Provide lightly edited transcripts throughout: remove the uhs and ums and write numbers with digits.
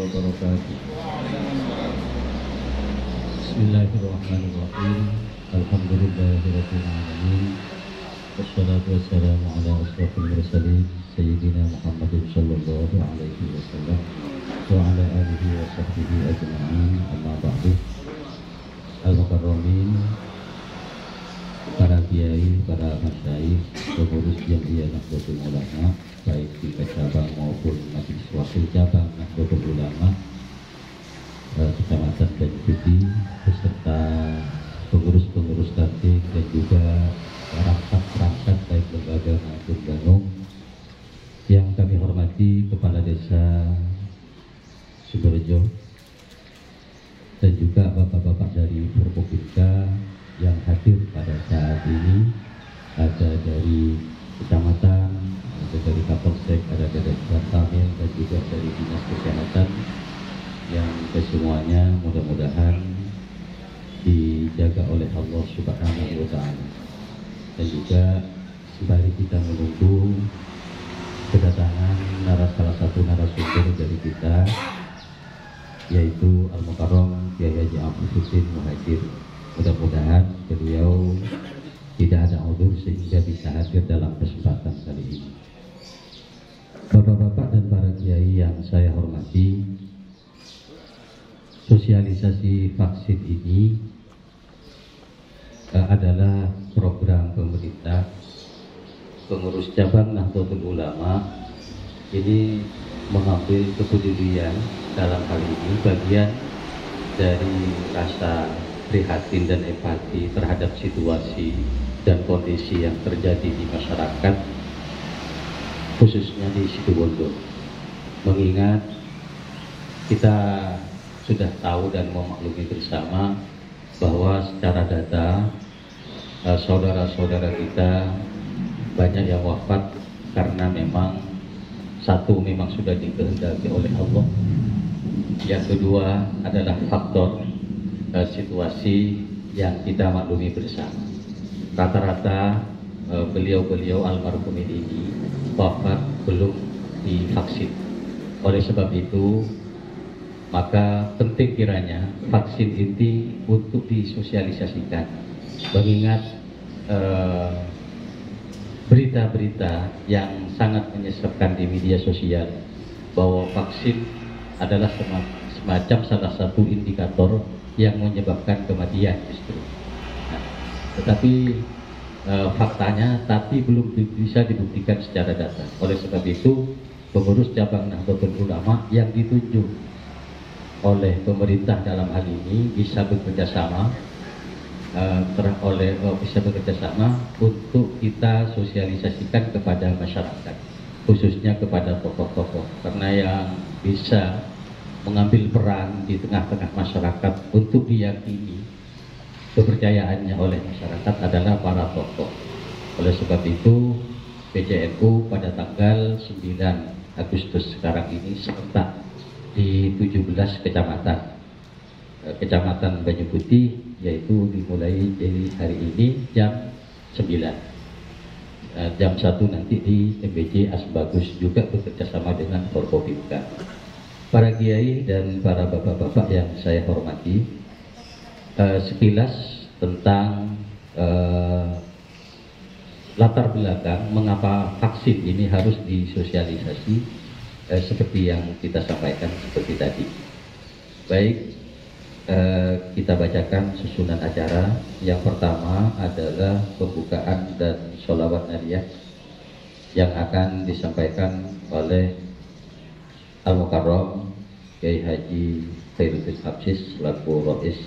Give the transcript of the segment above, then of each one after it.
wabarakatuh. Bismillahirrahmanirrahim. Alhamdulillahirabbil alamin. Wassalatu wassalamu ala asrofil mursalin Sayyidina Muhammadin sallallahu alaihi wasallam wa ala alihi wa sahbihi ajma'in. Amma ba'du. Al-Mukarramin, para kiai, para masyayikh, pengurus Jamiah Nahdlatul Ulama, baik di cabang maupun majelis wakil cabang Nahdlatul Ulama, kecamatan Banyuputi, beserta pengurus-pengurus tertik dan juga perangkat-perangkat baik lembaga maupun danung yang kami hormati, Kepala Desa Sumberjo dan juga bapak-bapak dari Forkopimda yang hadir pada saat ini, ada dari kecamatan, ada dari Kapolsek, ada dari Tamil dan juga dari Dinas Kesehatan, yang kesemuanya mudah-mudahan dijaga oleh Allah Subhanahu wa Ta'ala. Dan juga sembari kita menunggu kedatangan salah satu narasumber dari kita, yaitu Al-Mukarram Kiai Haji Abdul Muhajir. Mudah-mudahan beliau tidak ada udzur sehingga bisa hadir dalam kesempatan kali ini. Bapak-bapak dan para kiai yang saya hormati, sosialisasi vaksin ini adalah program pemerintah. Pengurus cabang Nahdlatul Ulama ini mengambil kepedulian dalam hal ini, bagian dari rasa prihatin dan empati terhadap situasi dan kondisi yang terjadi di masyarakat, khususnya di Situbondo. Mengingat kita sudah tahu dan memaklumi bersama bahwa secara data saudara-saudara kita banyak yang wafat karena memang satu, memang sudah dikehendaki oleh Allah. Yang kedua adalah faktor situasi yang kita maklumi bersama. Rata-rata beliau-beliau almarhum ini wafat belum divaksin. Oleh sebab itu, maka penting kiranya vaksin ini untuk disosialisasikan. Mengingat berita-berita yang sangat menyesatkan di media sosial bahwa vaksin adalah semacam salah satu indikator yang menyebabkan kematian justru. Nah, tetapi faktanya belum bisa dibuktikan secara data. Oleh sebab itu, pengurus cabang Nahdlatul Ulama yang ditunjuk oleh pemerintah dalam hal ini bisa bekerja sama untuk kita sosialisasikan kepada masyarakat, khususnya kepada tokoh-tokoh, karena yang bisa mengambil peran di tengah-tengah masyarakat untuk diyakini kepercayaannya oleh masyarakat adalah para tokoh. Oleh sebab itu, PCNU pada tanggal 9 Agustus sekarang ini serentak di 17 kecamatan Banyuputi, yaitu dimulai dari hari ini jam 9. Jam 1 nanti di MBC Asbagus, juga bekerjasama dengan Forkopimda. Para kiai dan para bapak-bapak yang saya hormati, sekilas tentang latar belakang mengapa vaksin ini harus disosialisasi, seperti yang kita sampaikan seperti tadi. Baik, kita bacakan susunan acara. Yang pertama adalah pembukaan dan sholawat nariyah yang akan disampaikan oleh Al-Mukarram Kiai Haji Khairuddin Habsis selaku Rais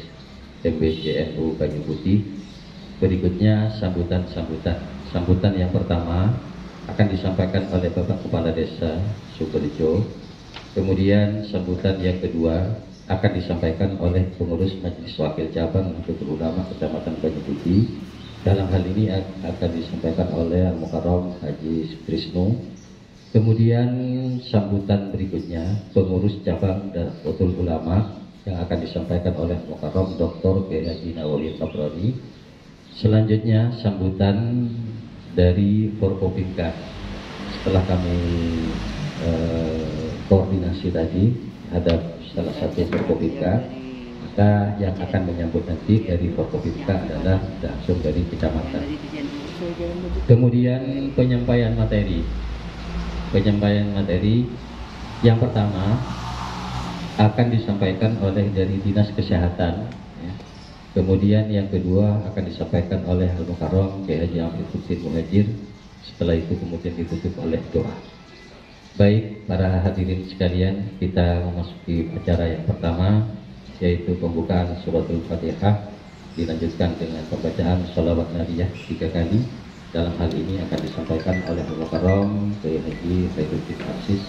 MBCNU Banyuputi. Berikutnya sambutan yang pertama akan disampaikan oleh Bapak Kepala Desa Sumberjo. Kemudian sambutan yang kedua akan disampaikan oleh pengurus Majelis Wakil Cabang Nahdlatul Ulama Kecamatan Banyuputi. Dalam hal ini akan disampaikan oleh Al-Mukarram Haji Trisno. Kemudian sambutan berikutnya pengurus cabang Nahdlatul Ulama yang akan disampaikan oleh Al-Mukarram Dr. Kiai Haji Nawawi Tabrani. Selanjutnya sambutan dari Forkopimda. Setelah kami koordinasi tadi, terhadap salah satu Forkopimda, maka yang akan menyambut nanti dari Forkopimda adalah langsung dari kecamatan. Kemudian penyampaian materi yang pertama akan disampaikan oleh dari Dinas Kesehatan, ya. Kemudian yang kedua akan disampaikan oleh Al-Mukarram Kiai Haji Afifuddin Muhajir. Setelah itu kemudian ditutup oleh doa. Baik, para hadirin sekalian, kita memasuki acara yang pertama, yaitu pembukaan suratul Fatihah, dilanjutkan dengan pembacaan sholawat nariyah 3 kali. Dalam hal ini akan disampaikan oleh Al-Mukarram Kiai Haji Khairuddin Aziz,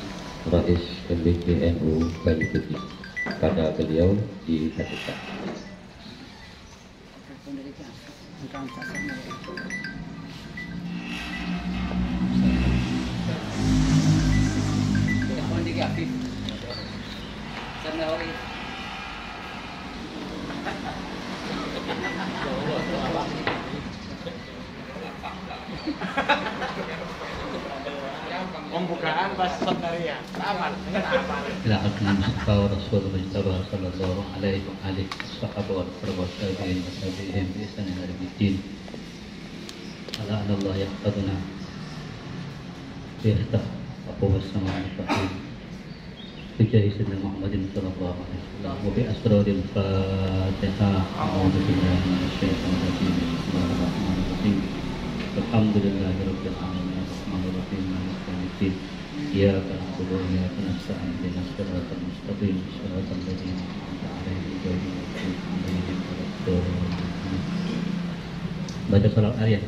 Rais MBJNU Banyu Putih. Pada beliau dihadapkan. Pembukaan pas Sotaria aman dengan aman. Ila akna Mustafa wa Rasulullah sallallahu alaihi wa alihi sahabat wa tabi'in wa tabi'in bi ihsan ila yaumil ala Allah yaqtaduna bihtah apa wasama'i fa'il bijahi sayyidina Muhammadin sallallahu alaihi wasallam wa bi asraril Fatihah. A'udzu billahi minasyaitonir rajim. Bismillahirrahmanirrahim. Alhamdulillahirabbil alamin arrahmanir rahim maliki yaumiddin. Iyyaka na'budu wa iyyaka nasta'in ihdinas siratal mustaqim siratal ladzina an'amta 'alaihim ghairil maghdubi 'alaihim waladdallin. Baca salat ayat.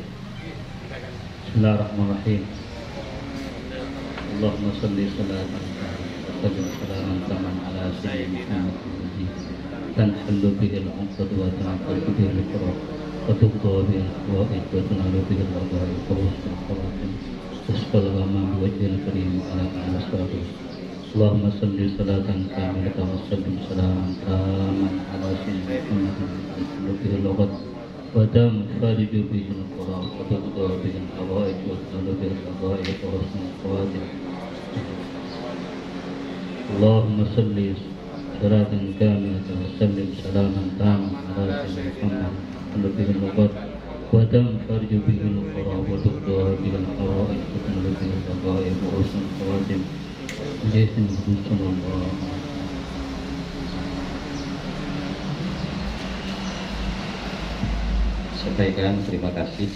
Bismillahirrahmanirrahim. Allahumma shalli salatan wa salaman taman ala sayyidina Muhammadin tanhallu bihil 'uqdatu wa tanqadu bihil qurab wa tuqda bihil hawaij wa tunalu bihil ghadaib wa husnul khawatim tusqal ghamam bi wajhil karim ala al-aswabi. Allahumma shalli salatan kamilatan wa sallim salaman taman ala sayyidina Muhammadin tanhallu bihil lughat wa tanfariju bihil qurab wa tuqda bihil hawaij wa tunalu bihil ghadaib wa husnul khawatim. Allahumma salli salatan kamilatan wa sallim salaman taman ala sayyidina Muhammad tanhallu bihil lughat wa tanfariju bihil qurab wa tuqda bihil hawaij wa tunalu bihil ghadaib wa husnul khawatim. Sampaikan terima kasih.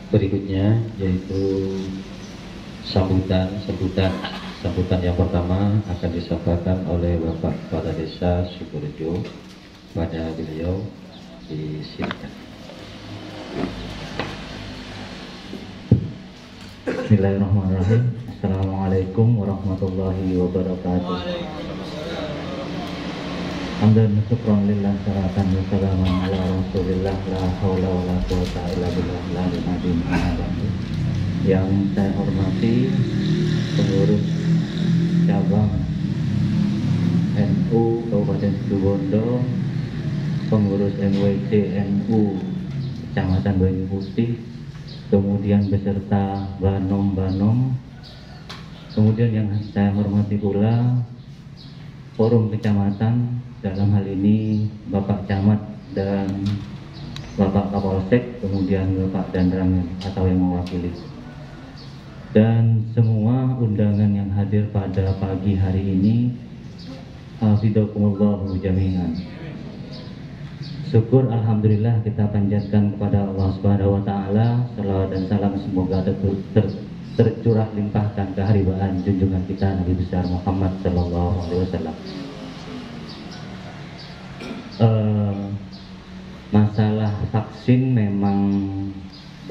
Berikutnya yaitu sambutan yang pertama akan disampaikan oleh Bapak Kepala Desa Sukorejo. Pada beliau disilakan. Bismillahirrahmanirrahim. Assalamualaikum warahmatullahi wabarakatuh. Hamdan syukran lillah salatan wa salaman ala rasulillah la haula wa la quwata illa billah la ilaha. Yang saya hormati pengurus cabang NU Kabupaten Situbondo, pengurus MWC NU Kecamatan Banyu Putih, kemudian beserta Banom, kemudian yang saya hormati pula forum kecamatan, dalam hal ini Bapak Camat dan Bapak Kapolsek, kemudian Bapak Danram atau yang mewakili, dan semua undangan yang hadir pada pagi hari ini. Hafizakumullahu jami'an. Syukur alhamdulillah kita panjatkan kepada Allah Subhanahu wa taala, salawat dan salam semoga tercurah limpahkan keharibaan junjungan kita Nabi besar Muhammad sallallahu alaihi wasallam. Masalah vaksin memang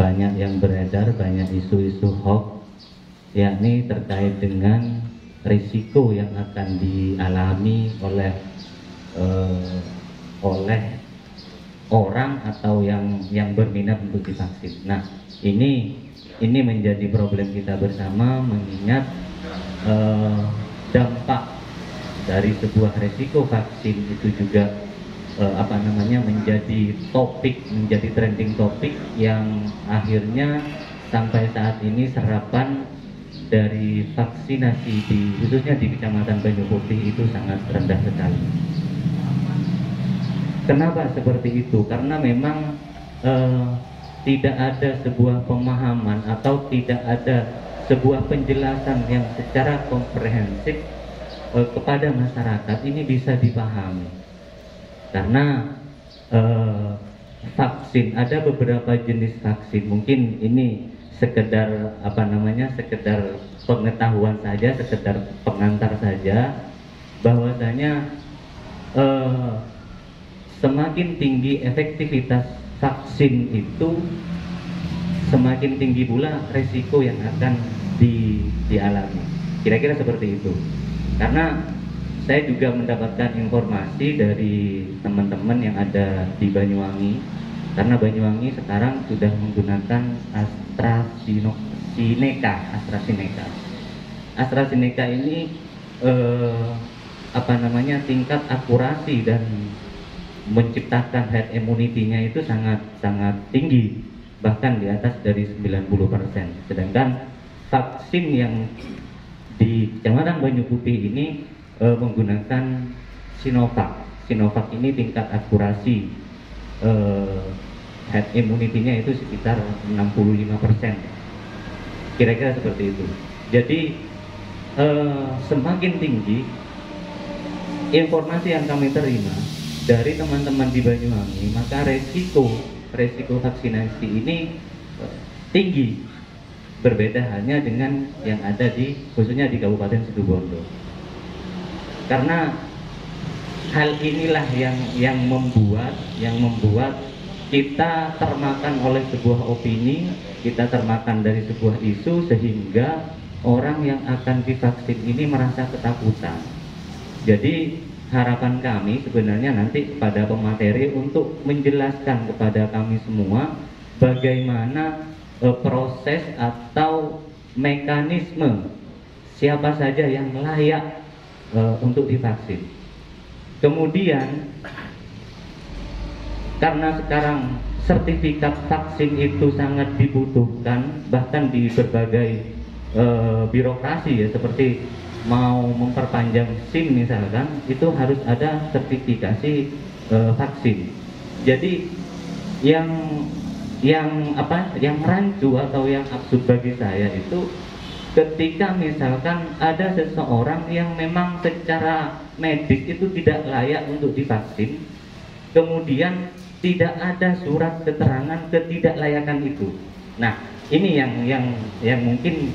banyak yang beredar, banyak isu-isu hoax, yakni terkait dengan risiko yang akan dialami oleh orang atau yang berminat untuk divaksin. Nah, ini menjadi problem kita bersama, mengingat dampak dari sebuah risiko vaksin itu juga menjadi trending topik yang akhirnya sampai saat ini serapan dari vaksinasi khususnya di Kecamatan Banyu Putih itu sangat rendah sekali. Kenapa seperti itu? Karena memang tidak ada sebuah pemahaman atau tidak ada sebuah penjelasan yang secara komprehensif kepada masyarakat ini bisa dipahami. Karena vaksin, ada beberapa jenis vaksin, mungkin ini sekedar sekedar pengetahuan saja, sekedar pengantar saja, bahwasanya semakin tinggi efektivitas vaksin itu, semakin tinggi pula resiko yang akan dialami. Kira-kira seperti itu. Karena saya juga mendapatkan informasi dari teman-teman yang ada di Banyuwangi, karena Banyuwangi sekarang sudah menggunakan AstraZeneca. AstraZeneca ini tingkat akurasi dan menciptakan herd immunity-nya itu sangat tinggi, bahkan di atas dari 90%. Sedangkan vaksin yang di Kecamatan Banyu Putih ini menggunakan Sinovac. Sinovac ini tingkat akurasi herd immunity-nya itu sekitar 65%. Kira-kira seperti itu. Jadi semakin tinggi informasi yang kami terima dari teman-teman di Banyuwangi, maka resiko vaksinasi ini tinggi, berbeda halnya dengan yang ada khususnya di Kabupaten Situbondo. Karena hal inilah yang membuat kita termakan oleh sebuah opini, kita termakan dari sebuah isu, sehingga orang yang akan divaksin ini merasa ketakutan. Jadi harapan kami sebenarnya nanti kepada pemateri untuk menjelaskan kepada kami semua bagaimana proses atau mekanisme siapa saja yang layak untuk divaksin. Kemudian karena sekarang sertifikat vaksin itu sangat dibutuhkan, bahkan di berbagai birokrasi ya, seperti mau memperpanjang SIM misalkan, itu harus ada sertifikasi vaksin. Jadi yang rancu atau yang absurd bagi saya itu ketika misalkan ada seseorang yang memang secara medis itu tidak layak untuk divaksin, kemudian tidak ada surat keterangan ketidaklayakan itu. Nah, ini yang mungkin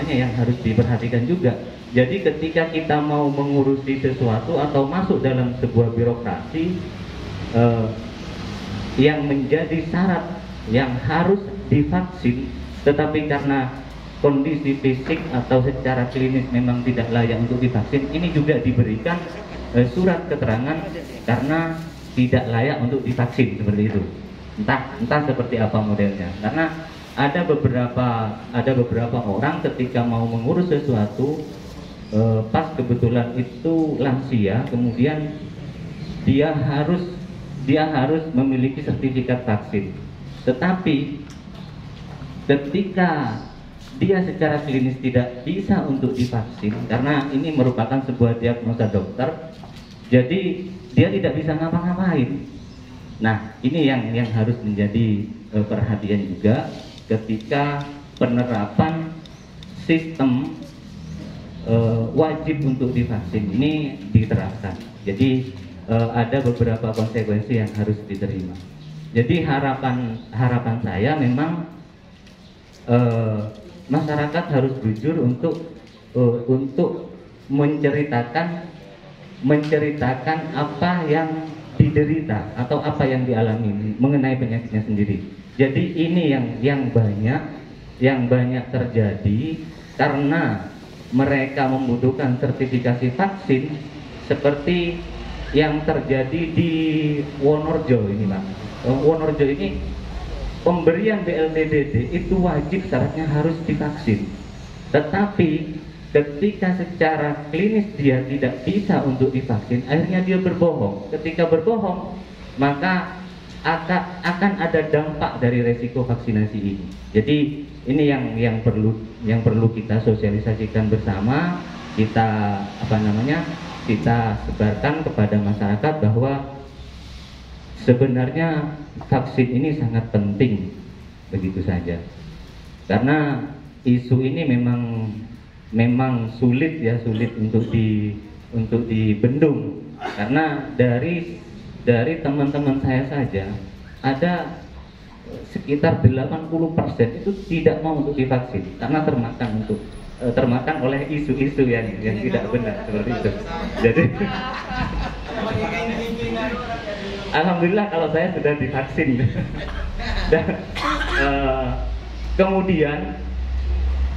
yang harus diperhatikan juga. Jadi ketika kita mau mengurusi sesuatu atau masuk dalam sebuah birokrasi yang menjadi syarat yang harus divaksin, tetapi karena kondisi fisik atau secara klinis memang tidak layak untuk divaksin, ini juga diberikan surat keterangan karena tidak layak untuk divaksin, seperti itu. Entah seperti apa modelnya. Karena ada beberapa orang ketika mau mengurus sesuatu, pas kebetulan itu lansia, kemudian dia harus memiliki sertifikat vaksin. Tetapi ketika dia secara klinis tidak bisa untuk divaksin, karena ini merupakan sebuah diagnosa dokter, jadi dia tidak bisa ngapa-ngapain. Nah, ini yang harus menjadi perhatian juga ketika penerapan sistem wajib untuk divaksin ini diterapkan. Jadi ada beberapa konsekuensi yang harus diterima. Jadi harapan saya memang masyarakat harus jujur untuk menceritakan apa yang diderita atau apa yang dialami mengenai penyakitnya sendiri. Jadi ini yang banyak terjadi karena mereka membutuhkan sertifikasi vaksin, seperti yang terjadi di Wonorejo ini, Pak. Wonorejo ini pemberian BLTDD itu wajib, syaratnya harus divaksin. Tetapi ketika secara klinis dia tidak bisa untuk divaksin, akhirnya dia berbohong. Ketika berbohong, maka akan ada dampak dari resiko vaksinasi ini. Jadi ini yang perlu kita sosialisasikan bersama, kita kita sebarkan kepada masyarakat bahwa sebenarnya vaksin ini sangat penting, begitu saja. Karena isu ini memang sulit untuk dibendung, karena dari teman-teman saya saja ada sekitar 80% itu tidak mau untuk divaksin karena termakan oleh isu-isu yang tidak benar seperti itu. Jadi alhamdulillah kalau saya sudah divaksin. Dan kemudian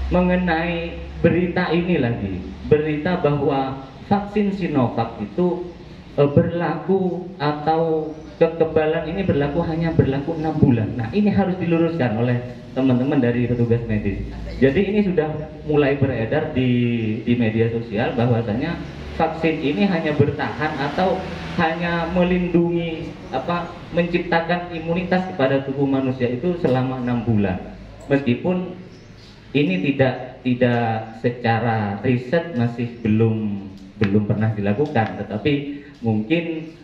mengenai berita ini lagi, berita bahwa vaksin Sinovac itu berlaku atau kekebalan ini berlaku 6 bulan. Nah, ini harus diluruskan oleh teman-teman dari petugas medis. Jadi ini sudah mulai beredar di media sosial bahwasanya vaksin ini hanya bertahan atau hanya melindungi menciptakan imunitas kepada tubuh manusia itu selama 6 bulan. Meskipun ini tidak secara riset masih belum pernah dilakukan, tetapi mungkin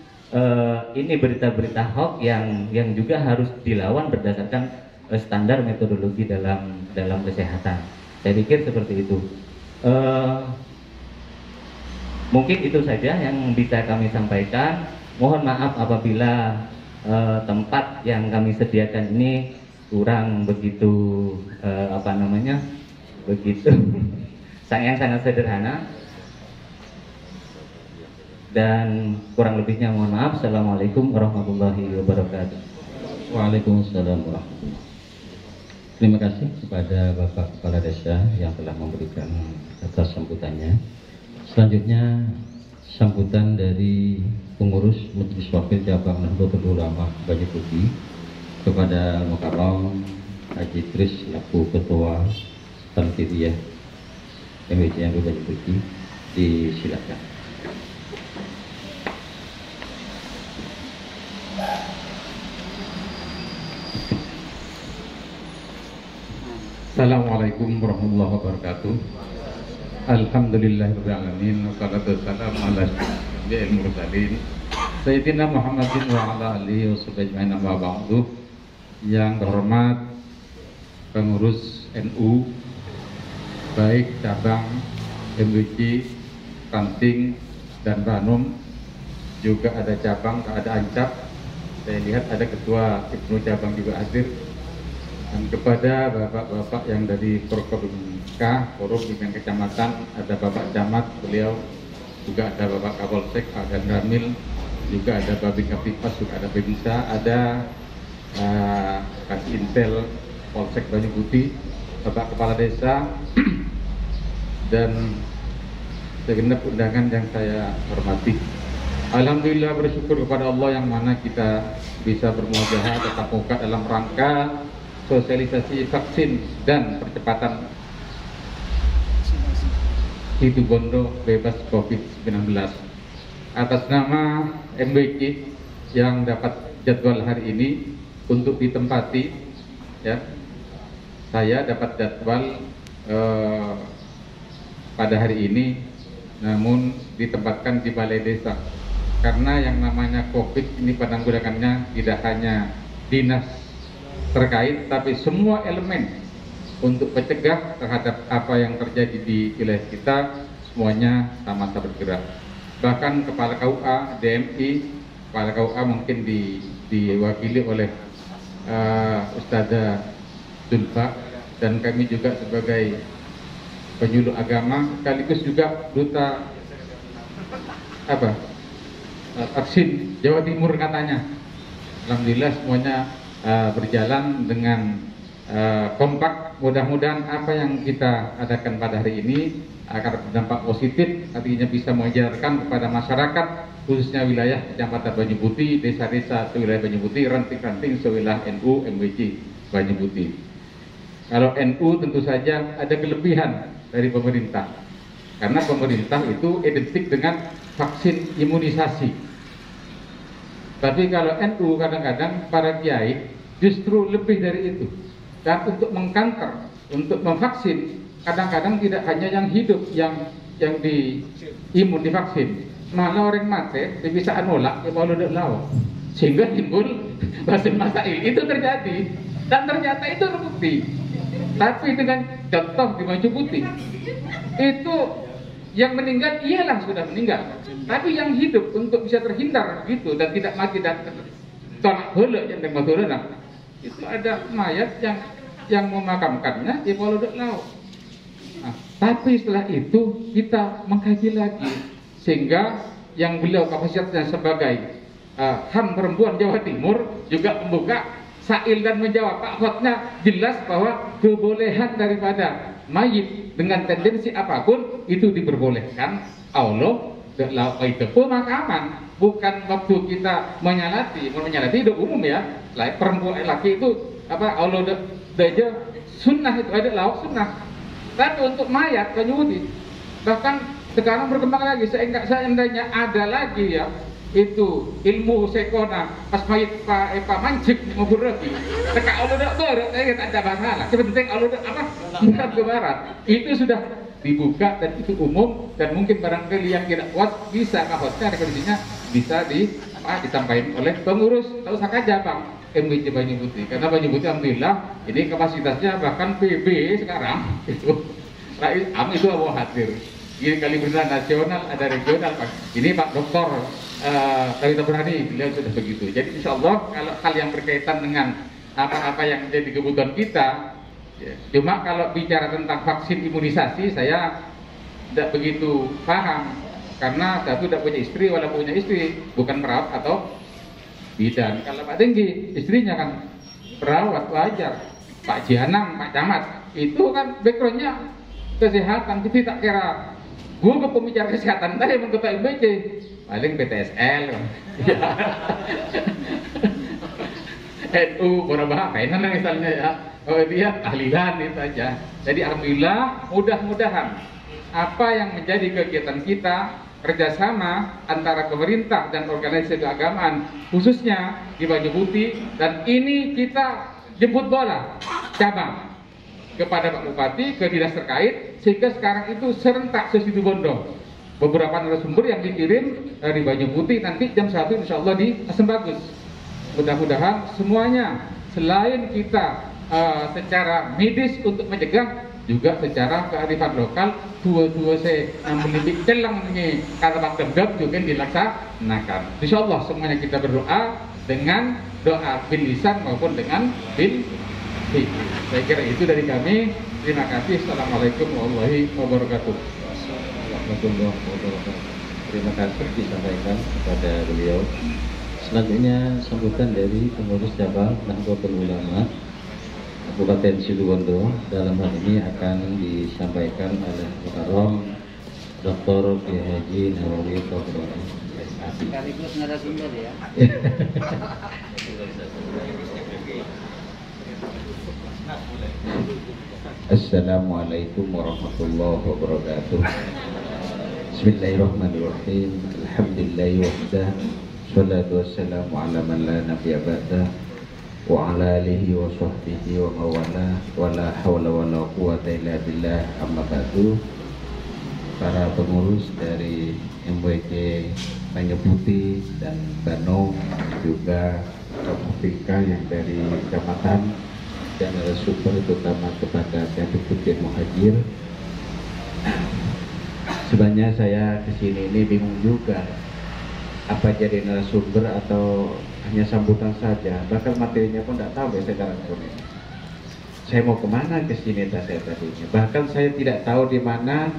ini berita-berita hoax yang juga harus dilawan berdasarkan standar metodologi dalam kesehatan. Saya pikir seperti itu. Mungkin itu saja yang bisa kami sampaikan. Mohon maaf apabila tempat yang kami sediakan ini kurang begitu begitu sangat sederhana, dan kurang lebihnya mohon maaf. Assalamualaikum warahmatullahi wabarakatuh. Waalaikumsalam warahmatullahi wabarakatuh. Terima kasih kepada Bapak Kepala Desa yang telah memberikan atas sambutannya. Selanjutnya sambutan dari pengurus Majelis Wakil Cabang Nahdlatul Ulama Banyu Putih kepada Mukarram Haji Tris selaku Ketua Tanfidiyah MWC Banyu Putih, disilakan. Assalamualaikum warahmatullahi wabarakatuh. Alhamdulillahirabbil alamin, wassalatu wassalamu ala asyrofil mursalin Sayyidina Muhammadin wa ala alihi washabbihi ajmain, amma ba'du. Yang terhormat pengurus NU baik cabang MWC, Ranting dan Banum, juga ada cabang, ada Ancap. Saya lihat ada ketua Ibnu cabang juga hadir. Dan kepada bapak-bapak yang dari Forkopimka, Forum Pimpinan Kecamatan, ada Bapak Camat, beliau juga ada Bapak Kapolsek, dan Ramil, juga ada Babin Kaptipas, juga ada Pemisa, ada Kasih Intel Polsek Banyu Putih, Bapak Kepala Desa, dan segenap undangan yang saya hormati. Alhamdulillah, bersyukur kepada Allah yang mana kita bisa bermuajahah tetap muka dalam rangka sosialisasi vaksin dan percepatan situ bondo bebas COVID-19. Atas nama MWC yang dapat jadwal hari ini untuk ditempati, ya, saya dapat jadwal pada hari ini, namun ditempatkan di balai desa karena yang namanya COVID ini penanggulangannya tidak hanya dinas terkait, tapi semua elemen untuk mencegah terhadap apa yang terjadi di wilayah kita, semuanya sama-sama bergerak. Bahkan Kepala KUA, DMI, Kepala KUA mungkin diwakili oleh Ustazah Zulfa, dan kami juga sebagai penyuluh agama, sekaligus juga duta vaksin Jawa Timur katanya. Alhamdulillah semuanya berjalan dengan kompak. Mudah-mudahan apa yang kita adakan pada hari ini akan berdampak positif, artinya bisa mengajarkan kepada masyarakat, khususnya wilayah Kecamatan Banyu Putih, desa-desa sewilayah Banyu Putih, ranting-ranting sewilayah NU MWC Banyu Putih. Kalau NU tentu saja ada kelebihan dari pemerintah, karena pemerintah itu identik dengan vaksin imunisasi. Tapi kalau NU kadang-kadang para kiai justru lebih dari itu. Dan untuk mengkanter untuk memvaksin kadang-kadang tidak hanya yang hidup yang di imun divaksin, malah orang mati bisa nolak ya kalau udah lawan, sehingga timbul masail itu terjadi dan ternyata itu terbukti. Tapi dengan contoh di Baju Putih itu yang meninggal ialah sudah meninggal, tapi yang hidup untuk bisa terhindar gitu dan tidak mati dan tolak boleh yang terbaturana itu ada mayat yang memakamkannya di Pulau Laut. Nah, tapi setelah itu kita mengkaji lagi sehingga yang beliau kapasitasnya sebagai HAM perempuan Jawa Timur juga membuka sail dan menjawab Pak Khotnya jelas bahwa kebolehan daripada mayit dengan tendensi apapun itu diperbolehkan Allah itu pemakaman, bukan waktu kita menyalati itu umum ya, perempuan laki itu apa Allah aja sunnah itu ada lauk sunnah. Tapi untuk mayat penyuti bahkan sekarang berkembang lagi seandainya ada lagi ya itu ilmu sekona pas mayit Pak mancik ngubur lagi teka Allah dak berat tak ada masalah penting Allah apa bukan ke barat itu sudah dibuka dan itu umum dan mungkin barangkali yang tidak kuat bisa kahotnya rekomendasinya bisa disampaikan oleh pengurus tahu saja Bang MWC Banyu Putih karena Banyu Putih alhamdulillah ini kapasitasnya bahkan PB sekarang itu itu mau hadir ini kali benar nasional ada regional Pak ini Pak Doktor Kawita Berani beliau sudah begitu. Jadi insya Allah kalau hal yang berkaitan dengan apa-apa yang menjadi kebutuhan kita ya, cuma kalau bicara tentang vaksin imunisasi saya tidak begitu paham karena saya tidak punya istri walaupun punya istri bukan perawat atau bidan. Kalau Pak Tinggi istrinya kan perawat wajar, Pak Jianang, Pak Camat itu kan backgroundnya kesehatan. Jadi tak kira gue ke pembicara kesehatan tadi emang ketua MBC paling PTSL NU berapa kainan misalnya ya dia tahlilan itu aja. Jadi alhamdulillah mudah-mudahan apa yang menjadi kegiatan kita kerjasama antara pemerintah dan organisasi keagamaan khususnya di Banyu Putih dan ini kita jemput bola cabang kepada Pak Bupati ke dinas terkait sehingga sekarang itu serentak sesitu bondo beberapa narasumber yang dikirim dari Banyu Putih nanti jam 1 insya Allah di Asem Bagus. Mudah-mudahan semuanya selain kita secara medis untuk mencegah juga secara kearifan lokal dua-dua saya memiliki celang ini kata Pak Demdok juga dilaksanakan. Insya Allah semuanya kita berdoa dengan doa bil lisan maupun dengan bil fikih. Saya kira itu dari kami. Terima kasih. Assalamualaikum warahmatullahi wabarakatuh. Terima kasih disampaikan kepada beliau. Selanjutnya sambutan dari pengurus cabang Nahdlatul Ulama Kabupaten Situbondo. Dalam hal ini akan disampaikan oleh Mukarram Dr. Kiai Haji Nawawi Tohroani. Sekaligus narasumber ya. Assalamualaikum warahmatullahi wabarakatuh. Bismillahirrahmanirrahim. Alhamdulillahi wahdah. Salatu wassalamu ala man la nabiyya ba'dah wa ala alihi wa sahbihi wa mawala wa la hawla wa la quwwata illa billah amma ba'du. Para pengurus dari MWC Banyu Putih dan Banung juga Kapolda yang dari kecamatan dan narasumber terutama kepada Habib Putih Muhajir. Sebenarnya saya kesini ini bingung juga apa jadi narasumber atau hanya sambutan saja, bahkan materinya pun tidak tahu ya sekarang ini. Saya mau kemana kesini saya tadinya, bahkan saya tidak tahu di mana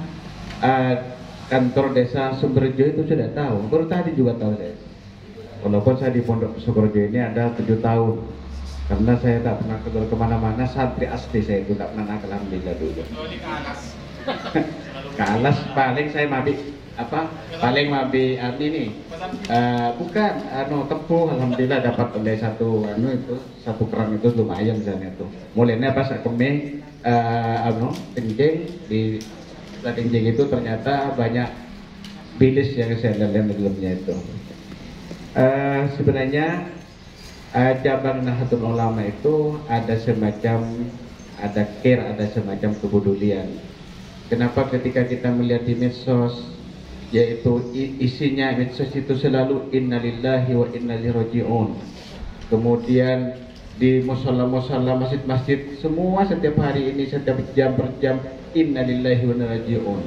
kantor desa Sumberjo itu sudah tahu, baru tadi juga tahu saya. Walaupun saya di Pondok Sumberjo ini ada 7 tahun, karena saya tak pernah keluar kemana-mana, santri asli saya itu tak pernah nakal, alhamdulillah dulu. Ke Alas paling saya mabik apa? Paling mabik ini bukan tepuh, alhamdulillah dapat oleh satu kerang itu lumayan misalnya tuh. Mulainya pas kemeh kencing di kencing itu ternyata banyak bilis yang saya lihat di dalamnya itu. Sebenarnya cabang Nahdlatul Ulama itu ada semacam ada care, ada semacam kepedulian. Kenapa ketika kita melihat di medsos, yaitu isinya medsos itu selalu innalillahi wa inna ilaihi raji'un. Kemudian di musala-musala, masjid-masjid, semua setiap hari ini, setiap jam per jam, innalillahi wa inna ilaihi raji'un.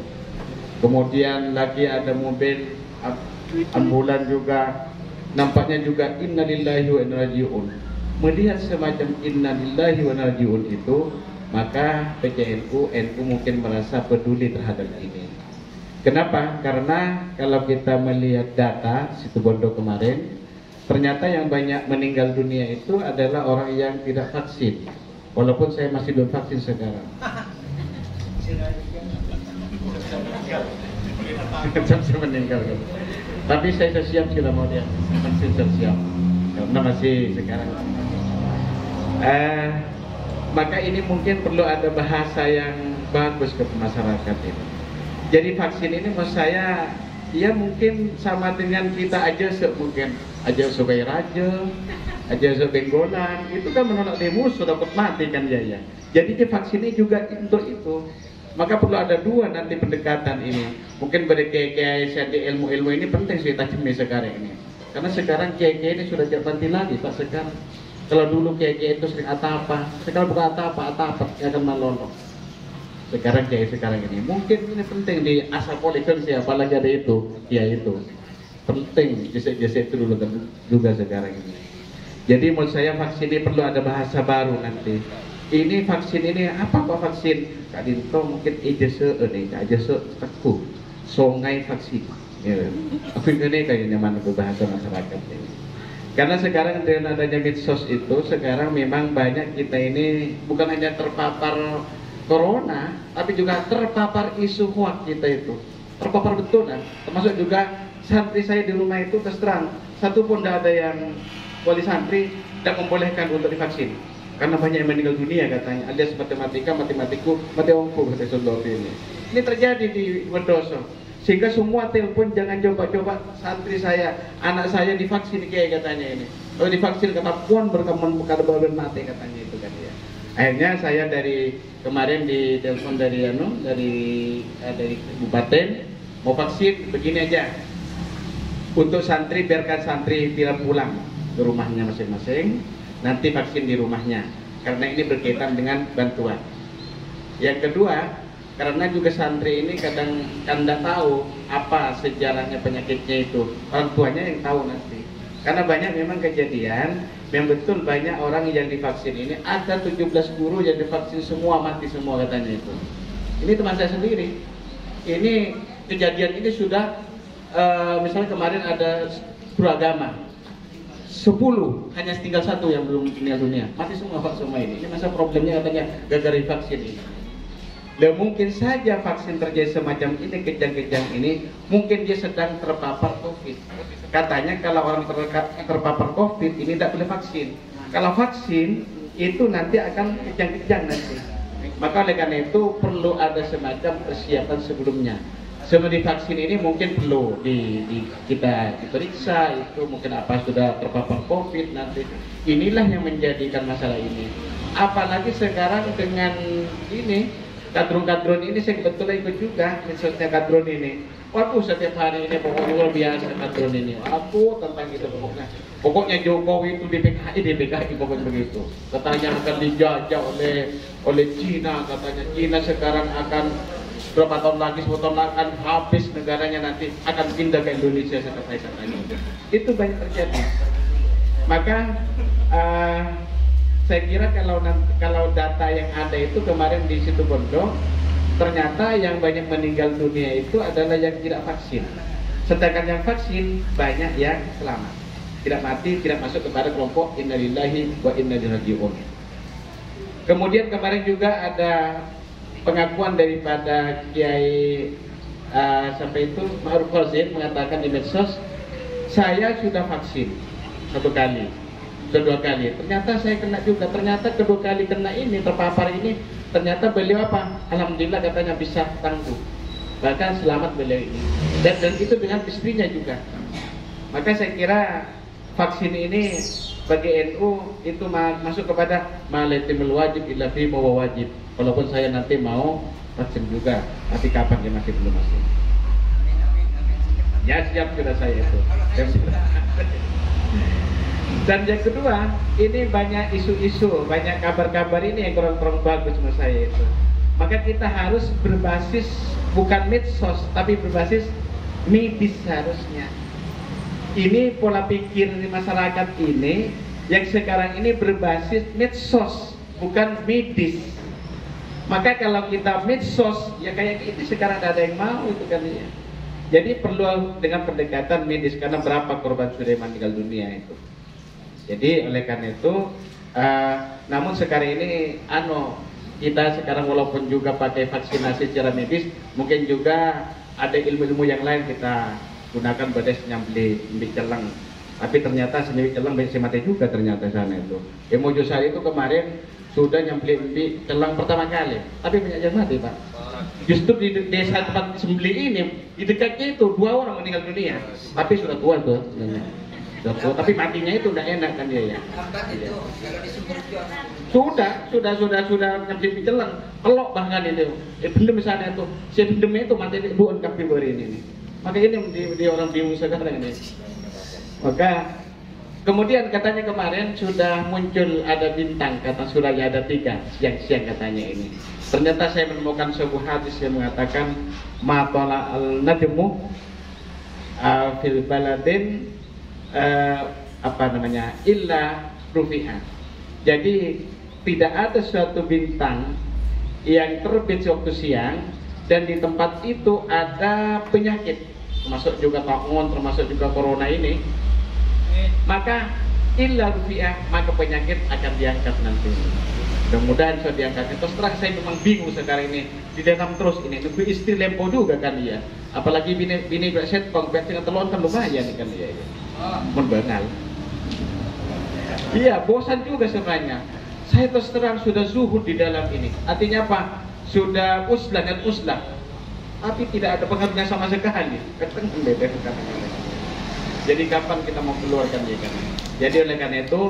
Kemudian lagi ada mobil ambulan juga, nampaknya juga innalillahi wa inna ilaihi raji'un. Melihat semacam innalillahi wa inna ilaihi raji'un itu, maka PCNU, NU mungkin merasa peduli terhadap ini. Kenapa? Karena kalau kita melihat data Situbondo kemarin, ternyata yang banyak meninggal dunia itu adalah orang yang tidak vaksin. Walaupun saya masih belum vaksin sekarang. Saya meninggal. Tapi saya siap sudah mau dia vaksin, siap. Karena masih sekarang. Maka ini mungkin perlu ada bahasa yang bagus ke masyarakat ini. Jadi vaksin ini menurut saya, ya mungkin sama dengan kita aja mungkin aja sebagai raja, aja sebagai benggolan, itu kan menolak demo sudah dapat mati kan ya. Jadi vaksin ini juga untuk itu. Maka perlu ada dua nanti pendekatan ini. Mungkin pada kiai-kiai saya ilmu-ilmu ini penting sih tajam sekarang ini. Karena sekarang kiai-kiai ini sudah tidak penting lagi Pak sekarang. Kalau dulu kiai-kiai itu sering atapa, sekarang bukan atapa yang akan melolong. Sekarang kiai sekarang ini mungkin ini penting di asal politik siapa lagi ada itu, kiai itu penting gesek-gesek itu dulu juga sekarang ini. Jadi menurut saya vaksin ini perlu ada bahasa baru nanti. Ini vaksin ini apa kok vaksin? Kak Dinto mungkin aja teku songai vaksin. Ya. Aku ini kayaknya mana bahasa masyarakat ini. Karena sekarang dengan adanya medsos itu, sekarang memang banyak kita ini bukan hanya terpapar corona, tapi juga terpapar isu hoax kita itu. Terpapar betul kan? Termasuk juga santri saya di rumah itu terus terang, satu pun tidak ada yang wali santri tidak membolehkan untuk divaksin. Karena banyak yang meninggal dunia katanya, alias matematiku, kata saudara ini. Ini terjadi di Wendoso. Sehingga semua telepon jangan coba-coba santri saya, anak saya divaksin kayak katanya ini. Kalau divaksin kata puan berkaman mati katanya itu kan ya. Akhirnya saya dari kemarin di telepon dari kabupaten mau vaksin begini aja. Untuk santri biarkan santri tidak pulang ke rumahnya masing-masing, nanti vaksin di rumahnya. Karena ini berkaitan dengan bantuan. Yang kedua, karena juga santri ini kadang tidak tahu apa sejarahnya penyakitnya itu, orang tuanya yang tahu nanti. Karena banyak memang kejadian yang betul banyak orang yang divaksin ini, ada 17 guru yang divaksin semua mati semua katanya itu. Ini teman saya sendiri. Ini kejadian ini sudah misalnya kemarin ada guru agama 10, hanya tinggal 1 yang belum meninggal dunia, mati semua Pak semua ini. Ini masa problemnya katanya gara-gara vaksin ini. Dan mungkin saja vaksin terjadi semacam ini, kejang-kejang ini, mungkin dia sedang terpapar COVID. Katanya kalau orang terpapar COVID ini tidak boleh vaksin. Kalau vaksin itu nanti akan kejang-kejang nanti. Maka oleh karena itu perlu ada semacam persiapan sebelumnya. Sebelum divaksin ini mungkin perlu kita diperiksa itu mungkin apa sudah terpapar COVID nanti. Inilah yang menjadikan masalah ini. Apalagi sekarang dengan ini. Kadrun-kadrun ini saya kebetulan ikut juga misalnya kadrun ini. Waduh setiap hari ini pokoknya luar biasa kadrun ini. Aku tentang itu pokoknya. Pokoknya Jokowi itu DPKI pokoknya begitu. Katanya akan dijajah oleh Cina, katanya Cina sekarang akan berapa tahun lagi, 10 tahun akan habis negaranya nanti akan pindah ke Indonesia katanya. Itu banyak terjadi. Maka saya kira kalau data yang ada itu kemarin di Situbondo, ternyata yang banyak meninggal dunia itu adalah yang tidak vaksin. Sedangkan yang vaksin banyak yang selamat, tidak mati, tidak masuk kepada kelompok innalillahi wa inna ilaihi raji'un. Kemudian kemarin juga ada pengakuan daripada Kiai sampai itu Ma'ruf Khazin mengatakan di medsos, saya sudah vaksin 1 kali. Kedua kali, ternyata saya kena juga. Ternyata kedua kali kena ini, terpapar ini, ternyata beliau apa? Alhamdulillah katanya bisa tangguh. Bahkan selamat beliau ini. Dan itu dengan istrinya juga. Maka saya kira vaksin ini bagi NU itu masuk kepada maletimul wajib illa fi wajib. Walaupun saya nanti mau vaksin juga, tapi kapan dia masih belum masuk. Ya siap sudah saya itu. Dan yang kedua, ini banyak isu-isu, banyak kabar-kabar ini yang kurang bagus menurut saya itu. Maka kita harus berbasis bukan medsos, tapi berbasis medis harusnya. Ini pola pikir di masyarakat ini yang sekarang ini berbasis medsos, bukan medis. Maka kalau kita medsos, ya kayak ini sekarang ada yang mau itu kan ya. Jadi perlu dengan pendekatan medis, karena berapa korban sudah meninggal dunia itu. Jadi oleh karena itu, namun sekarang ini kita sekarang walaupun juga pakai vaksinasi secara medis, mungkin juga ada ilmu-ilmu yang lain kita gunakan pada nyambli celang. Tapi ternyata nyambli celang bisa mati juga ternyata sana itu. Emojo saya itu kemarin sudah nyambli celang pertama kali, tapi banyak yang mati Pak. Justru di desa tempat sembeli ini, di dekatnya itu 2 orang meninggal dunia, tapi sudah tua tuh. Tapi matinya itu udah enak kan dia ya. Sudah nyampe celang, pelok bahkan itu. Bendem misalnya itu, si bendemnya itu mati duaan kapi baru ini. Maka ini di orang bingung sekarang ini. Maka kemudian katanya kemarin sudah muncul ada bintang, kata suraya ada 3 siang-siang katanya ini. Ternyata saya menemukan sebuah hadis yang mengatakan matala al-najmu fil baladin illa rufi'ah. Jadi tidak ada suatu bintang yang terbit waktu siang dan di tempat itu ada penyakit, termasuk juga ta'un, termasuk juga corona ini, maka illa rufi'ah, maka penyakit akan diangkat nanti. Mudah-mudahan bisa diangkat. Terus terang saya memang bingung sekarang ini di dalam terus ini lebih istri lempo juga kan dia. Apalagi bini set pengbensin telur kan lumayan kan dia. Membengal. Iya, bosan juga sebenarnya. Saya terus terang sudah zuhud di dalam ini. Artinya apa? Sudah uslah dan uslah. Tapi tidak ada pengaruhnya sama sekali. Ketemu beda. Jadi kapan kita mau keluarkan ya kan? Jadi oleh karena itu,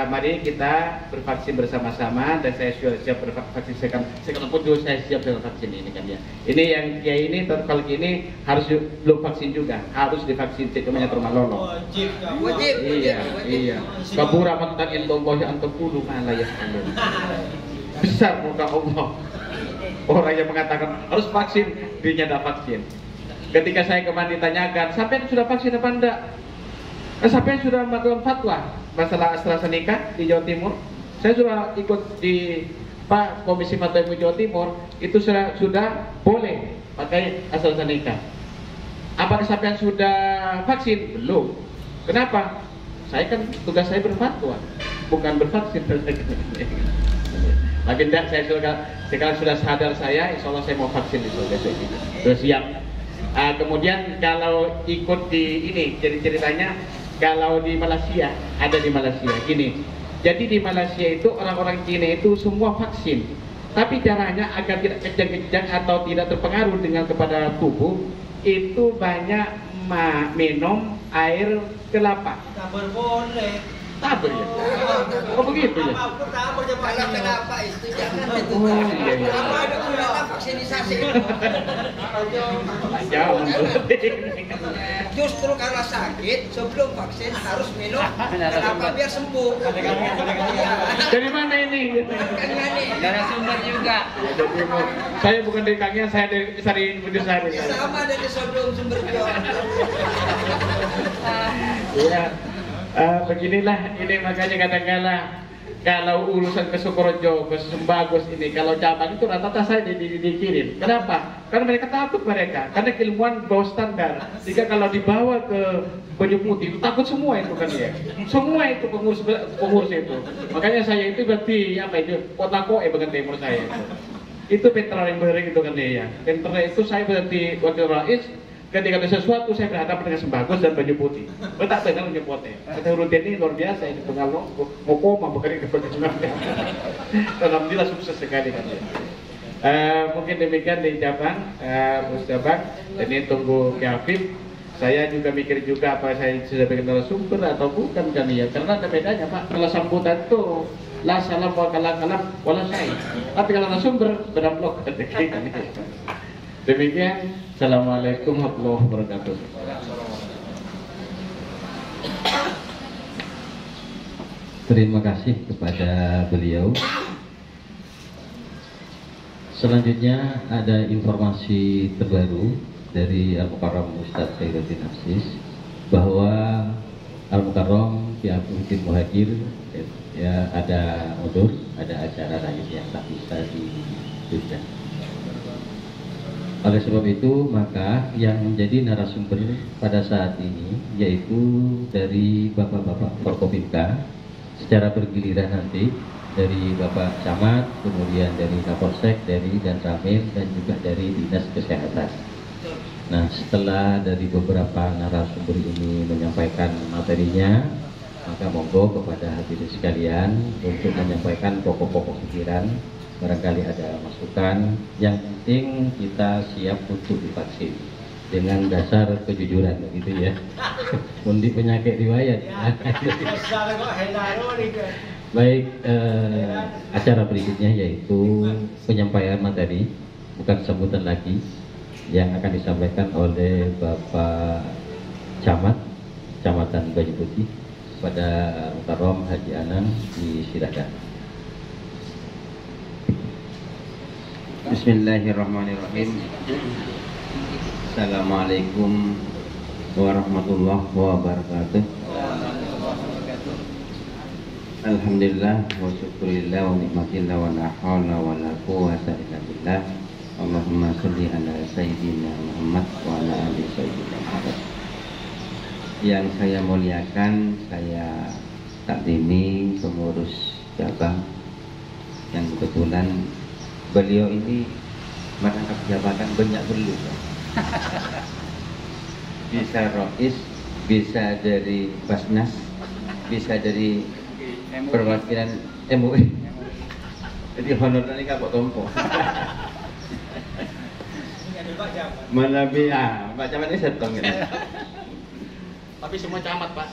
mari kita bervaksin bersama-sama dan saya sudah siap bervaksin sekarang pun juga saya siap dengan vaksin ini kan ya. Ini yang ya ini kalau gini harus belum vaksin juga, harus divaksin namanya termalolo. Wajib. Iya. Kabura mantan illallah antum qulu ma la yaf'alun. Besar muka Allah. Orang yang mengatakan harus vaksin, dirinya tidak vaksin. Ketika saya kemarin ditanyakan, sampai sudah vaksin apa enggak? Sampai sudah melakukan fatwa masalah AstraZeneca di Jawa Timur. Saya sudah ikut di Pak Komisi Fatwa MUI Jawa Timur, itu sudah boleh pakai AstraZeneca. Apakah sampai sudah vaksin? Belum. Kenapa? Saya kan tugas saya berfatwa, bukan bervaksin. Tapi tidak, saya sekarang sudah sadar saya, insya Allah saya mau vaksin itu besok ini. Sudah siap. Kemudian kalau ikut di ini, jadi ceritanya kalau di Malaysia, ada di Malaysia gini. Jadi di Malaysia itu orang-orang Cina itu semua vaksin, tapi caranya agar tidak kejang-kejang atau tidak terpengaruh dengan kepada tubuh, itu banyak minum air kelapa. Tabur ya? Oh begitu ya? Kalau kenapa itu jangan itu. Iya. Kalau ada gulanya vaksinisasi. Jauh. Justru kalau sakit sebelum vaksin harus minum kenapa biar sembuh. Dari mana ini? Dari sumber juga. Saya bukan dari Kangen, saya dari Sari Budisari. Sama dari sebelum sumber Iya. Beginilah ini makanya kadang-kala kalau urusan ke Sukorojo, ke Sembagos ini, kalau cabang itu rata-rata saya dikirim. Kenapa? Karena mereka takut karena keilmuan bawah standar. Jika kalau dibawa ke Banyu Putih itu takut semua itu kan ya. Semua itu pengurus itu. Makanya saya itu berarti apa itu kota koe bagian timur saya itu. Itu petra yang beri itu kan ya. Petra itu saya berarti wakil rais. Ketika ada sesuatu saya berhadapan dengan Sembagos dan Banyu Putih. Tak benar menyebutnya. Kata rutin ini luar biasa ini pengaruh mau koma bukan ke perkecualian. Alhamdulillah sukses sekali kan. Mungkin demikian di Jabang, Bos Jabang. Dan ini tunggu Ki Afif. Saya juga mikir juga apa saya sudah bikin narasumber atau bukan kan ya, karena ada bedanya Pak. Kalau sambutan tuh la salam wa kalam wala syai. Tapi kalau narasumber berblok demikian. Assalamualaikum warahmatullahi wabarakatuh. Terima kasih kepada beliau. Selanjutnya ada informasi terbaru dari Al-Mukarram Ustadz Khairuddin Aziz bahwa Al-Mukarram Ki Abdul Muhajir ya ada udur, ada acara lain yang tak bisa ditunda. Oleh sebab itu maka yang menjadi narasumber pada saat ini yaitu dari bapak-bapak Forkopimka secara bergiliran nanti, dari Bapak Camat, kemudian dari Kapolsek, dari dan Ramil, dan juga dari Dinas Kesehatan. Nah, setelah dari beberapa narasumber ini menyampaikan materinya, maka monggo kepada hadirin sekalian untuk menyampaikan pokok-pokok pikiran. Barangkali ada masukan. Yang penting kita siap untuk divaksin dengan dasar kejujuran, begitu ya. Undi penyakit riwayat. Baik, acara berikutnya yaitu penyampaian materi, bukan sambutan lagi, yang akan disampaikan oleh Bapak Camat, Kecamatan Banyu Putih, pada Mukarram Haji Anang di Silakan. Bismillahirrahmanirrahim. Assalamualaikum warahmatullahi wabarakatuh. Alhamdulillah wa syukurillah wa nikmatillah wa la hawla wa la quwwata illa billah. Allahumma sholli ala sayyidina Muhammad wa ala ali sayyidina Muhammad. Yang saya muliakan, saya takdimi pengurus cabang yang kebetulan beliau ini merangkap jabatan banyak perlu. Bisa Rois, bisa dari Basnas, bisa dari perwakilan MUI. Jadi honornya ini kapok tompo. Melebihi Pak Camat ini setong gitu. Tapi semua camat Pak.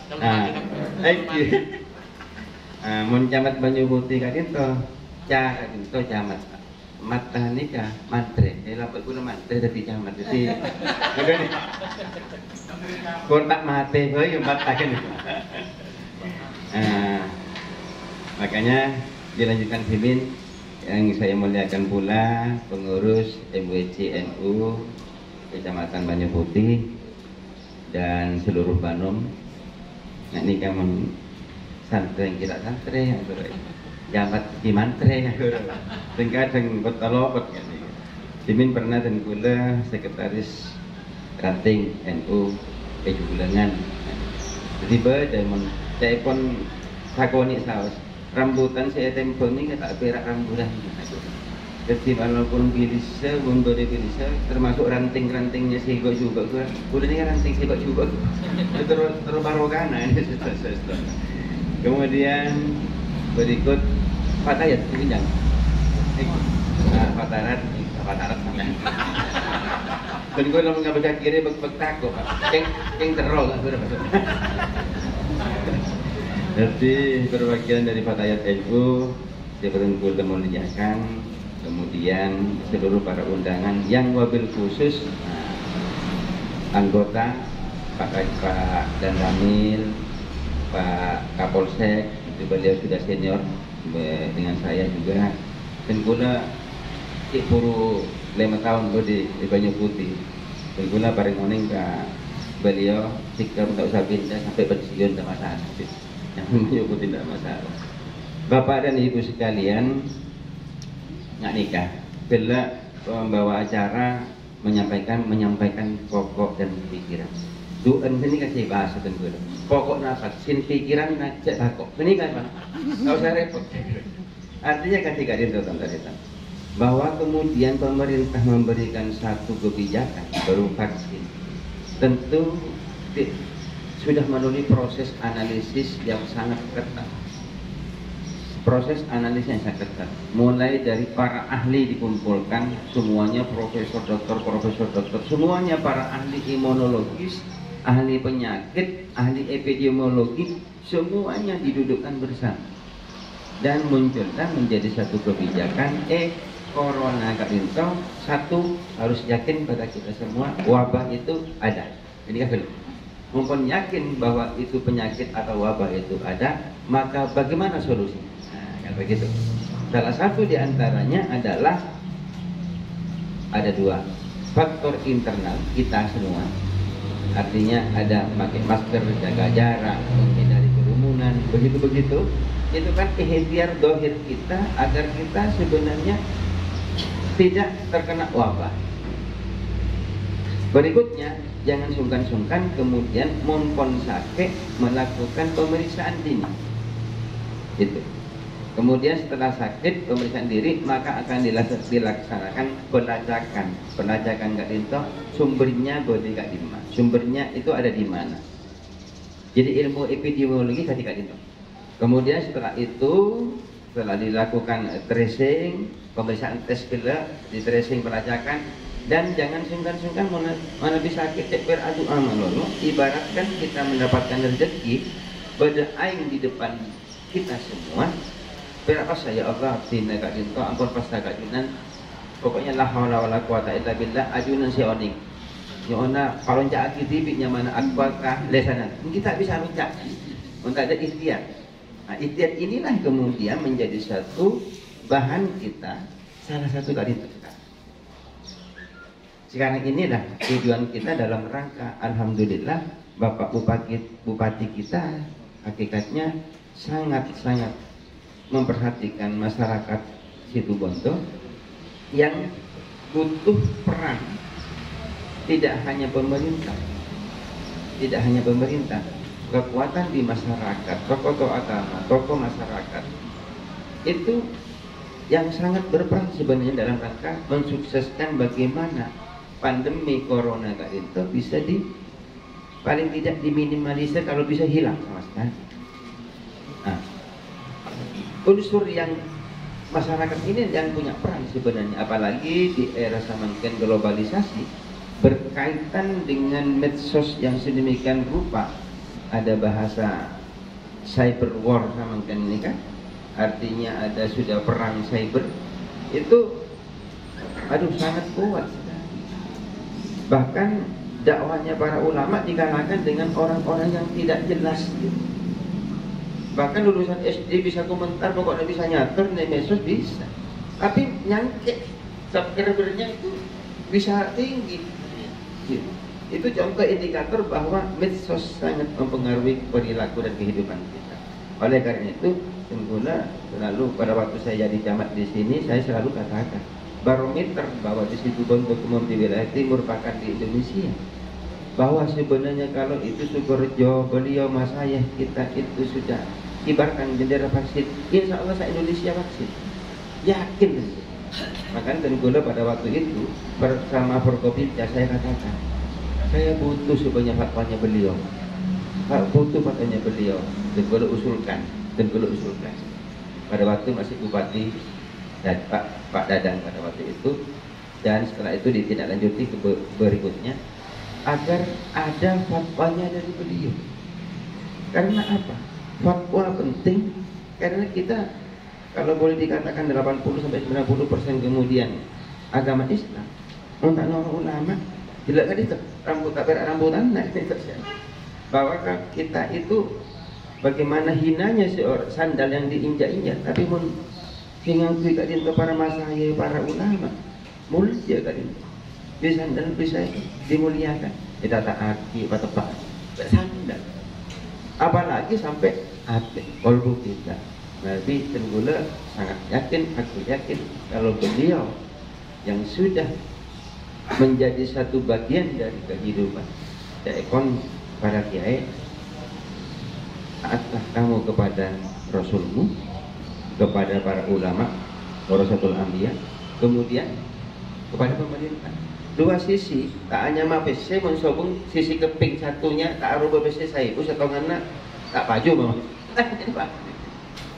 Mun Camat Banyu Putih kan itu camat. Mata nikah mantre, lapor guna mantre dari camat. Jadi kontak mati, yang mata kan. Makanya dilanjutkan Fimin yang saya muliakan pula pengurus MWC NU Kecamatan Banyu Putih dan seluruh Banom. Nah ini kamu santri yang kira santri jamat di mantre tingkat yang bertalopet kan. Fimin pernah dan pula sekretaris ranting NU Pejugulangan. Jadi berdemun saya pun sakoni saus rambutan saya tempel ini tak berak rambutan. Jadi walaupun bilisa, memberi bilisa, termasuk ranting-rantingnya sego juga, udah ini ranting sego juga, terus barokana ini. Kemudian berikut Fatayat pinjang, Fatarat sampai. Dan gue lama nggak baca kiri bek takut, ceng terol lah sudah masuk. Jadi perwakilan dari Fatayat NU diperuntukkan kemuliaan, kemudian seluruh para undangan yang wabil khusus anggota Pak dan Ramil, Pak Kapolsek, itu beliau sudah senior dengan saya juga, dan guna puru 5 tahun di Banyu Putih, dan guna paling oning ke beliau jika tak usah pindah sampai pensiun tak masalah, yang Banyu Putih tidak masalah. Bapak dan Ibu sekalian, nggak nikah, bila membawa acara menyampaikan pokok dan pikiran. Duan sini kasih bahasa tentu. Pokok nafas, sin pikiran ngajak takok. Ini kan Pak, nggak usah repot. Artinya kasih kadir tentang bahwa kemudian pemerintah memberikan satu kebijakan baru vaksin, tentu sudah melalui proses analisis yang sangat ketat. Proses analisnya sangat ketat, mulai dari para ahli dikumpulkan, semuanya profesor doktor, semuanya para ahli imunologis ahli penyakit, ahli epidemiologi, semuanya didudukkan bersama dan muncullah menjadi satu kebijakan corona karinto. Satu, harus yakin pada kita semua wabah itu ada. Ini kan mumpun yakin bahwa itu penyakit atau wabah itu ada, maka bagaimana solusinya? Nah, kan begitu. Salah satu diantaranya adalah ada dua faktor internal kita semua. Artinya ada memakai masker, jaga jarak, menghindari kerumunan, begitu-begitu. Itu kan ikhtiar dohir kita agar kita sebenarnya tidak terkena wabah. Berikutnya, jangan sungkan-sungkan kemudian mumpun sakit melakukan pemeriksaan dini. Itu. Kemudian setelah sakit pemeriksaan diri, maka akan dilaksanakan pelacakan. Pelacakan Kak Dinto, sumbernya boleh Kak Dima. Sumbernya itu ada di mana? Jadi ilmu epidemiologi tadi Kak Dinto. Kemudian setelah itu, setelah dilakukan tracing, pemeriksaan tes killer, di tracing pelacakan, dan jangan sungkan-sungkan mana bisa sakit cek beradu amal loh. Ibaratkan kita mendapatkan rezeki, beraing di depan kita semua. Berapa saya Allah tina Kak Dinto ampun pasta Kak Junan. Pokoknya la haula wala quwata illa billah ajunan si oning. Nyona kalau cak TV nya mana akbakah lesanan. Kita bisa mencak. Untuk ada ikhtiar. Nah, ikhtiar inilah kemudian menjadi satu bahan kita, salah satu Kak Dinto. Sekarang inilah tujuan kita dalam rangka alhamdulillah Bapak Bupati kita hakikatnya sangat-sangat memperhatikan masyarakat Situbondo yang butuh peran tidak hanya pemerintah, kekuatan di masyarakat, tokoh agama, tokoh masyarakat itu yang sangat berperan sebenarnya dalam rangka mensukseskan bagaimana pandemi corona itu bisa paling tidak diminimalisir, kalau bisa hilang sama sekali. Nah, unsur yang masyarakat ini yang punya peran sebenarnya, apalagi di era semakin globalisasi berkaitan dengan medsos yang sedemikian rupa. Ada bahasa cyber war semakin ini kan, artinya ada sudah perang cyber itu, aduh sangat kuat. Bahkan dakwahnya para ulama dikalahkan dengan orang-orang yang tidak jelas gitu. Bahkan lulusan SD bisa komentar, pokoknya bisa nyatur, nih medsos bisa. Tapi nyangkek, subscribernya itu bisa tinggi. Gitu. Itu contoh indikator bahwa medsos sangat mempengaruhi perilaku dan kehidupan kita. Oleh karena itu, tentunya selalu pada waktu saya jadi camat di sini, saya selalu katakan barometer bahwa di Situbondo umum di wilayah timur bahkan di Indonesia, bahwa sebenarnya kalau itu Sukorejo, beliau mas ayah kita itu sudah kibarkan bendera vaksin, insya Allah se-Indonesia vaksin, yakin. Makanya tentunya pada waktu itu bersama Forkopimda saya katakan, saya butuh sebanyak fatwanya beliau, butuh fatwanya beliau, dan kalau usulkan. Pada waktu masih Bupati dan Pak Dadang pada waktu itu, dan setelah itu ditindaklanjuti ke berikutnya agar ada fatwanya dari beliau. Karena apa? Fatwa penting karena kita kalau boleh dikatakan 80-90% kemudian agama Islam untuk orang ulama tidak kan itu rambutan bahwa kita itu bagaimana hinanya seorang sandal yang diinjak-injak, tapi pun hingga kita dinto para masaya, para ulama mulia kan di sandal bisa dimuliakan, kita taati pada tepat sandal, apalagi sampai hati kolbu kita. Nabi tenggula sangat yakin, aku yakin kalau beliau yang sudah menjadi satu bagian dari kehidupan ekon para kiai, taatlah kamu kepada Rasulmu, kepada para ulama, warasatul anbiya, kemudian kepada pemerintah. Dua sisi, tak hanya mapes saya mensobung sisi keping satunya tak arubah besi saya itu setengahnya tak paju memang.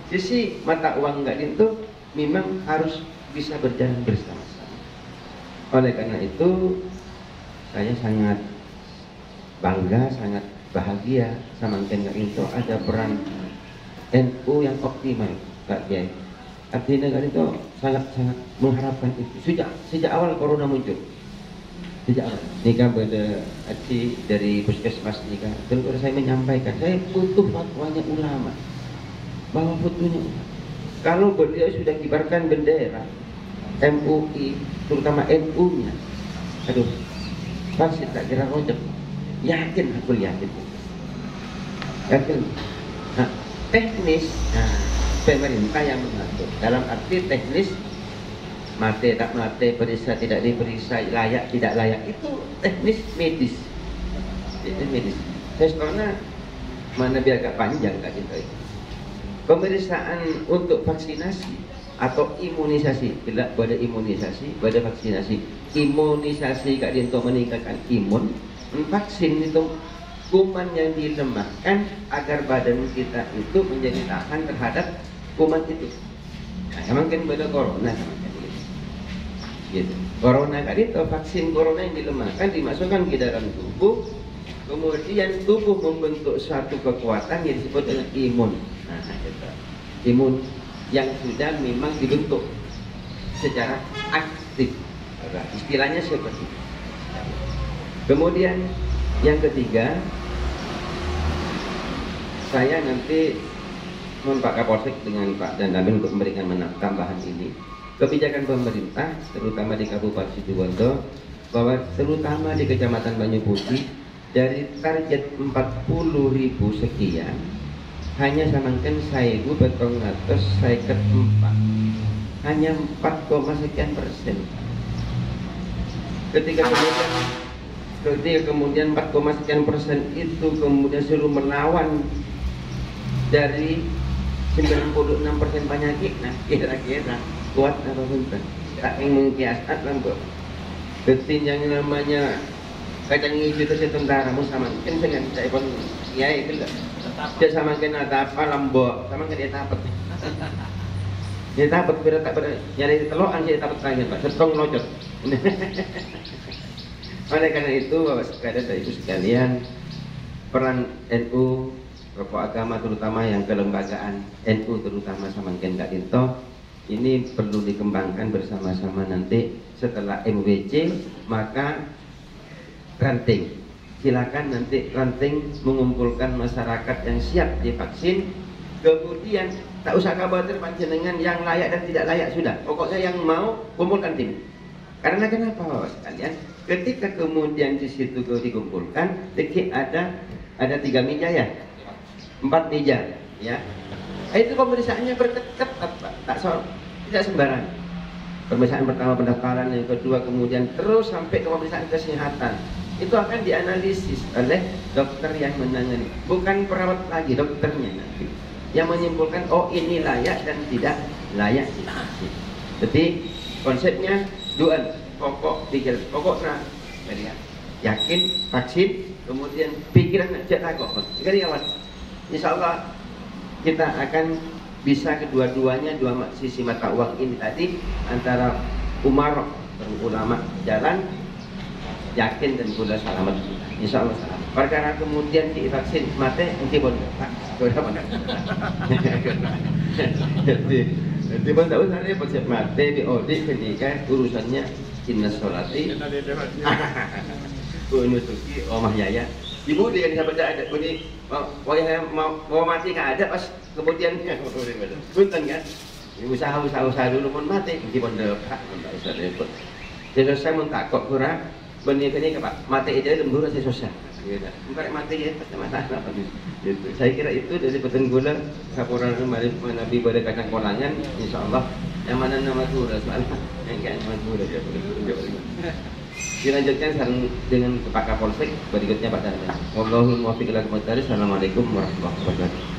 Sisi mata uang enggak itu memang harus bisa berjalan bersama-sama. Oleh karena itu saya sangat bangga, sangat bahagia sama Kak Rinto ada peran NU yang optimal, Pak Kiai. Artinya Kak Rinto sangat mengharapkan itu sejak awal corona muncul. Sejak awal nikah pada arti dari puskesmas nikah, dan kalau saya menyampaikan saya butuh fatwanya ulama, bahwa fotonya kalau beliau sudah kibarkan bendera MUI, terutama NU-nya, aduh, pasti tak kira rojek. Yakin, aku yakin. Nah, teknis, pemerintah yang mengatur. Dalam arti teknis, mati tak mati, periksa tidak diperiksa, layak tidak layak, itu teknis medis. Teknis medis. Sebenarnya mana biar agak panjang Kak Rinto. Pemeriksaan untuk vaksinasi atau imunisasi, bila pada imunisasi, pada vaksinasi. Imunisasi Kak Rinto meningkatkan imun. Vaksin itu kuman yang dilemahkan agar badan kita itu menjadi tahan terhadap kuman itu. Nah, mungkin pada corona sama gitu. Corona Kak Rinto, vaksin corona yang dilemahkan dimasukkan ke dalam tubuh, kemudian tubuh membentuk suatu kekuatan yang disebut dengan imun. Nah, itu. Imun yang sudah memang dibentuk secara aktif. Istilahnya seperti itu. Kemudian yang ketiga, saya nanti Pak Kapolsek dengan Pak Dandamin untuk memberikan tambahan ini. Kebijakan pemerintah, terutama di Kabupaten Situbondo, bahwa terutama di Kecamatan Banyuputih, dari target 40.000 sekian, hanya samakan 1.000 betong atas saya ke 4, hanya 4,sekian%. Ketika kemudian 4,sekian% itu kemudian suruh melawan dari 96% penyakit, nah kira-kira kuat apa bentar? Tak ingin mengkiasat lah kok. Betin yang namanya kacang hijau itu setentara sama kan dengan saya pun ya itu lah. Dia sama kena apa lambok, sama kena dia tapet. Dia tapet kira tak ber nyari telokan dia tapet tanya Pak, setong locot. Oleh karena itu Bapak sekalian, Ibu sekalian, peran NU, tokoh agama terutama yang kelembagaan NU terutama sama Kak Rinto ini perlu dikembangkan bersama-sama nanti setelah MWC, maka ranting. Silakan nanti ranting mengumpulkan masyarakat yang siap divaksin, kemudian tak usah khawatir panjenengan yang layak dan tidak layak sudah. Pokoknya yang mau kumpulkan tim. Karena kenapa Bapak sekalian? Ketika kemudian di situ dikumpulkan, ada 3 meja ya, 4 meja, ya. Itu pemeriksaannya berketat, tidak sembarang. Pemeriksaan pertama pendaftaran, yang kedua kemudian terus sampai ke pemeriksaan kesehatan. Itu akan dianalisis oleh dokter yang menangani, bukan perawat lagi, dokternya nanti yang menyimpulkan oh ini layak dan tidak layak divaksin. Jadi konsepnya dua pokok, tiga pokok yakin vaksin, kemudian pikiran aja takut. Jadi kawan, insya Allah kita akan bisa kedua-duanya, dua sisi mata uang ini tadi, antara umar ulama jalan yakin dan pula selamat, insya Allah selamat. Perkara kemudian divaksin mati nanti pun jadi pun tahu saya pasien mati di audit ketika urusannya inna sholati unusuki omah yaya ibu dia yang sahabat ada bunyi mau mati nggak ada pas kemudian punten kan usaha dulu pun mati nanti pun dekat tak usah repot. Jadi saya mun takut kurang benih ke Pak mati aja lembur saya susah. Enggak mati ya pasti masalah gitu. Saya kira itu dari peten gula sapuran kemarin Nabi pada kacang kolangan, insyaallah yang mana nama gula soalnya yang kayak nama gula dia dilanjutkan dengan Pak Kapolsek, berikutnya Pak Dandan. Wallahul muwaffiq ila aqwamit thoriq. Assalamualaikum warahmatullahi wabarakatuh.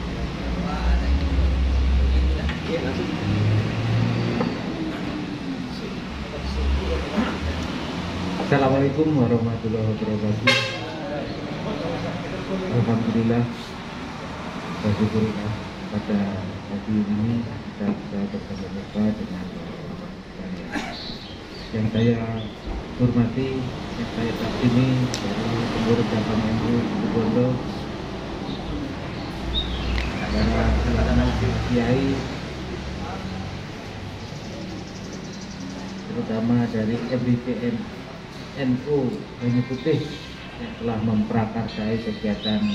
Assalamualaikum warahmatullahi wabarakatuh. Alhamdulillah, bersyukurlah pada pagi ini kita bisa bersama-sama dengan yang saya hormati yang saya takdimi dari pengurus cabang MU Situbondo, para ulama, kiai, terutama dari MBCN NU Banyu Putih yang telah memprakarsai kegiatan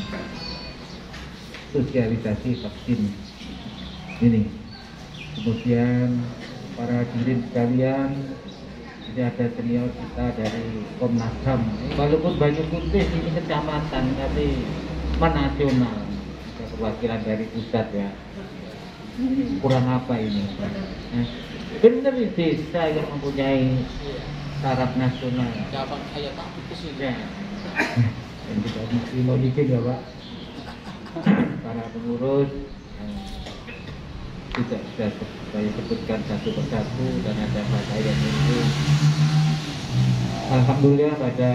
sosialisasi vaksin ini. Kemudian para hadirin sekalian, ini ada senior kita dari Komnas HAM. Walaupun Banyu Putih ini kecamatan, tapi menasional, ada perwakilan dari pusat ya. Kurang apa ini? Benar ini desa yang mempunyai taraf nasional. Cabang saya takut ke sini. Ya. Dan kita masih mau dikit ya Pak. Para pengurus tidak bisa saya sebutkan satu persatu dan ada pada yang itu. Alhamdulillah pada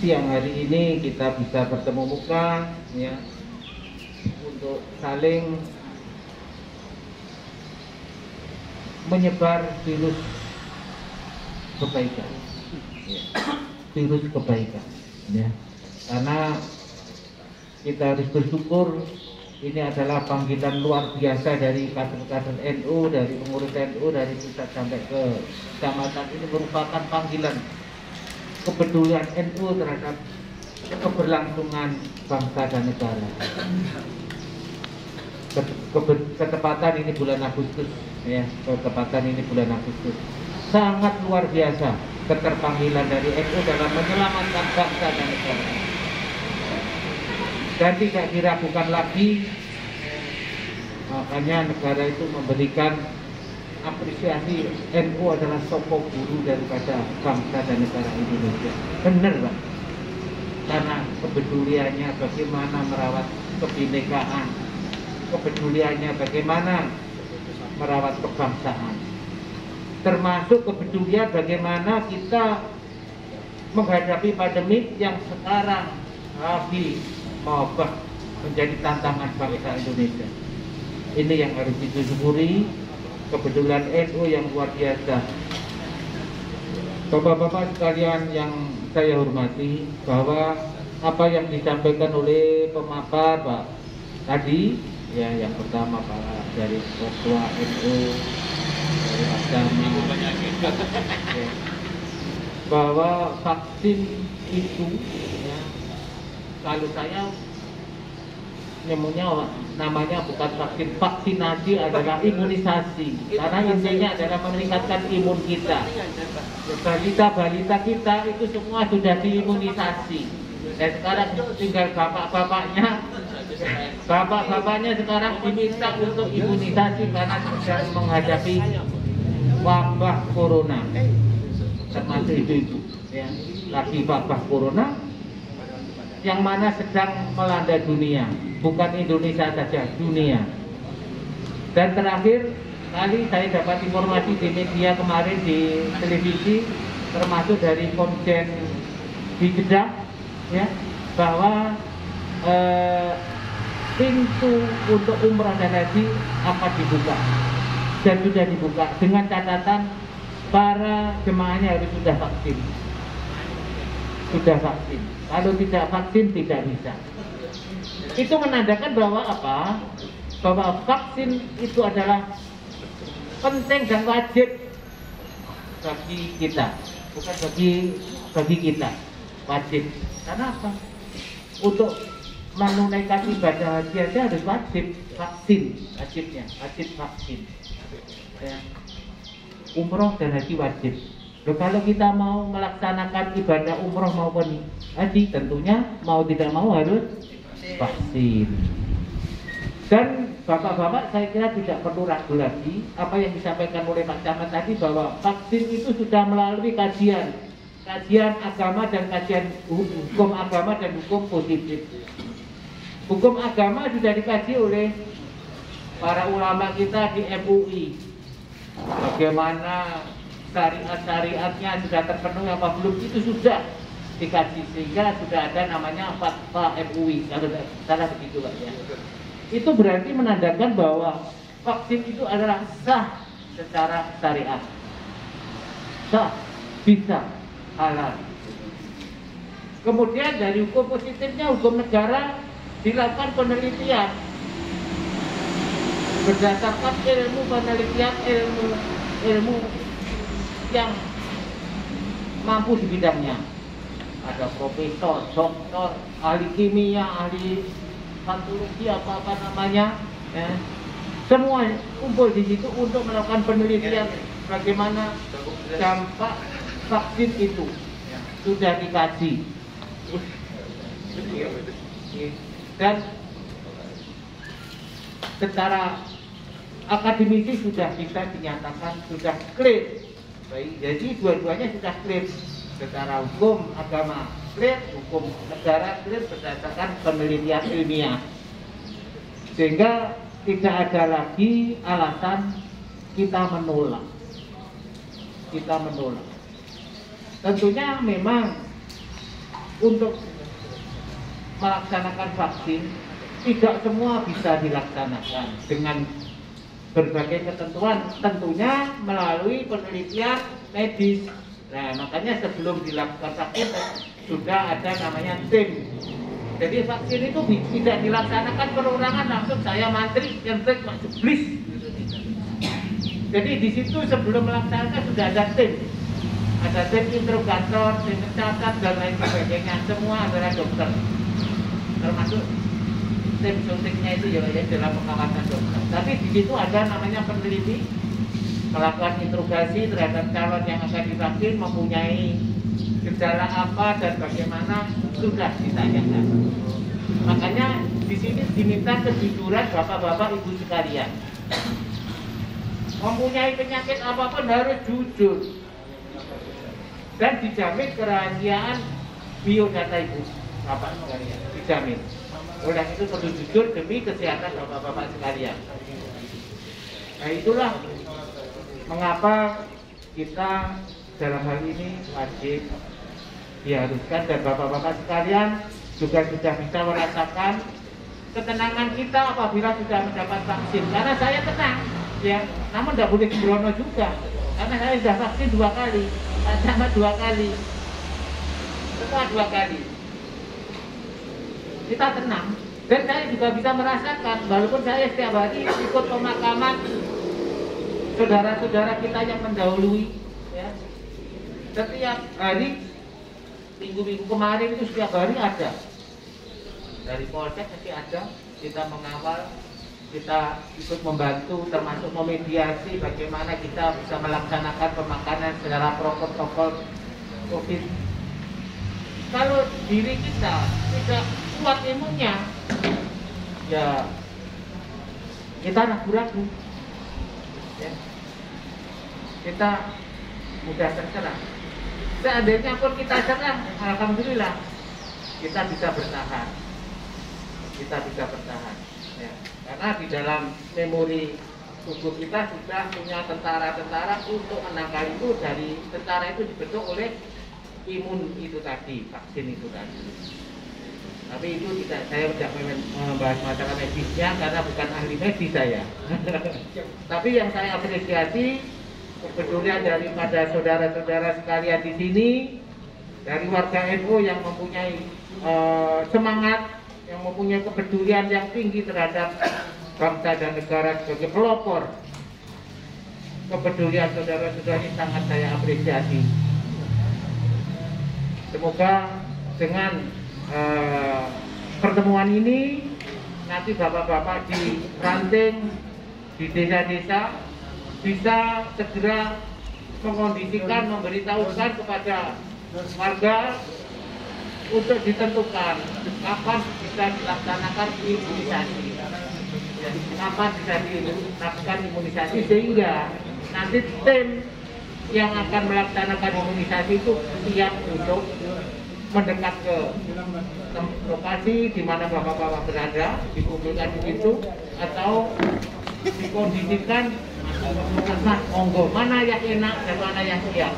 siang hari ini kita bisa bertemu muka ya untuk saling menyebar virus kebaikan ya. Virus kebaikan ya. Karena kita harus bersyukur ini adalah panggilan luar biasa dari kader-kader NU, dari pengurus NU, dari pusat sampai ke kecamatan. Ini merupakan panggilan kepedulian NU terhadap keberlangsungan bangsa dan negara. Ketepatan ini bulan Agustus ya, ketepatan ini bulan Agustus. Sangat luar biasa keterpanggilan dari NU dalam menyelamatkan bangsa dan negara. Dan tidak diragukan lagi, makanya negara itu memberikan apresiasi NU adalah sosok guru daripada bangsa dan negara Indonesia. Benar Pak, karena kepeduliannya bagaimana merawat kebinekaan, kepeduliannya bagaimana merawat kebangsaan, termasuk kepedulian bagaimana kita menghadapi pandemi yang sekarang lagi mewabah menjadi tantangan bangsa Indonesia. Ini yang harus disyukuri, kepedulian NU yang luar biasa. Bapak-bapak sekalian yang saya hormati, bahwa apa yang disampaikan oleh pemapar Pak tadi, ya yang pertama Pak dari ketua NU, dari agama, ya, bahwa vaksin itu ya, kalau saya namanya bukan vaksin, vaksinasi adalah imunisasi, karena intinya adalah meningkatkan imun kita. Balita-balita kita itu semua sudah diimunisasi, dan sekarang tinggal bapak-bapaknya sekarang diminta untuk imunisasi karena sedang menghadapi wabah corona, termasuk itu ya, lagi wabah corona yang mana sedang melanda dunia, bukan Indonesia saja, dunia. Dan terakhir kali saya dapat informasi di media kemarin di televisi, termasuk dari Komjen di Jeddah, ya, bahwa pintu untuk umrah dan haji akan dibuka dan sudah dibuka dengan catatan para jemaahnya harus sudah vaksin. Sudah vaksin. Kalau tidak vaksin tidak bisa. Itu menandakan bahwa apa? Bahwa vaksin itu adalah penting dan wajib bagi kita, bukan bagi kita, wajib. Karena apa? Untuk menunaikan ibadah haji aja harus wajib vaksin, wajib vaksin. Ya. Umroh dan haji wajib. Loh, kalau kita mau melaksanakan ibadah umroh maupun haji, tentunya mau tidak mau harus vaksin. Dan bapak-bapak saya kira tidak perlu ragu lagi apa yang disampaikan oleh Pak Camat tadi, bahwa vaksin itu sudah melalui kajian agama dan kajian hukum agama dan hukum positif. Hukum agama sudah dikaji oleh para ulama kita di MUI. Bagaimana syariat-syariatnya sudah terpenuhi apa belum, itu sudah dikaji, sehingga sudah ada namanya fatwa MUI, kalau salah begitu Pak ya. Itu berarti menandakan bahwa vaksin itu adalah sah secara syariat, sah, bisa halal. Kemudian dari hukum positifnya, hukum negara dilakukan penelitian berdasarkan ilmu penelitian, ilmu yang mampu di bidangnya. Ada profesor, doktor, ahli kimia, ahli patologi, apa namanya, ya. Semua kumpul di situ untuk melakukan penelitian bagaimana dampak vaksin itu. Sudah dikaji dan secara akademisi sudah bisa dinyatakan sudah clear. Baik, jadi dua-duanya sudah clear. Secara hukum agama clear, hukum negara clear berdasarkan penelitian ilmiah. Sehingga tidak ada lagi alasan kita menolak. Tentunya memang untuk melaksanakan vaksin tidak semua bisa dilaksanakan dengan berbagai ketentuan, tentunya melalui penelitian medis. Nah, makanya sebelum dilakukan vaksin sudah ada namanya tim. Jadi vaksin itu tidak dilaksanakan perorangan langsung saya mantri nyentrik Pak Jeblis. Jadi di situ sebelum melaksanakan sudah ada tim. Ada tim interrogator, tim pencatat dan lain sebagainya. Semua adalah dokter. Termasuk tim suntiknya itu ya dalam pengawasan dokter. Tapi di situ ada namanya peneliti melakukan interogasi terhadap calon yang akan divaksin, mempunyai gejala apa dan bagaimana sudah ditanyakan. Makanya di sini diminta kejujuran bapak-bapak ibu sekalian. Mempunyai penyakit apapun harus jujur dan dijamin kerahasiaan biodata ibu bapak sekalian, dijamin. Oleh itu perlu jujur demi kesehatan bapak-bapak sekalian. Nah, itulah mengapa kita dalam hal ini wajib diharuskan, dan bapak-bapak sekalian juga sudah bisa merasakan ketenangan kita apabila sudah mendapat vaksin. Karena saya tenang, ya, namun tidak boleh sembrono juga, karena saya sudah vaksin 2 kali, sama 2 kali, semua 2 kali. Kita tenang, dan saya juga bisa merasakan, walaupun saya setiap hari ikut pemakaman saudara-saudara kita yang mendahului, ya, setiap hari, minggu-minggu kemarin itu setiap hari ada dari Polsek, masih ada, kita mengawal, kita ikut membantu, termasuk memediasi bagaimana kita bisa melaksanakan pemakanan secara protokol COVID. Kalau diri kita tidak kuat imunnya, ya kita ragu-ragu, ya. Kita mudah terserang. Seandainya pun kita serang, alhamdulillah kita bisa bertahan. Ya. Karena di dalam memori tubuh kita sudah punya tentara-tentara untuk menangkal itu. Dari tentara itu dibentuk oleh imun itu tadi, vaksin itu tadi. Tapi itu saya tidak membahas masalah medisnya karena bukan ahli medis saya. Tapi yang saya apresiasi kepedulian daripada saudara-saudara sekalian di sini, dari warga NU yang mempunyai semangat, yang mempunyai kepedulian yang tinggi terhadap bangsa dan negara sebagai pelopor. Kepedulian saudara-saudara ini sangat saya apresiasi. Semoga dengan pertemuan ini nanti bapak-bapak di ranting, di desa-desa bisa segera mengkondisikan, memberitahukan kepada warga untuk ditentukan kapan bisa dilaksanakan imunisasi, kapan bisa dilakukan imunisasi, sehingga nanti tim yang akan melaksanakan imunisasi itu siap untuk mendekat ke lokasi di mana bapak-bapak berada, dikumpulkan di situ atau dikondisikan, nah, monggo mana yang enak dan mana yang siap.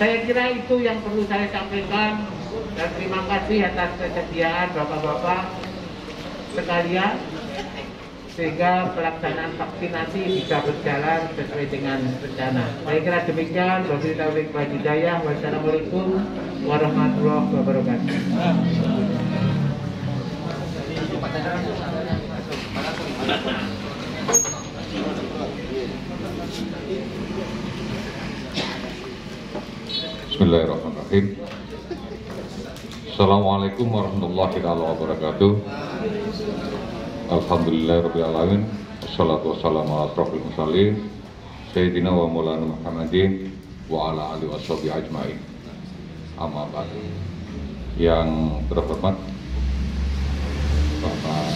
Saya kira itu yang perlu saya sampaikan, dan terima kasih atas kesediaan bapak-bapak sekalian. sehingga pelaksanaan vaksinasi bisa berjalan sesuai dengan rencana. Saya kira demikian. Wabillahi taufiq wal hidayah. Wassalamualaikum warahmatullahi wabarakatuh. Bismillahirrahmanirrahim. Assalamualaikum warahmatullahi wabarakatuh. Alhamdulillahirabbil alamin. Wassalatu wassalamu ala asrofil mursalin Sayyidina wa maulana Muhammadin wa ala alihi washabihi ajmain. Amma ba'd. Yang terhormat Bapak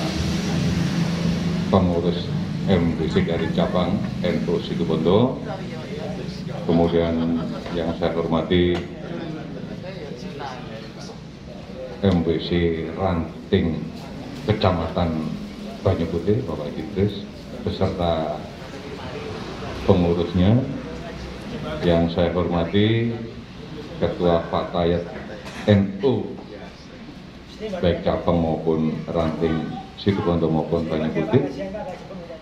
Pengurus MBC dari cabang NU Situbondo, kemudian yang saya hormati MBC Ranting Kecamatan Banyuputih Bapak Idris beserta pengurusnya, yang saya hormati Ketua Fatayat NU baik cabang maupun Ranting Situbondo maupun Banyuputih,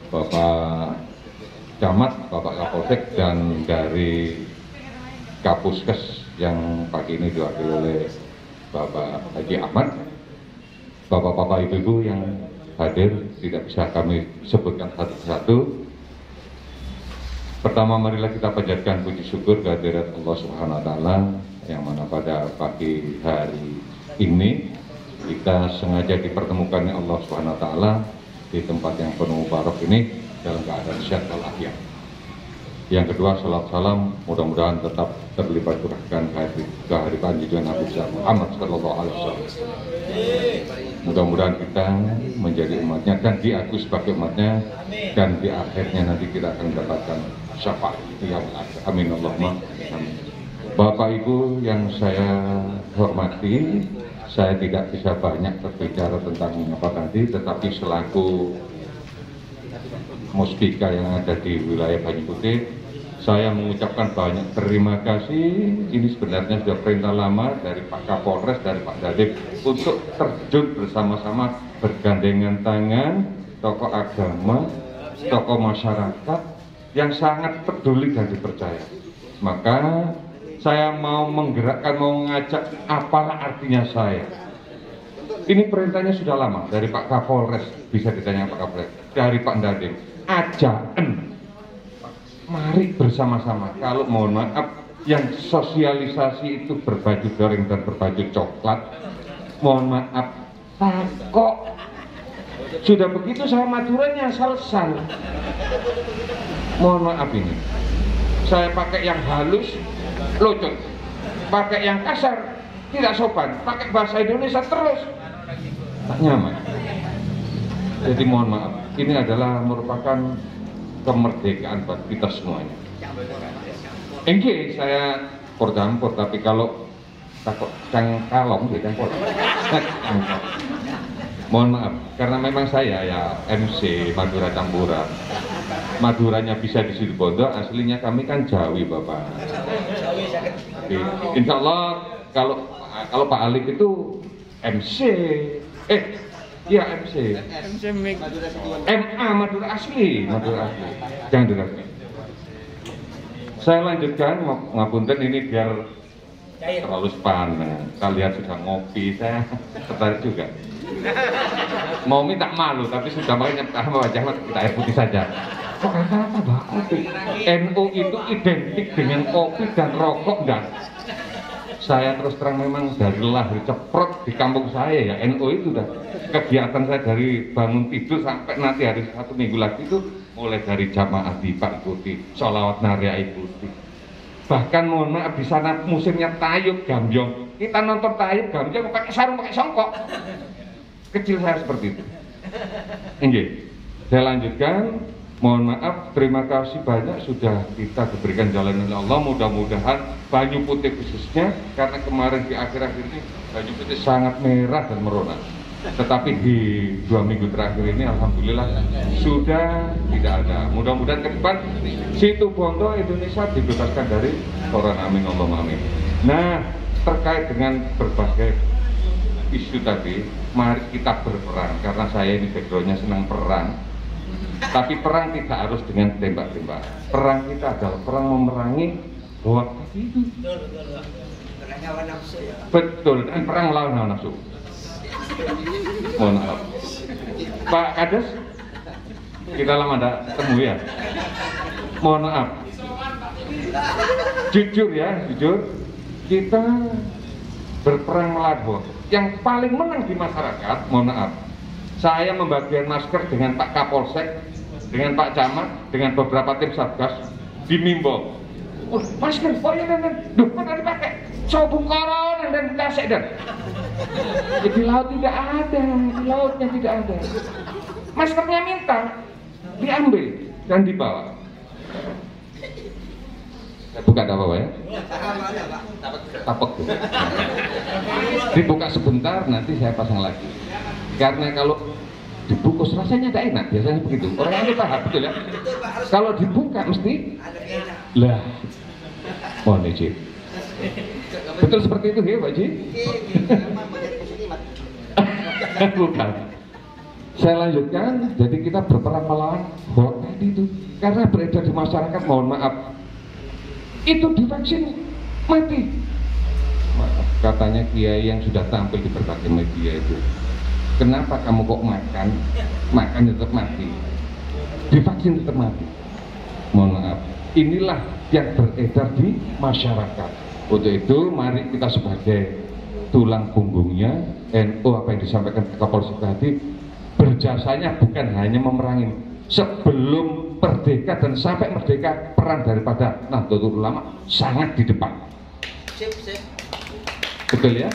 Bapak Camat, Bapak Kapolsek, dan dari Kapuskes yang pagi ini diwakili oleh Bapak Haji Ahmad, Bapak-bapak, ibu-ibu yang hadir tidak bisa kami sebutkan satu-satu. Pertama, marilah kita panjatkan puji syukur kehadirat Allah Subhanahu wa Ta'ala, yang mana pada pagi hari ini kita sengaja dipertemukan oleh Allah Subhanahu wa Ta'ala di tempat yang penuh barok ini dalam keadaan sehat walafiat. Yang kedua, salam salam mudah-mudahan tetap terlibat curahkan kehadiran junjungan Nabi Muhammad Sallallahu Alaihi Wasallam. Mudah-mudahan kita menjadi umatnya dan diakui sebagai umatnya, dan di akhirnya nanti kita akan mendapatkan syafaat yang amin Allahumma amin. Bapak Ibu yang saya hormati, saya tidak bisa banyak berbicara tentang apa tadi, tetapi selaku muspika yang ada di wilayah Banyuputih, saya mengucapkan banyak terima kasih. Ini sebenarnya sudah perintah lama dari Pak Kapolres, dari Pak Dadip, untuk terjun bersama-sama bergandengan tangan tokoh agama, tokoh masyarakat yang sangat peduli dan dipercaya. Maka saya mau menggerakkan, mau mengajak, apalah artinya saya. Ini perintahnya sudah lama dari Pak Kapolres, bisa ditanya Pak Kapolres, dari Pak Dadip. Ajaan, mari bersama-sama. Kalau mohon maaf, yang sosialisasi itu berbaju goreng dan berbaju coklat, mohon maaf, takok. Sudah begitu saya Maduranya selesai. Mohon maaf, ini saya pakai yang halus, lucut, pakai yang kasar, tidak sopan, pakai bahasa Indonesia terus, tak nyaman. Jadi mohon maaf, ini adalah merupakan kemerdekaan buat kita semuanya. Enggak, saya pordampur, tapi kalau takut cangkalong, cangkol. Mohon maaf, karena memang saya ya MC Madura Campuran. Maduranya bisa di Situbondo, aslinya kami kan Jawi, Bapak. Insya Allah kalau Pak Alik itu MC, iya MC MA Madura asli, jangan dirasa. Saya lanjutkan, ngapunten ini biar terlalu panas. Kalian sudah ngopi, saya tertarik juga. Mau minta malu, tapi sudah makanya wajah kita air putih saja. Kok kata-kata Mbak kopi? NU itu identik dengan kopi dan rokok, enggak? Saya terus terang memang dari lahir ceprot di kampung saya ya, NU itu udah kegiatan saya dari bangun tidur sampai nanti hari 1 minggu lagi itu mulai dari jamaah Pak ikuti, sholawat naria ikuti. Bahkan mohon maaf di sana musimnya tayub gambyong, kita nonton tayub gambyong pakai sarung pakai songkok. Kecil saya seperti itu. Inggih. Saya lanjutkan. Mohon maaf, terima kasih banyak sudah kita diberikan jalan oleh Allah. Mudah-mudahan Banyuputih khususnya, karena kemarin di akhir-akhir ini Banyuputih sangat merah dan merona. Tetapi di 2 minggu terakhir ini alhamdulillah sudah tidak ada. Mudah-mudahan ke depan Situbondo Indonesia dibebaskan dari corona, amin Allahumma amin. Nah, terkait dengan berbagai isu tadi, mari kita berperang, karena saya ini backgroundnya senang perang. Tapi perang tidak harus dengan tembak-tembak. Perang kita adalah perang memerangi hoak itu. Perang hawa nafsu ya. Betul, dan perang melawan hawa nafsu. Mohon maaf. Pak Kades, kita lama tidak ketemu ya. Mohon maaf. Jujur ya, jujur. Kita berperang melawan hoak. Yang paling menang di masyarakat, mohon maaf. Saya membagikan masker dengan Pak Kapolsek, dengan Pak Camat, dengan beberapa tim Satgas di Mimbo. Oh, masker, oh iya, duh, mana dipakai? Sobung koron dan kasek dan. Di laut tidak ada, di lautnya tidak ada. Maskernya minta, diambil dan dibawa. Saya buka ada apa ya? Tapek. Dibuka sebentar, nanti saya pasang lagi. Karena kalau dibungkus rasanya tidak enak, biasanya begitu. Orang itu paham, betul ya? Kalau dibuka mesti lah, mohon izin. Betul seperti itu ya Pak Ji? Bukan. Saya lanjutkan, jadi kita berperang melawan hoak tadi itu. Karena beredar di masyarakat, mohon maaf, itu divaksin mati. Maaf, katanya kiai yang sudah tampil di berbagai media itu, kenapa kamu kok makan tetap mati, divaksin tetap mati. Mohon maaf, inilah yang beredar di masyarakat. Untuk itu mari kita sebagai tulang punggungnya NU, apa yang disampaikan Kapolsek tadi, berjasanya bukan hanya memerangi. Sebelum merdeka dan sampai merdeka, peran daripada Nahdlatul Ulama sangat di depan. Betul ya?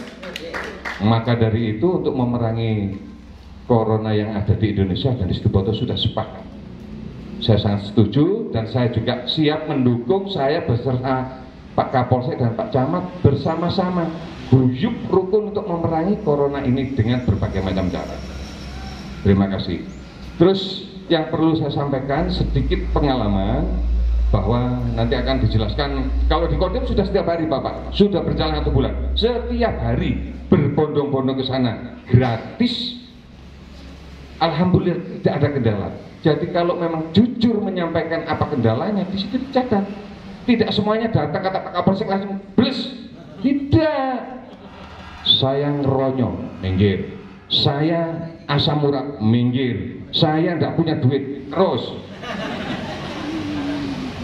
Maka dari itu untuk memerangi corona yang ada di Indonesia dan di Situbondo sudah sepakat. Saya sangat setuju dan saya juga siap mendukung. Saya beserta Pak Kapolsek dan Pak Camat bersama-sama guyup rukun untuk memerangi corona ini dengan berbagai macam cara. Terima kasih. Terus yang perlu saya sampaikan sedikit pengalaman bahwa nanti akan dijelaskan. Kalau di Kodim sudah setiap hari Bapak, sudah berjalan 1 bulan, setiap hari berbondong-bondong ke sana gratis. Alhamdulillah tidak ada kendala. Jadi kalau memang jujur menyampaikan apa kendalanya, di situ dicatat. Tidak semuanya datang kata Pak Kapolsek langsung bles. Tidak. Saya ngeronyo, minggir. Saya asam urat, minggir. Saya tidak punya duit, terus.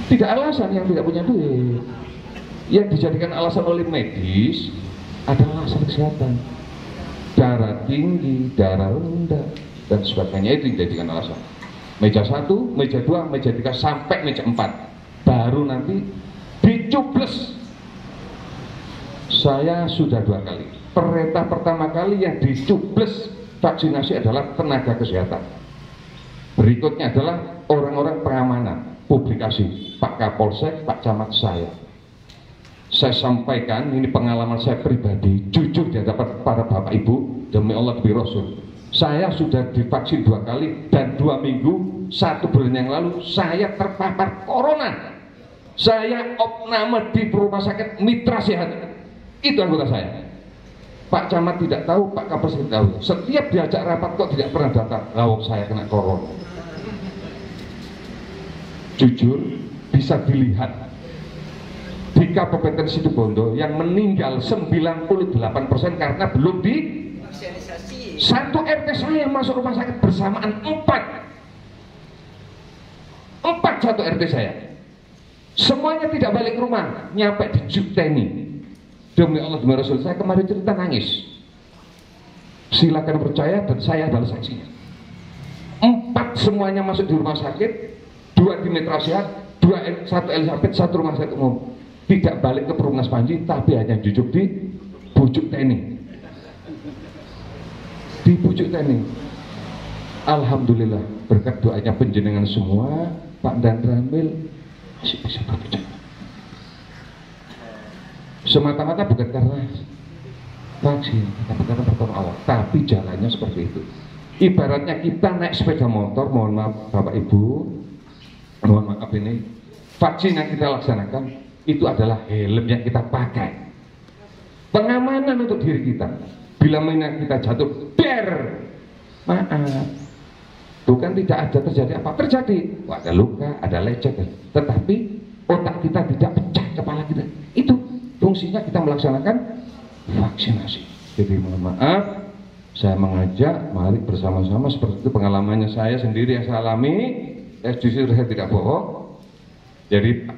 Tidak alasan yang tidak punya duit. Yang dijadikan alasan oleh medis adalah alasan kesehatan. Darah tinggi, darah rendah, dan sebagainya itu dijadikan alasan. Meja 1, meja 2, meja 3, sampai meja 4. Baru nanti dicubles. Saya sudah 2 kali. Perintah pertama kali yang dicubles vaksinasi adalah tenaga kesehatan. Berikutnya adalah orang-orang pengamanan, publikasi, Pak Kapolsek, Pak Camat saya. Saya sampaikan, ini pengalaman saya pribadi, jujur di hadapan para Bapak Ibu, demi Allah demi Rasul. Saya sudah divaksin 2 kali dan 2 minggu, 1 bulan yang lalu saya terpapar corona. Saya opname di rumah sakit Mitra Sehat. Itu anggota saya. Pak Camat tidak tahu, Pak Kapolsek tidak tahu. Setiap diajak rapat kok tidak pernah datang. Lawak saya kena corona. Jujur bisa dilihat di Kabupaten Situbondo yang meninggal 98% karena belum di Vaksinasi. 1 RT saya masuk rumah sakit bersamaan 4 1 RT saya. Semuanya tidak balik rumah, nyampe di Jukteni. Demi Allah demi Rasul, saya kemarin cerita nangis. Silakan percaya dan saya adalah saksinya. 4 semuanya masuk di rumah sakit, 2 di Mitra Sehat, 1 Elizabeth, 1 rumah sakit umum. Tidak balik ke Perumnas Panji, tapi hanya jujuk di Pucuk Teni. Di Pucuk Teni. Alhamdulillah berkat doanya penjenengan semua, Pak Dan Ramil masih bisa berbicara. Semata-mata bukan karena vaksin, tapi karena pertolongan Allah. Tapi jalannya seperti itu. Ibaratnya kita naik sepeda motor, mohon maaf Bapak Ibu, mohon maaf ini, vaksin yang kita laksanakan itu adalah helm yang kita pakai. Pengamanan untuk diri kita. Bila mana kita jatuh, maaf. Bukan tidak ada terjadi apa, terjadi. Ada luka, ada lecet, tetapi otak kita tidak pecah, kepala kita. Itu fungsinya kita melaksanakan vaksinasi. Jadi mohon maaf, saya mengajak mari bersama-sama seperti itu pengalamannya saya sendiri yang saya alami. Justru saya tidak bohong. Jadi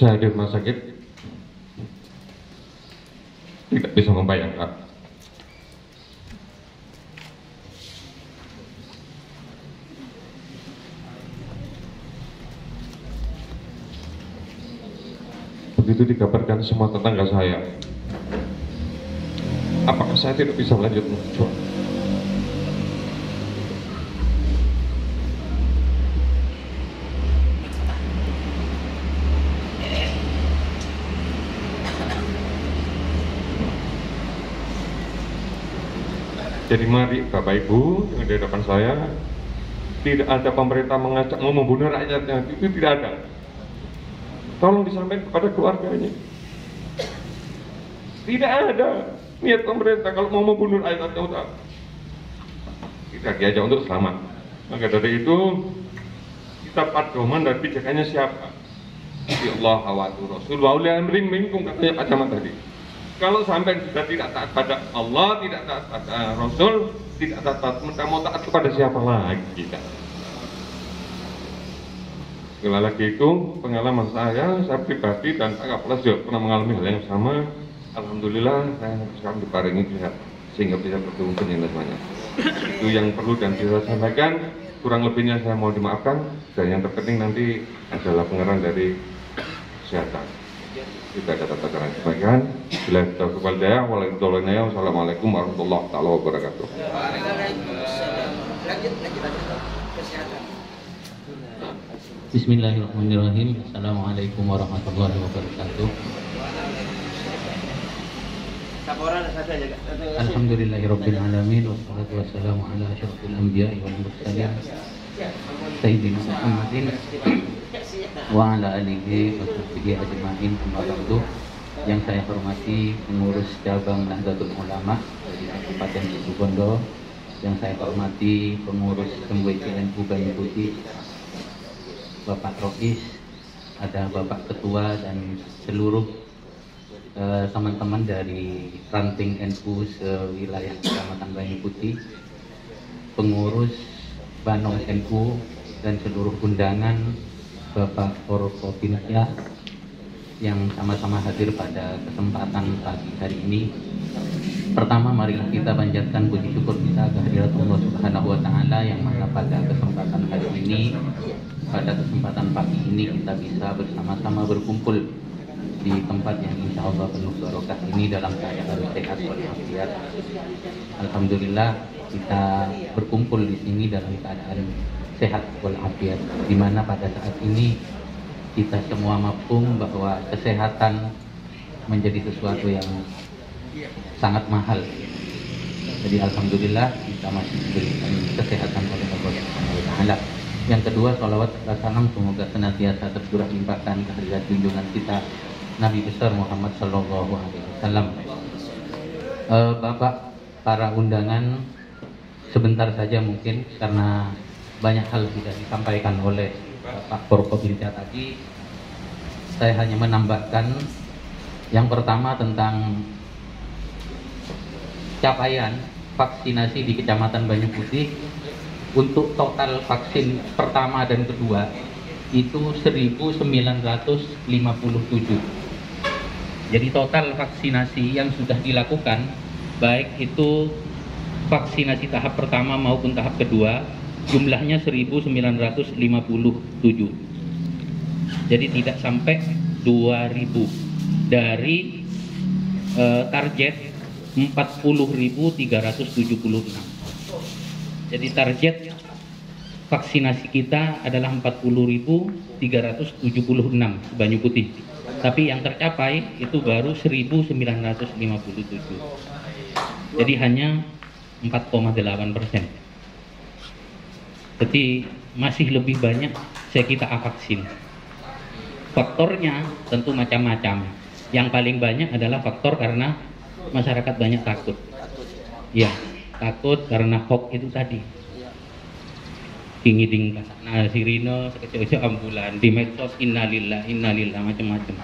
saya di rumah sakit tidak bisa membayangkan begitu dikabarkan semua tetangga saya, apakah saya tidak bisa lanjut berjuang? Jadi mari Bapak Ibu yang di hadapan saya, tidak ada pemerintah mengajak mau membunuh rakyatnya, itu tidak ada. Tolong disampaikan kepada keluarganya. Tidak ada niat pemerintah kalau mau membunuh rakyatnya untuk kita diajak untuk selamat. Maka dari itu kita pedoman dan pijakannya siapa? Allah wa Rasul wa ulil amri minkum, katanya Pak Camat tadi. Kalau sampai sudah tidak taat pada Allah, tidak taat pada Rasul, tidak taat, mau taat kepada siapa lagi kita? Sekali lagi itu pengalaman saya pribadi dan Pak Kapolres juga pernah mengalami hal yang sama. Alhamdulillah saya sekarang diparingi sehat sehingga bisa bertemu penyintas banyak. Itu yang perlu dan bisa saya sampaikan. Kurang lebihnya saya mau dimaafkan, dan yang terpenting nanti adalah pengarahan dari kesehatan. Kita ada tata cara sebagian. Bila kita kepada wassalamualaikum warahmatullahi wabarakatuh. Bismillahirrahmanirrahim. Assalamualaikum warahmatullahi wabarakatuh. Alhamdulillahirabbil alamin wassalatu wassalamu ala asyrofil anbiya'i wal mursalin sayyidina Muhammadin wa ala alihi wa sahbihi ajma'in. Amma ba'du. Yang saya hormati pengurus cabang Nahdlatul Ulama dari Kabupaten Situbondo, yang saya hormati pengurus MWCNU Banyu Putih, Bapak Rois, ada Bapak Ketua dan seluruh teman-teman dari ranting NU sewilayah Kecamatan Banyu Putih, pengurus Banong NU dan seluruh undangan, Bapak Forkopimda yang sama-sama hadir pada kesempatan pagi hari ini. Pertama, mari kita panjatkan puji syukur kita kehadirat Allah Subhanahu wa Ta'ala yang mana pada kesempatan hari ini, pada kesempatan pagi ini kita bisa bersama-sama berkumpul di tempat yang insya Allah penuh barokah ini dalam keadaan sehat walafiat. Alhamdulillah kita berkumpul di sini dalam keadaan sehat walafiat, di mana pada saat ini kita semua mafhum bahwa kesehatan menjadi sesuatu yang sangat mahal. Jadi alhamdulillah kita masih diberikan kesehatan oleh Allah Subhanahu wa Ta'ala. Yang kedua, sholawat serta salam semoga senantiasa tercurah limpahkan kehadirat junjungan kita Nabi besar Muhammad Sallallahu Alaihi Wasallam. Bapak, para undangan, sebentar saja mungkin karena banyak hal tidak disampaikan oleh Pak Forkopimda tadi. Saya hanya menambahkan yang pertama tentang capaian vaksinasi di Kecamatan Banyu Putih. Untuk total vaksin pertama dan kedua itu 1957. Jadi total vaksinasi yang sudah dilakukan, baik itu vaksinasi tahap pertama maupun tahap kedua, jumlahnya 1957. Jadi tidak sampai 2000 dari target 40.376. Jadi target vaksinasi kita adalah 40.376 Banyu Putih. tapi yang tercapai itu baru 1957. Jadi hanya 4,8%. Jadi masih lebih banyak kita vaksin. Faktornya tentu macam-macam. Yang paling banyak adalah faktor karena masyarakat banyak takut. Ya, takut karena hoax itu tadi. Ding-ding kasana sirine sekecil-kecil ambulan di medsos innalillah macam-macam.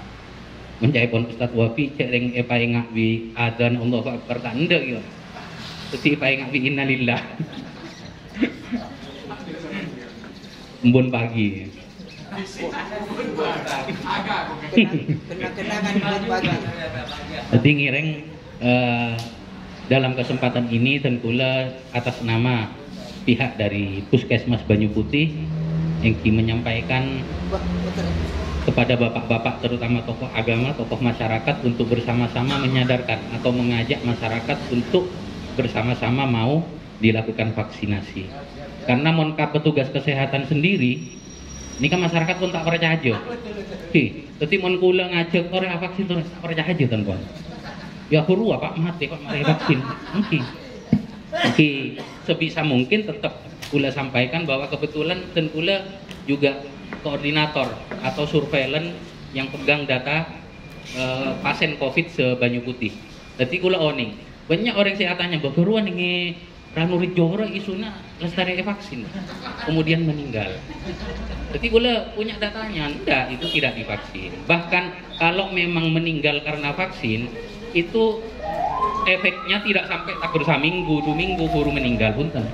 Mencai pon Ustaz Wafi cek ring epai ngakwi adzan Allahu Akbar tak ndek yo. Dadi epai ngakwi innalillah. Embun pagi. Jadi ngireng dalam kesempatan ini tentulah atas nama pihak dari Puskesmas Banyu Putih yang menyampaikan kepada bapak-bapak terutama tokoh agama, tokoh masyarakat untuk bersama-sama menyadarkan atau mengajak masyarakat untuk bersama-sama mau dilakukan vaksinasi. Karena monka petugas kesehatan sendiri ini kan masyarakat pun tak percaya aja. Jadi mon kula ngajak orang vaksin terus tak percaya aja kan kon. Ya huru Pak mati kok mari vaksin. Oke, sebisa mungkin tetap kula sampaikan bahwa kebetulan dan kula juga koordinator atau surveillance yang pegang data pasien COVID se-Banyu Putih. Jadi kula oning. Banyak orang saya tanya, "Bageruan ini Ranu Rijoro isuna lestari vaksin." Kemudian meninggal. Jadi kula punya datanya, enggak, itu tidak divaksin. Bahkan kalau memang meninggal karena vaksin, itu efeknya tidak sampai tak bersaminggu, 2 minggu baru meninggal punten.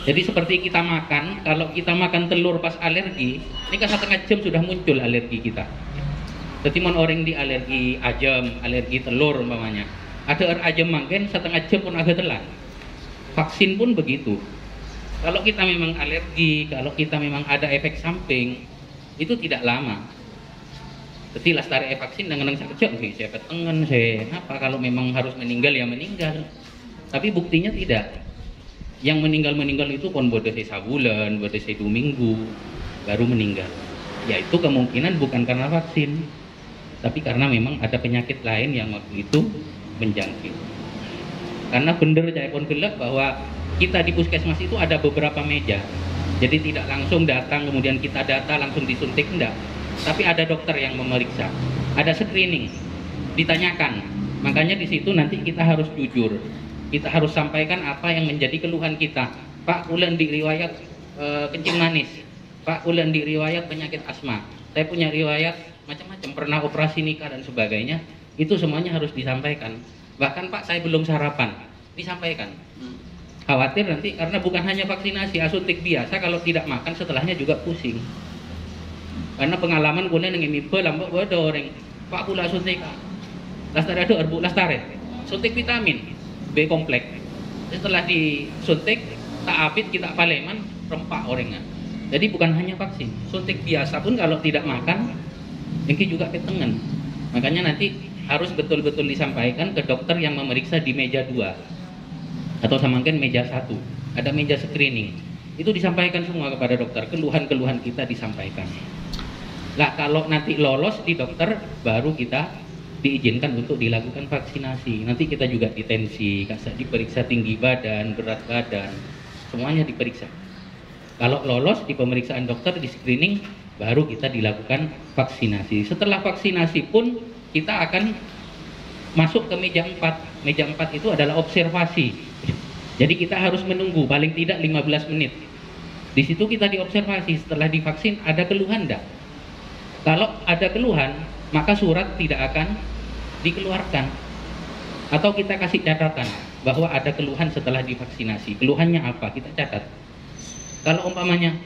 Jadi seperti kita makan, kalau kita makan telur pas alergi, ini kan 1,5 jam sudah muncul alergi kita. Jadi mon orang di alergi ayam, alergi telur umpamanya, ada ayam makan 1,5 jam pun agak telan. Vaksin pun begitu. Kalau kita memang alergi, kalau kita memang ada efek samping, itu tidak lama. Jadi lestari vaksin dengan sakit saya petengan saya apa kalau memang harus meninggal ya meninggal. Tapi buktinya tidak. Yang meninggal itu pun bodoh sebulan, bodoh 2 minggu baru meninggal. Ya itu kemungkinan bukan karena vaksin, tapi karena memang ada penyakit lain yang waktu itu menjangkit. Karena benar saya pun gelap bahwa kita di puskesmas itu ada beberapa meja. Jadi tidak langsung datang kemudian kita data langsung disuntik, enggak. Tapi ada dokter yang memeriksa, ada screening, ditanyakan. Makanya di situ nanti kita harus jujur, kita harus sampaikan apa yang menjadi keluhan kita. Pak, ulen di riwayat kencing manis, Pak, ulen di riwayat penyakit asma, saya punya riwayat macam-macam, pernah operasi nikah dan sebagainya. Itu semuanya harus disampaikan. Bahkan Pak, saya belum sarapan, disampaikan. Khawatir nanti karena bukan hanya vaksinasi, suntik biasa kalau tidak makan setelahnya juga pusing. Karena pengalaman kuliah dengan mibe lambok bodoh orang Pak pula suntik lastare ada erbu lastare suntik vitamin B kompleks. Setelah disuntik tak apit kita paleman rempak orangnya. Jadi bukan hanya vaksin, suntik biasa pun kalau tidak makan mungkin juga ketengan. Makanya nanti harus betul-betul disampaikan ke dokter yang memeriksa di meja 2 atau samakan meja 1. Ada meja screening. Itu disampaikan semua kepada dokter, keluhan-keluhan kita disampaikan. Lah kalau nanti lolos di dokter baru kita diizinkan untuk dilakukan vaksinasi. Nanti kita juga ditensi, diperiksa tinggi badan, berat badan, semuanya diperiksa. Kalau lolos di pemeriksaan dokter, di screening, baru kita dilakukan vaksinasi. Setelah vaksinasi pun kita akan masuk ke meja 4. Meja 4 itu adalah observasi. Jadi kita harus menunggu paling tidak 15 menit. Di situ kita diobservasi setelah divaksin ada keluhan enggak? Kalau ada keluhan, maka surat tidak akan dikeluarkan. Atau kita kasih catatan bahwa ada keluhan setelah divaksinasi. Keluhannya apa? Kita catat. Kalau umpamanya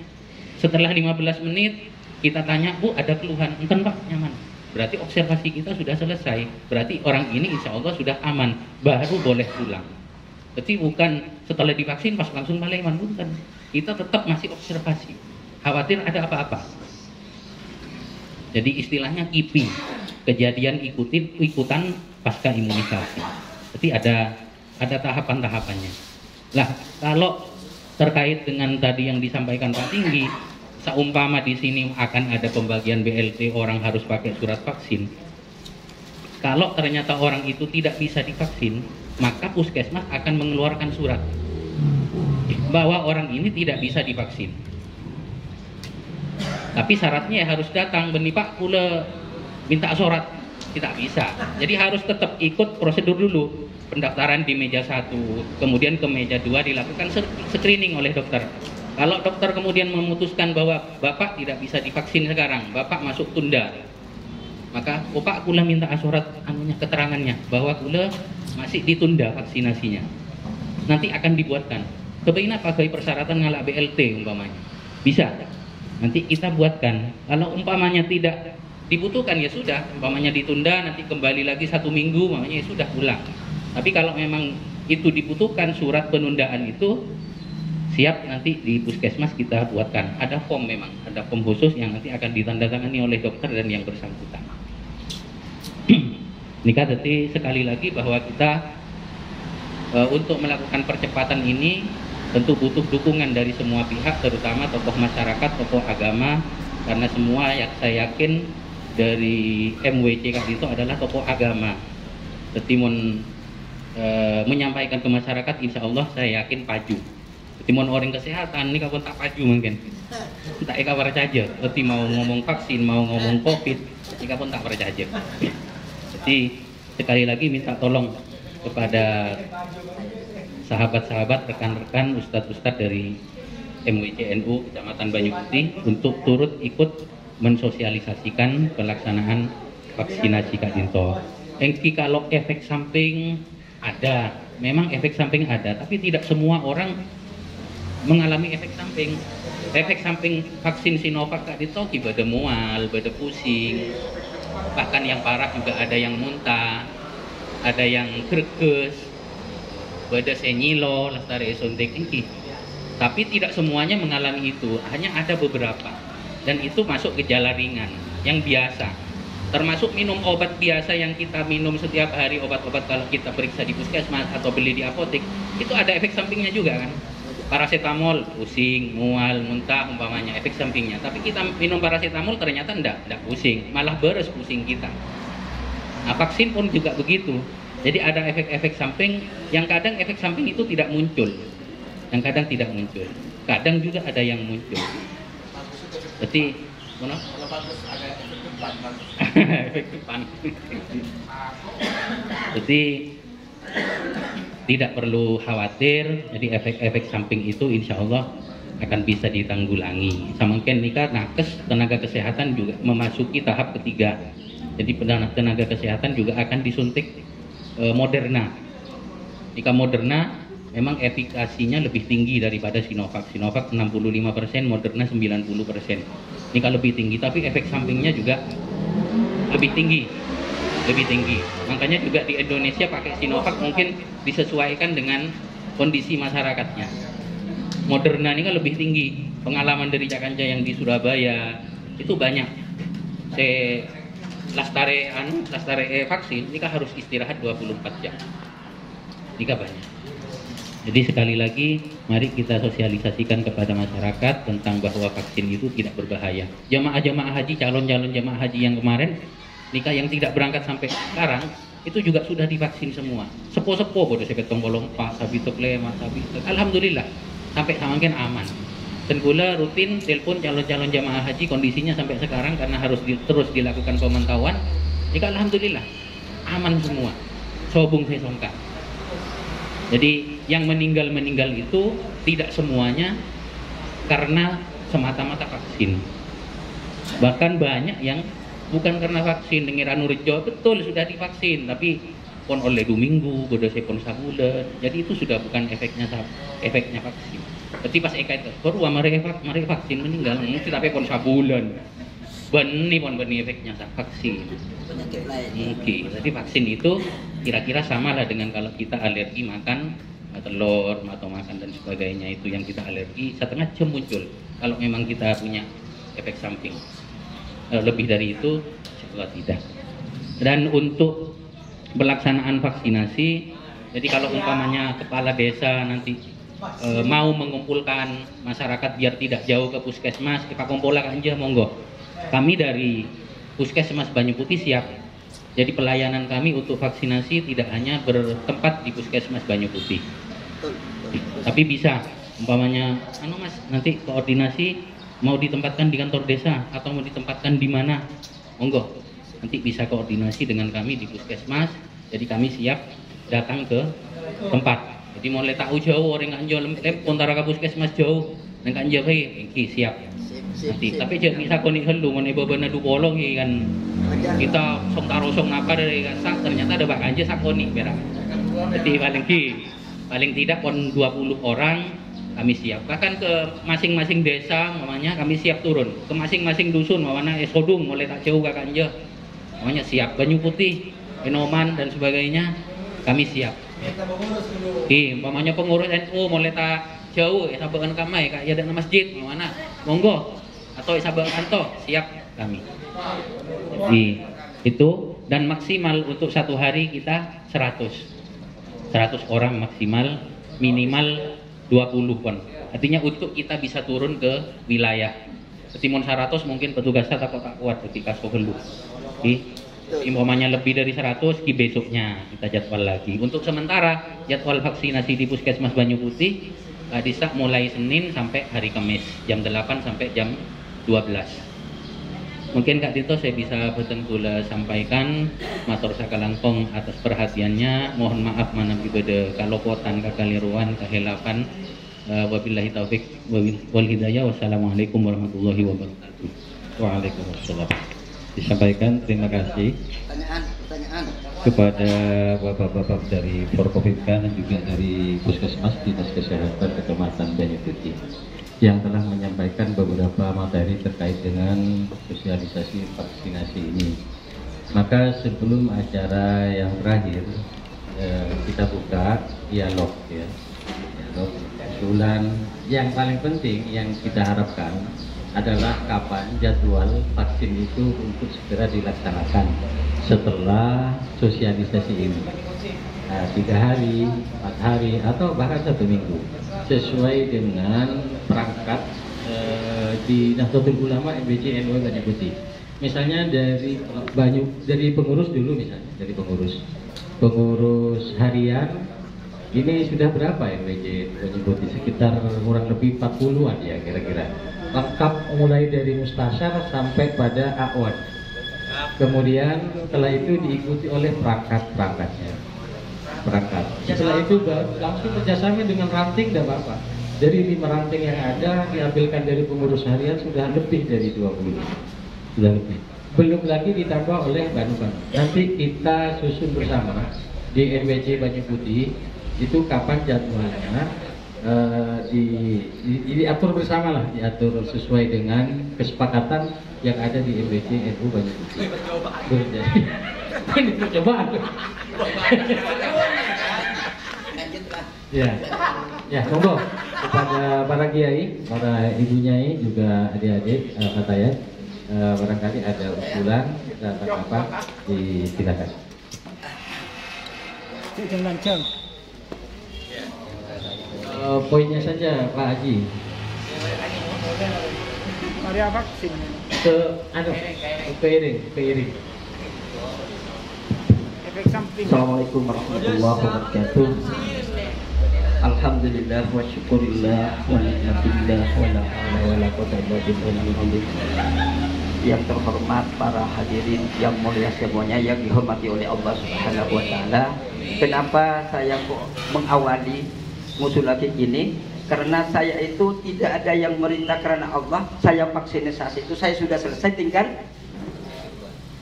setelah 15 menit kita tanya, "Bu, ada keluhan?" "Enten Pak, nyaman." Berarti observasi kita sudah selesai. Berarti orang ini insya Allah sudah aman, baru boleh pulang. Jadi bukan setelah divaksin pas langsung paleman, bukan. Kita tetap masih observasi. Khawatir ada apa-apa. Jadi istilahnya KIPI, kejadian ikutan pasca imunisasi. Jadi ada tahapan-tahapannya. Lah kalau terkait dengan tadi yang disampaikan Pak Tinggi, seumpama di sini akan ada pembagian BLT, orang harus pakai surat vaksin. Kalau ternyata orang itu tidak bisa divaksin, maka puskesmas akan mengeluarkan surat bahwa orang ini tidak bisa divaksin. Tapi syaratnya harus datang, beni Pak, kula minta surat, tidak bisa. Jadi harus tetap ikut prosedur dulu. Pendaftaran di meja 1, kemudian ke meja 2 dilakukan screening oleh dokter. Kalau dokter kemudian memutuskan bahwa Bapak tidak bisa divaksin sekarang, Bapak masuk tunda, maka Pak kula minta surat keterangannya bahwa kula masih ditunda vaksinasinya. Nanti akan dibuatkan. Kebetulan pakai persyaratan ngalak BLT umpamanya. Bisa. Nanti kita buatkan. Kalau umpamanya tidak dibutuhkan ya sudah, umpamanya ditunda, nanti kembali lagi 1 minggu, umpamanya ya sudah pulang. Tapi kalau memang itu dibutuhkan surat penundaan itu, siap, nanti di puskesmas kita buatkan. Ada form, memang ada form khusus yang nanti akan ditandatangani oleh dokter dan yang bersangkutan. Nikah, jadi sekali lagi bahwa kita untuk melakukan percepatan ini tentu butuh dukungan dari semua pihak, terutama tokoh masyarakat, tokoh agama, karena semua yang saya yakin dari MWC itu adalah tokoh agama. Jadi menyampaikan ke masyarakat, insya Allah saya yakin paju. Timon orang kesehatan ini kapan tak paju mungkin, tak kabar saja. Seperti mau ngomong vaksin, mau ngomong COVID, ini kapan tak percaya. Jadi sekali lagi minta tolong kepada sahabat-sahabat, rekan-rekan, ustadz-ustadz dari MWCNU Kecamatan Banyu Putih untuk turut ikut mensosialisasikan pelaksanaan vaksinasi Kak Dinto. Engki kalau efek samping ada, memang efek samping ada, tapi tidak semua orang mengalami efek samping. Efek samping vaksin Sinovac Kak Dinto bada mual, bada pusing, bahkan yang parah juga ada yang muntah, ada yang greges, bada senyilo, lestari suntik ini. Tapi tidak semuanya mengalami itu, hanya ada beberapa, dan itu masuk gejala ringan yang biasa. Termasuk minum obat biasa yang kita minum setiap hari, obat-obat kalau kita periksa di puskesmas atau beli di apotek, itu ada efek sampingnya juga kan. Paracetamol, pusing, mual, muntah umpamanya efek sampingnya. Tapi kita minum paracetamol ternyata enggak pusing, malah beres pusing kita. Nah, vaksin pun juga begitu. Jadi ada efek-efek samping yang kadang efek samping itu tidak muncul, yang kadang tidak muncul, kadang juga ada yang muncul. Jadi, mana? Efek depan. Jadi tidak perlu khawatir. Jadi efek-efek samping itu insya Allah akan bisa ditanggulangi. Samakan nikah, nakes, tenaga kesehatan juga memasuki tahap ketiga. Jadi tenaga kesehatan juga akan disuntik Moderna. Jika Moderna memang efikasinya lebih tinggi daripada Sinovac. Sinovac 65%, Moderna 90%. Ini kalau lebih tinggi, tapi efek sampingnya juga lebih tinggi. Makanya juga di Indonesia pakai Sinovac mungkin disesuaikan dengan kondisi masyarakatnya. Moderna ini kan lebih tinggi. Pengalaman dari Jakarta yang di Surabaya itu banyak. Lastare vaksin ini kan harus istirahat 24 jam. Ini kan banyak. Jadi sekali lagi mari kita sosialisasikan kepada masyarakat tentang bahwa vaksin itu tidak berbahaya. Jamaah-jamaah haji, calon-calon jamaah haji yang kemarin nikah yang tidak berangkat sampai sekarang itu juga sudah divaksin semua. Sepo-sepo bodoh seketong bolong Pak Sabituk Lema Sabituk. Alhamdulillah sampai samakin aman. Dan gula rutin telepon calon-calon jamaah haji kondisinya sampai sekarang karena harus terus dilakukan pemantauan. Jika alhamdulillah aman semua. Sobung saya songkak. Jadi yang meninggal itu tidak semuanya karena semata-mata vaksin. Bahkan banyak yang bukan karena vaksin. Dengar Nurjo betul sudah divaksin, tapi pon oleh 2 minggu, bodoh sepon sabulan. Jadi itu sudah bukan efeknya vaksin. Jadi pas itu baru mari vaksin meninggal, tapi pon sabulan. Beni efeknya vaksin. Oke, jadi vaksin itu kira-kira sama lah dengan kalau kita alergi makan telur atau makan dan sebagainya, itu yang kita alergi setengah jam muncul kalau memang kita punya efek samping. Lebih dari itu insya tidak. Dan untuk pelaksanaan vaksinasi, jadi kalau umpamanya kepala desa nanti mau mengumpulkan masyarakat biar tidak jauh ke puskesmas, kita kumpulkan aja monggo. Kami dari Puskesmas Banyu Putih siap. Jadi pelayanan kami untuk vaksinasi tidak hanya bertempat di Puskesmas Banyu Putih, tapi bisa umpamanya, mas nanti koordinasi mau ditempatkan di kantor desa atau mau ditempatkan di mana, monggo. Nanti bisa koordinasi dengan kami di puskesmas. Jadi kami siap datang ke tempat. Jadi mau letak jauh orang anjo antara ke puskesmas jauh, neng anjo siap. Nanti tapi jangan bisa konik helu mau nebabana du bolong kan kita song taro song napa dari kasak ternyata ada bak aja sakoni berak. Jadi paling tidak pon 20 orang kami siap. Bahkan ke masing-masing desa mamanya kami siap turun. Ke masing-masing dusun mamanya Sodung mulai tak jauh kakak anja. Mamanya siap. Banyu Putih, Enoman dan sebagainya kami siap. Mamanya pengurus NU mulai tak jauh sabakan kamai kak ya ada masjid mana monggo atau sabakan kantor siap kami. Jadi itu dan maksimal untuk satu hari kita 100 orang maksimal, minimal 20 pon. Artinya untuk kita bisa turun ke wilayah. Timon 100 mungkin petugasnya tak kuat ketika sohelu. Umpamanya lebih dari 100 ki besoknya kita jadwal lagi. Untuk sementara jadwal vaksinasi di Puskesmas Banyu Putih disak mulai Senin sampai hari Kamis jam 8 sampai jam 12. Mungkin Kak Tito saya bisa betul-betul sampaikan matur sakalangkong atas perhatiannya. Mohon maaf manampi beda kalopotan, kekeliruan, kehilafan. Wabillahi taufik wal hidayah. Wassalamualaikum warahmatullahi wabarakatuh. Waalaikumsalam. Disampaikan terima kasih kepada bapak-bapak dari Forkopimka dan juga dari Puskesmas Dinas Kesehatan Kecamatan Banyu Putih yang telah menyampaikan beberapa materi terkait dengan sosialisasi vaksinasi ini. Maka sebelum acara yang terakhir kita buka dialog ya, dialog usulan yang paling penting yang kita harapkan adalah kapan jadwal vaksin itu untuk segera dilaksanakan setelah sosialisasi ini. 3 hari, 4 hari, atau bahkan 1 minggu sesuai dengan perangkat di Nahdlatul Ulama MBC NU Banyu Putih. Misalnya dari pengurus dulu, misalnya dari pengurus harian ini sudah berapa MBC Banyu Putih? Sekitar kurang lebih 40-an ya kira-kira. Lengkap mulai dari mustasyar sampai pada Awan. Kemudian setelah itu diikuti oleh perangkat-perangkatnya. Setelah itu langsung kerjasama dengan ranting dan bapak. Dari 5 ranting yang ada diambilkan dari pengurus harian sudah lebih dari 20. Sudah lebih. Belum lagi ditambah oleh Banu-Banu. Nanti kita susun bersama di MBC Banyu Putih itu kapan jadwalnya diatur bersama lah, diatur sesuai dengan kesepakatan yang ada di MBC NU Banyu Putih. Ini percobaan. Ya, monggo kepada para kiai, para ibu nyai, juga adik-adik fatayat, barangkali ada usulan dan apa disilakan. Poinnya saja Pak Haji. Area vaksin. Keiring. Assalamualaikum warahmatullahi wabarakatuh. Alhamdulillah wa syukurillah wa ni'matillah wa la haula wa la quwwata illa billah. Yang terhormat para hadirin yang mulia semuanya yang dihormati oleh Allah Subhanahu wa taala. Kenapa saya kok mengawali musulati ini? Karena saya itu tidak ada yang merintah karena Allah. Saya vaksinasi itu saya sudah selesai, tinggal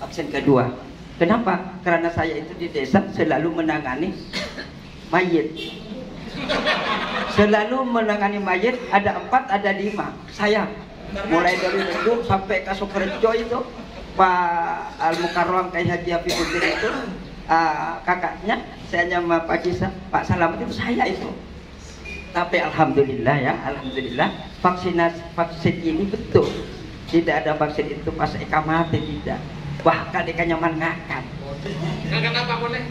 vaksin kedua. Kenapa? Karena saya itu di desa selalu menangani mayit. Selalu menangani mayit, ada 4, ada 5. Saya mulai dari itu sampai ke Sukerjo itu Pak Al-Mukarram kayak Haji Afifuddin itu kakaknya, saya nama Pak Kisah, Pak Salamet itu saya itu. Tapi alhamdulillah ya, alhamdulillah vaksin ini betul. Tidak ada vaksin itu pas Eka mati, tidak. Bahkan Eka nyaman ngakan. Ngakan apa boleh?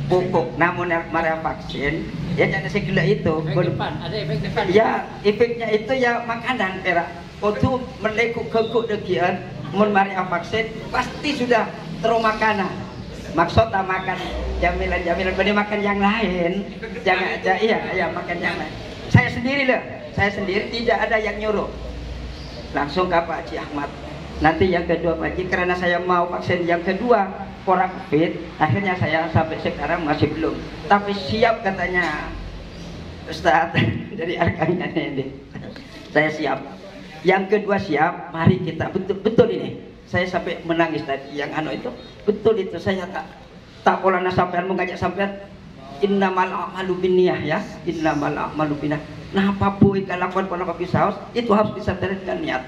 pokok namun mari vaksin ya jangan segala itu. Ada efek depan. Ya efeknya itu ya makanan perak. Waktu melekuk kekuk dekian, mun mari vaksin pasti sudah termakanan. Maksud tak makan jamilan-jamilan, boleh makan yang lain. Jangan aja iya makan yang lain. Saya sendiri tidak ada yang nyuruh. Langsung ke Pak Haji Ahmad. Nanti yang kedua Pak Haji, karena saya mau vaksin yang kedua kurang fit, akhirnya saya sampai sekarang masih belum. Tapi siap katanya Ustaz dari rekannya ini. Saya siap. Yang kedua siap, mari kita betul ini. Saya sampai menangis tadi yang itu betul itu. Saya tak pola sampean mengajak sampean innamal a'malu binniyah ya, innamal a'malu binniyah. Nah apapun kita lakukan pada pisau itu harus disertai dengan niat.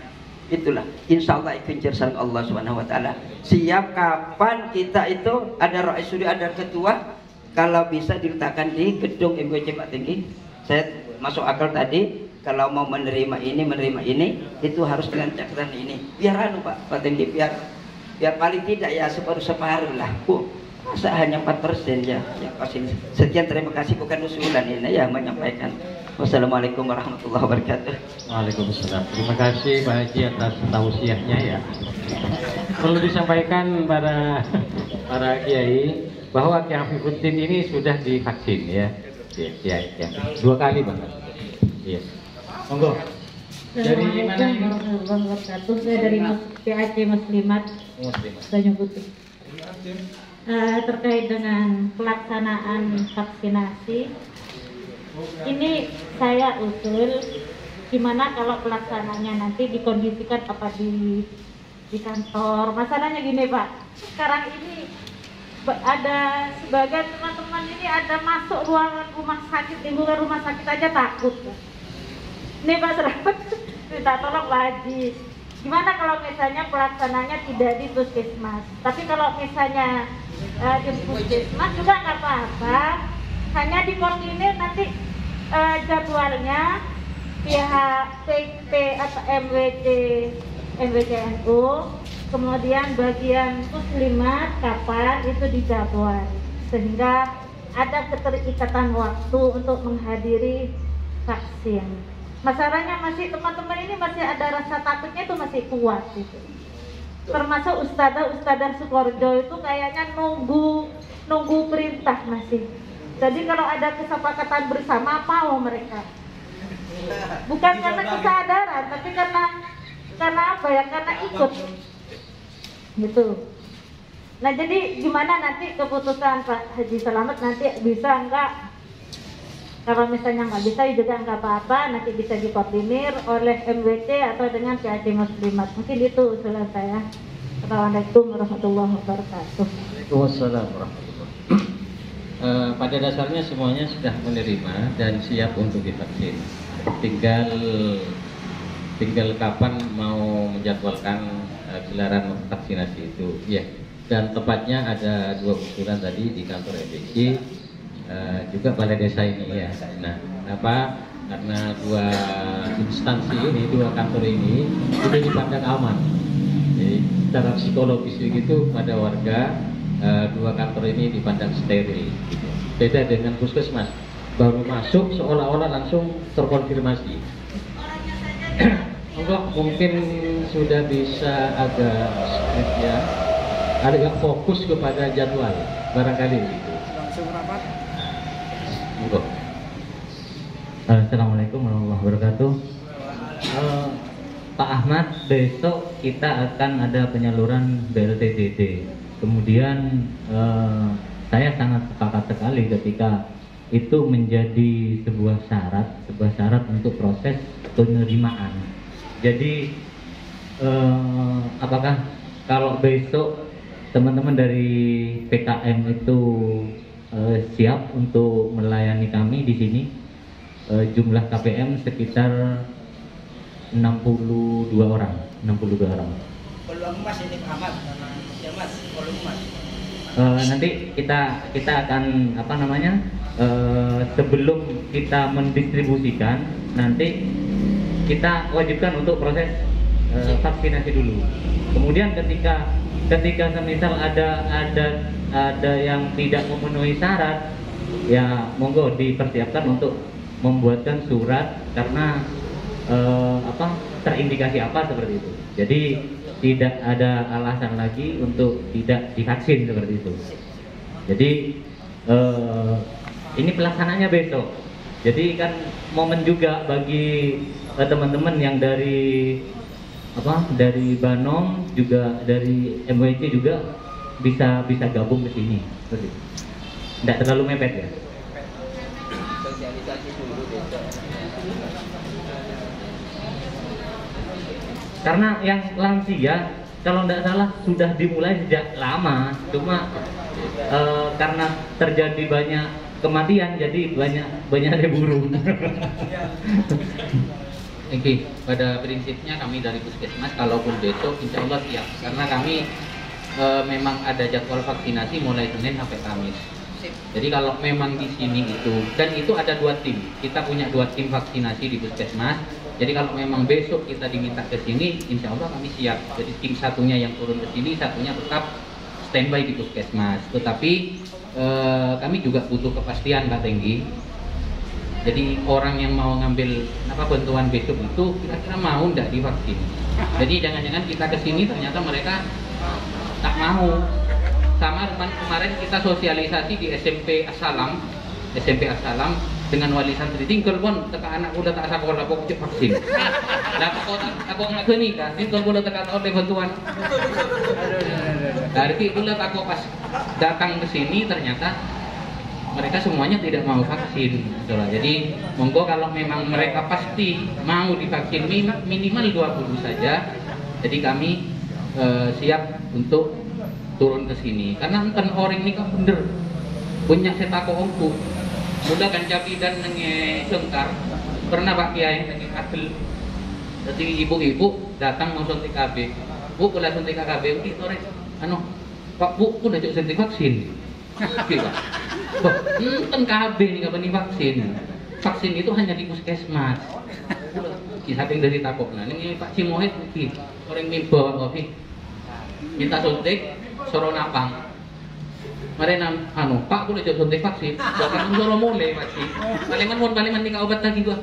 Itulah insyaallah ikhtiar sareng Allah Subhanahu wa taala. Siap kapan kita itu ada rais suri, ada ketua, kalau bisa diletakkan di gedung MWC Pak Tinggi. Saya masuk akal tadi kalau mau menerima ini itu harus dengan catatan ini. Biar Pak Tinggi, biar paling tidak ya separuh lah. Masa hanya 4% ya. Sekian, terima kasih, bukan usulan ini ya menyampaikan. Wassalamualaikum warahmatullahi wabarakatuh. Waalaikumsalam. Terima kasih Pak Haji atas tausiahnya ya. Perlu disampaikan pada para kiai bahwa Kiai Afifuddin ini sudah divaksin ya. Ya. 2 kali bahkan. Iya. Monggo. Dari mana ini? Saya dari PAC Muslimat Tanjung Putih. Terkait dengan pelaksanaan vaksinasi, ini saya usul gimana kalau pelaksanaannya nanti dikondisikan apa di kantor. Masalahnya gini Pak, sekarang ini ada sebagian teman-teman ini ada masuk ruangan rumah sakit, lingkungan rumah sakit aja takut. Nih Pak Serapat, minta tolong Pak Haji, gimana kalau misalnya pelaksananya tidak di puskesmas, tapi kalau misalnya di puskesmas juga nggak apa-apa, hanya dikoordinir nanti jadwalnya pihak PP atau MWCNU, kemudian bagian muslimat kapan itu dijadwal, sehingga ada keterikatan waktu untuk menghadiri vaksin. Masalahnya masih teman-teman ini masih ada rasa takutnya itu masih kuat gitu. Termasuk ustadzah Sukoharjo itu kayaknya nunggu perintah masih. Jadi kalau ada kesepakatan bersama mau mereka. Bukan karena kesadaran, tapi karena apa ya? Karena ikut. Gitu. Nah jadi gimana nanti keputusan Pak Haji Selamat nanti bisa enggak? Kalau misalnya nggak bisa juga nggak apa-apa, nanti bisa dikoordinir oleh MWC atau dengan PAC Muslimat. Mungkin itu usulan saya. Assalamualaikum warahmatullahi wabarakatuh. Waalaikumsalam warahmatullahi wabarakatuh. Pada dasarnya semuanya sudah menerima dan siap untuk divaksin. Tinggal kapan mau menjadwalkan gelaran vaksinasi itu. Ya. Dan tepatnya ada 2 usulan tadi di kantor MWC. Juga balai desa ini ya. Nah, karena 2 instansi ini, 2 kantor ini sudah dipandang aman. Jadi secara psikologis begitu pada warga, 2 kantor ini dipandang steril. Gitu. Beda dengan puskesmas, baru masuk seolah-olah langsung terkonfirmasi. Mungkin sudah bisa agak ya, agak fokus kepada jadwal barangkali gitu. Assalamualaikum warahmatullahi wabarakatuh. Pak Ahmad, besok kita akan ada penyaluran BLTDD. Kemudian saya sangat sepakat sekali ketika itu menjadi sebuah syarat untuk proses penerimaan. Jadi apakah kalau besok teman-teman dari PKM itu siap untuk melayani kami di sini? Jumlah KPM sekitar 62 orang. Peluang emas ini Pak Ahmad, ya Mas, peluang emas. Nanti kita akan sebelum kita mendistribusikan, nanti kita wajibkan untuk proses vaksinasi dulu. Kemudian ketika semisal ada ada yang tidak memenuhi syarat, ya monggo dipersiapkan untuk membuatkan surat karena terindikasi apa seperti itu. Jadi tidak ada alasan lagi untuk tidak divaksin seperti itu. Jadi ini pelaksananya besok. Jadi kan momen juga bagi teman-teman yang dari Banom juga dari MWC juga bisa gabung ke sini. Tidak terlalu mepet ya. Sosialisasi dulu besok. Karena yang lansia kalau tidak salah sudah dimulai sejak lama, cuma karena terjadi banyak kematian jadi banyak diburu. Oke, pada prinsipnya kami dari Puskesmas kalaupun besok insya Allah siap karena kami memang ada jadwal vaksinasi mulai Senin sampai Kamis. Jadi kalau memang di sini itu ada 2 tim, kita punya 2 tim vaksinasi di Puskesmas. Jadi kalau memang besok kita diminta ke sini, insya Allah kami siap. Jadi tim satunya yang turun ke sini, satunya tetap standby di Puskesmas. Tetapi kami juga butuh kepastian Pak Tenggi. Jadi orang yang mau ngambil bantuan besok itu kira-kira mau tidak divaksin. Jadi jangan-jangan kita ke sini ternyata mereka tak mau. Sama kemarin kita sosialisasi di SMP Assalam dengan wali santri tinggal pun teka anak udah tak sekolah pokok vaksin. Lah aku nggak nikah, tinggal pun teka oleh bantuan. Dari itu lah aku pas datang ke sini ternyata mereka semuanya tidak mau vaksin. Jadi monggo kalau memang mereka pasti mau divaksin minimal 20 saja. Jadi kami siap untuk turun ke sini karena enten orang ini kan bener punya setako ongku mudah kan capi dan nenge sengkar pernah Pak Kiai nenge kadel jadi ibu-ibu datang mau suntik KB bu boleh suntik KB udah sore Pak bu udah cok suntik vaksin gitu enten KB nih kapan vaksin itu hanya di Puskesmas saking dari takok nah ini Pak Cimohet orang mimba Pak minta suntik Soro Napang. Mari Pak aku udah suntik vaksin. Bahkan soro mulai vaksin. Palingan nih obat lagi gua.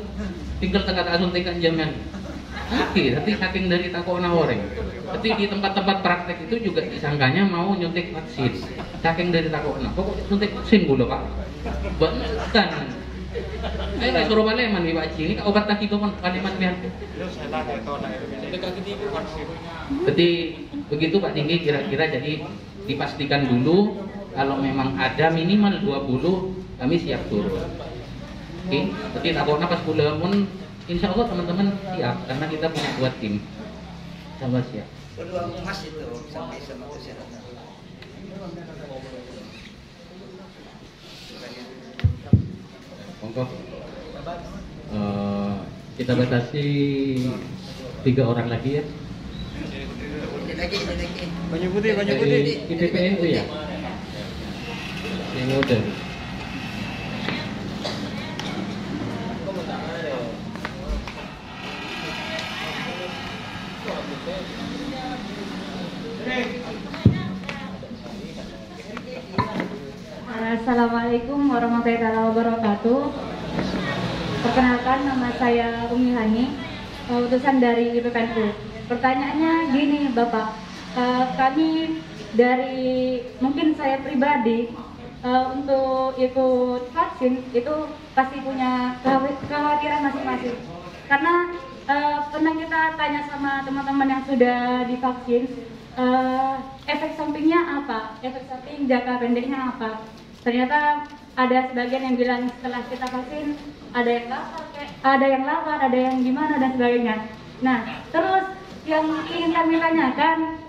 Tinggal tengah suntikan jaman. Tapi saking dari takona orang. Tapi di tempat-tempat praktek itu juga disangkanya mau nyuntik vaksin. Saking dari takona. Pokok suntik vaksin gula Pak. Bahkan ayo suruh Paleman nih Pak ini obat lagi gua Paleman biar. Jadi begitu Pak Tinggi kira-kira jadi dipastikan dulu kalau memang ada minimal 20 kami siap turun. Oke, jadi takutnya pas pulang pun insya Allah teman-teman siap karena kita punya 2 tim. Sama siap. Peluang emas itu sampai sama kesehatan. Monggo. Kita batasi 3 orang lagi ya. Lagi. Banyu putih. Di PPNU ya. Yang muda. Assalamualaikum warahmatullahi wabarakatuh. Perkenalkan nama saya Umi Hani, utusan dari PPNU. Pertanyaannya gini Bapak, kami dari mungkin saya pribadi untuk ikut vaksin itu pasti punya kekhawatiran masing-masing karena pernah kita tanya sama teman-teman yang sudah divaksin efek sampingnya apa, efek samping jangka pendeknya apa. Ternyata ada sebagian yang bilang setelah kita vaksin ada yang lapar, ada yang gimana dan sebagainya. Nah terus yang ingin kami tanyakan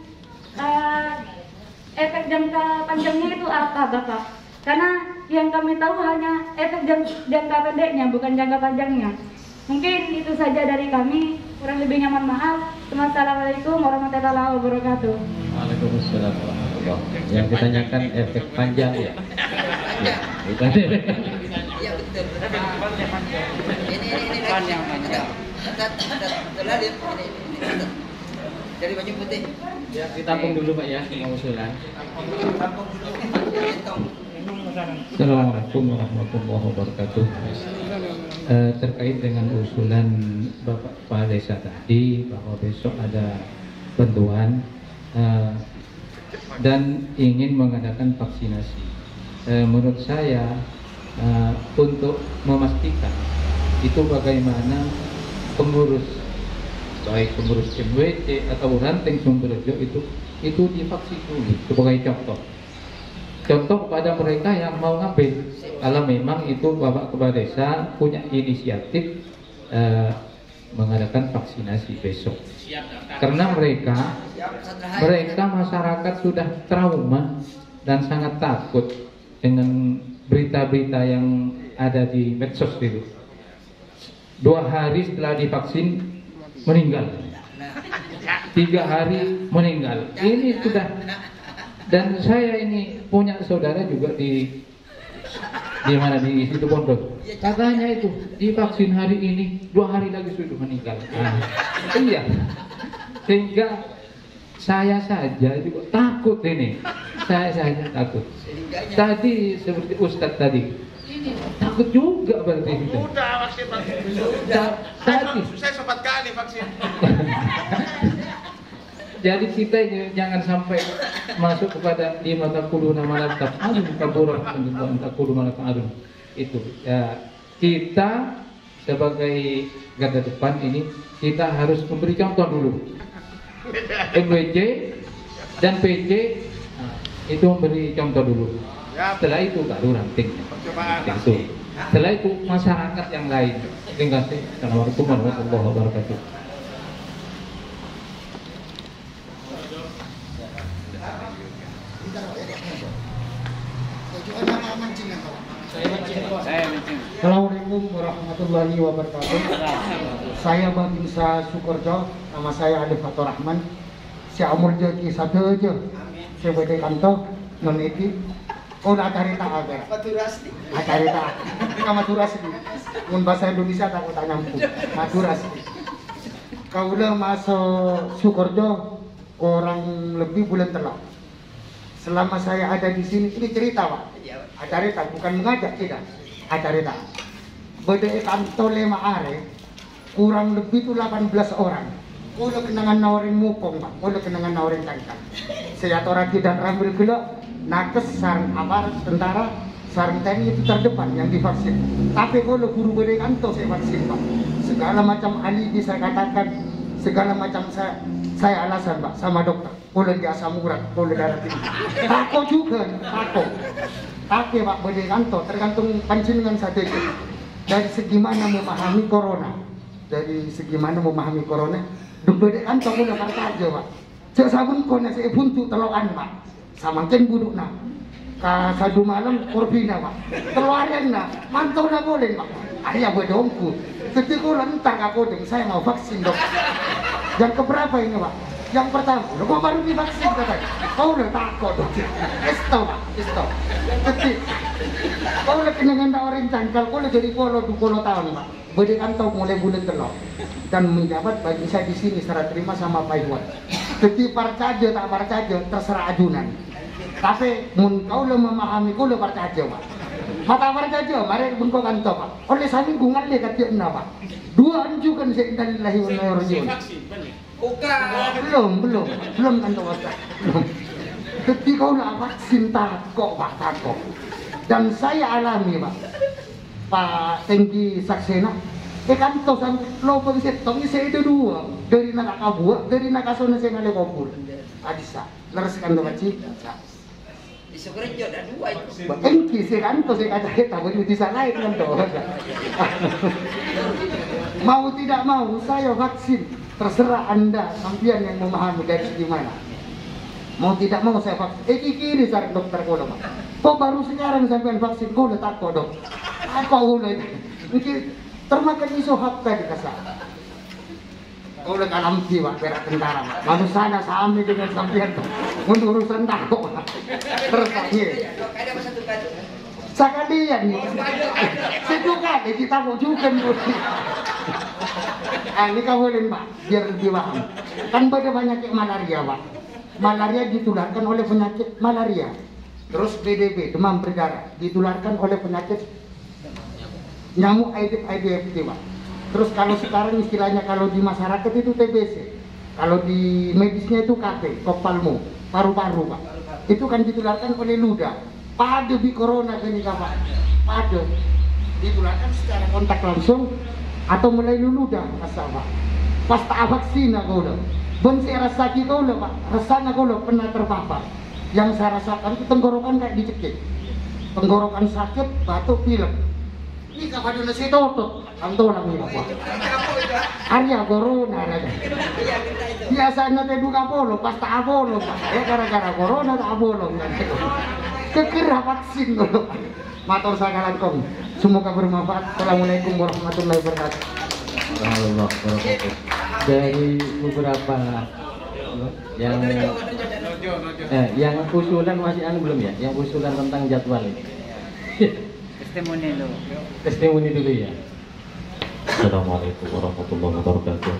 efek jangka panjangnya itu apa Bapak? Karena yang kami tahu hanya efek jangka pendeknya bukan jangka panjangnya. Mungkin itu saja dari kami, kurang lebihnya mohon maaf. Wassalamualaikum warahmatullahi wabarakatuh. Waalaikumsalam warahmatullahi wabarakatuh. Yang ditanyakan efek panjang ya. Ya, bukan efek panjang. Iya betul. Ini panjang. Ini dari Banyu Putih. Ya, ditampung dulu Pak ya, mau usulan. Assalamualaikum warahmatullahi wabarakatuh. Terkait dengan usulan Bapak Kepala Desa tadi bahwa besok ada bantuan dan ingin mengadakan vaksinasi. Menurut saya untuk memastikan itu bagaimana pengurus baik pengurus MWC atau ranting Sumberjo itu divaksin dulu sebagai contoh kepada mereka yang mau ngambil. Kalau memang itu Bapak Kepala Desa punya inisiatif mengadakan vaksinasi besok, karena mereka masyarakat sudah trauma dan sangat takut dengan berita-berita yang ada di medsos itu. 2 hari setelah divaksin meninggal, 3 hari meninggal. Ini sudah, dan saya ini punya saudara juga di mana di situ Pondok, katanya itu divaksin hari ini 2 hari lagi sudah meninggal. Iya, sehingga saya saja juga takut ini, saya saja takut. Tadi seperti Ustadz tadi, ini takut juga berarti itu. Udah vaksin Tadi saya sempat kali vaksin. jadi kita jangan sampai masuk kepada di mata kudu nama latak adun kaburah penjualan tak kudu malak adun itu ya. Kita sebagai garda depan ini kita harus memberi contoh dulu. MWC dan PC itu memberi contoh dulu. Setelah itu baru ranting. Itu. Setelah itu masyarakat yang lain. Terima kasih. Assalamualaikum warahmatullahi wabarakatuh. Assalamualaikum warahmatullahi wabarakatuh. Saya Babinsa Sukorjo, nama saya Alif Fatur Rahman. Saya umur jadi satu aja. Saya beda kantor non itu. Oh, nak cari tak agar. Maturasli. Cari tak. Ini maturasli. Mun bahasa Indonesia tak nyambung. Maturasli. Kau udah masuk Sukorjo kurang lebih bulan telak. Selama saya ada di sini, ini cerita Pak. Cerita, bukan mengajak tidak. Cerita. Beda kantor 5 hari, kurang lebih itu 18 orang. Kalau kenangan nawarin mupong Pak, kalau kenangan nawarin tangkap. Saya toraki dan rambil gula, nakes, sarang aparat, tentara, sarang TNI itu terdepan yang divaksin. Tapi kalau guru beda kantor saya vaksin Pak. Segala macam alibi saya katakan, segala macam saya alasan Pak sama dokter. Kalau di asam urat, kalau darah tinggi. Takut juga, takut. Tapi Pak beda kantor tergantung pancingan saja. Dari segi mana memahami corona, beda kantor udah partai Pak. Saya sabun kona saya buntu telokan Pak. Sama ken buduk nak. Sadu malam korbina Pak. Keluarin nak, mantau nak boleh Pak. Ayah bedongku. Ketika lentar aku saya mau vaksin dok. Yang keberapa ini Pak? Yang pertama, lo baru divaksin katanya. Kau udah takut dok. Estau Pak, estau. Ketik. Kau udah kenangan tak orang cangkal, kau udah jadi polo 20 tahun Pak. Beda kantor mulai bulan telok. Dan menjabat bagi saya di sini serah terima sama Pak Iwan. Ketik parcaja tak parcaja terserah ajunan. Tapi mun kau lo memahami kau lo parcaja Pak. Mata parcaja, mari bengkok kantor Pak. Oleh samping gungan dia kata Pak. 2 anjukan saya innalillahi wa inna ilaihi raji'un. Belum kantor Pak. Belum. Ketika kau nak vaksin takut Pak, takut. Dan saya alami Pak Tengki Saksena. Kantor sampai lopong setong saya itu 2 dari Nakakabua, dari Nakasona saya ngale kompul. Adisa, leres kantor kecil. Di Sukorejo ada 2 itu. Engki saya kantor saya kata kita boleh bisa lain kantor. Mau tidak mau saya vaksin. Terserah Anda, sampian yang memahami dari gimana. Mau tidak mau saya vaksin. Kiri saran dokter kau Pak. Kok baru sekarang sampean vaksin kau udah takut dok. Aku udah mungkin termakan isu hak tadi kasar. Kau udah kalampi Pak, berak tentara Pak. Lalu sana sami dengan sampean untuk urusan takut Pak. Terus lagi. Ada masa tuh kan. Sekalian nih. Sejuga deh kita mau juga nih. Ini kau boleh Pak, biar lebih paham. Kan pada banyak malaria Pak. malaria ditularkan oleh penyakit malaria. Terus BDB, demam berdarah, ditularkan oleh penyakit nyamuk Aedes aegypti, Pak. Terus kalau sekarang istilahnya kalau di masyarakat itu TBC, kalau di medisnya itu KP, kopalmo, paru-paru, Pak. Itu kan ditularkan oleh ludah. Pada di corona ini, Pak. Pada ditularkan secara kontak langsung atau melalui ludah, Pak. Pas tak vaksin aku udah. Benci rasa kita udah, Pak. Rasanya aku udah pernah terpapar. Yang saya rasakan itu tenggorokan kayak dicekik. Tenggorokan sakit, batuk, pilek. Ini kapan dulu saya tutup, kantoran ini Pak. Arya corona ada. Biasanya teh buka polo, pas tak apolo Pak. Gara-gara corona tak apolo. Kekera vaksin dulu. Matur sakalan kong. Semoga bermanfaat. Assalamualaikum warahmatullahi wabarakatuh. Allah wabarakatuh. Dari beberapa yang usulan masih belum ya? Yang usulan tentang jadwal ini. Testimoni dulu ya. Assalamualaikum warahmatullahi wabarakatuh.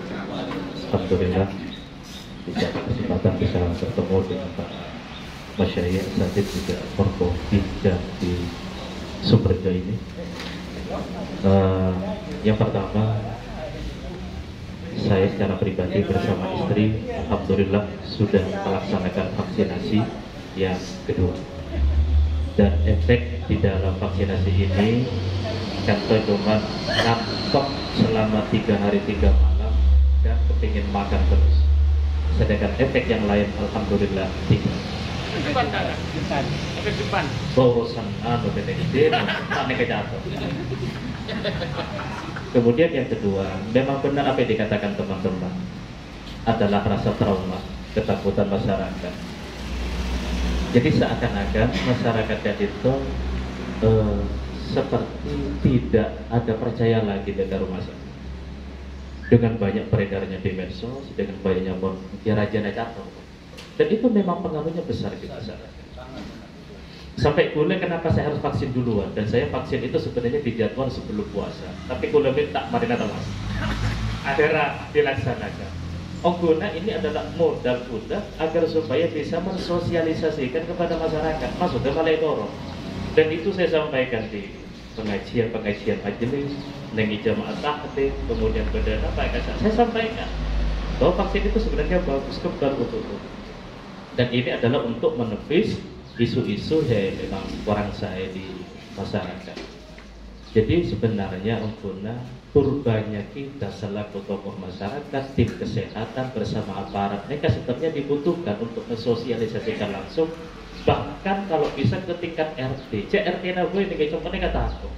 Alhamdulillah bisa kesempatan bisa bertemu dengan Pak Masyayikh Satid juga berkomitmen di Sumberjo ini. Yang pertama, saya secara pribadi bersama istri alhamdulillah sudah melaksanakan vaksinasi yang kedua. Dan efek di dalam vaksinasi ini kan cuma ngantuk selama 3 hari 3 malam dan kepingin makan terus. Sedangkan efek yang lain alhamdulillah tidak. Depan. Bosan PTSD, tak jatuh. Kemudian yang kedua, memang benar apa yang dikatakan teman-teman adalah rasa trauma, ketakutan masyarakat. Jadi seakan-akan masyarakat itu seperti tidak ada percaya lagi dengan rumah sakit. Dengan banyak beredarnya di medsos, dengan banyaknya rajana jatuh. Dan itu memang pengaruhnya besar di masyarakat. Sampai kuliah kenapa saya harus vaksin duluan? Dan saya vaksin itu sebenarnya dijadwal sebelum puasa. Tapi kuliah minta marina telas. Akhirnya dilaksanakan. Guna ini adalah modal kuda agar supaya bisa mensosialisasikan kepada masyarakat. Maksudnya malah dorong. Dan itu saya sampaikan di pengajian majelis, nengi jamaah taklim, kemudian perdana Pak Kasar. Saya sampaikan bahwa vaksin itu sebenarnya bagus kebal untuk itu. Dan ini adalah untuk menepis isu-isu yang memang kurang saya di masyarakat. Jadi sebenarnya Guna turbanya kita selaku tokoh masyarakat, tim kesehatan bersama aparat mereka sebenarnya dibutuhkan untuk mensosialisasikan langsung, bahkan kalau bisa ke tingkat RT. RT gue ini kayak contohnya kata aku,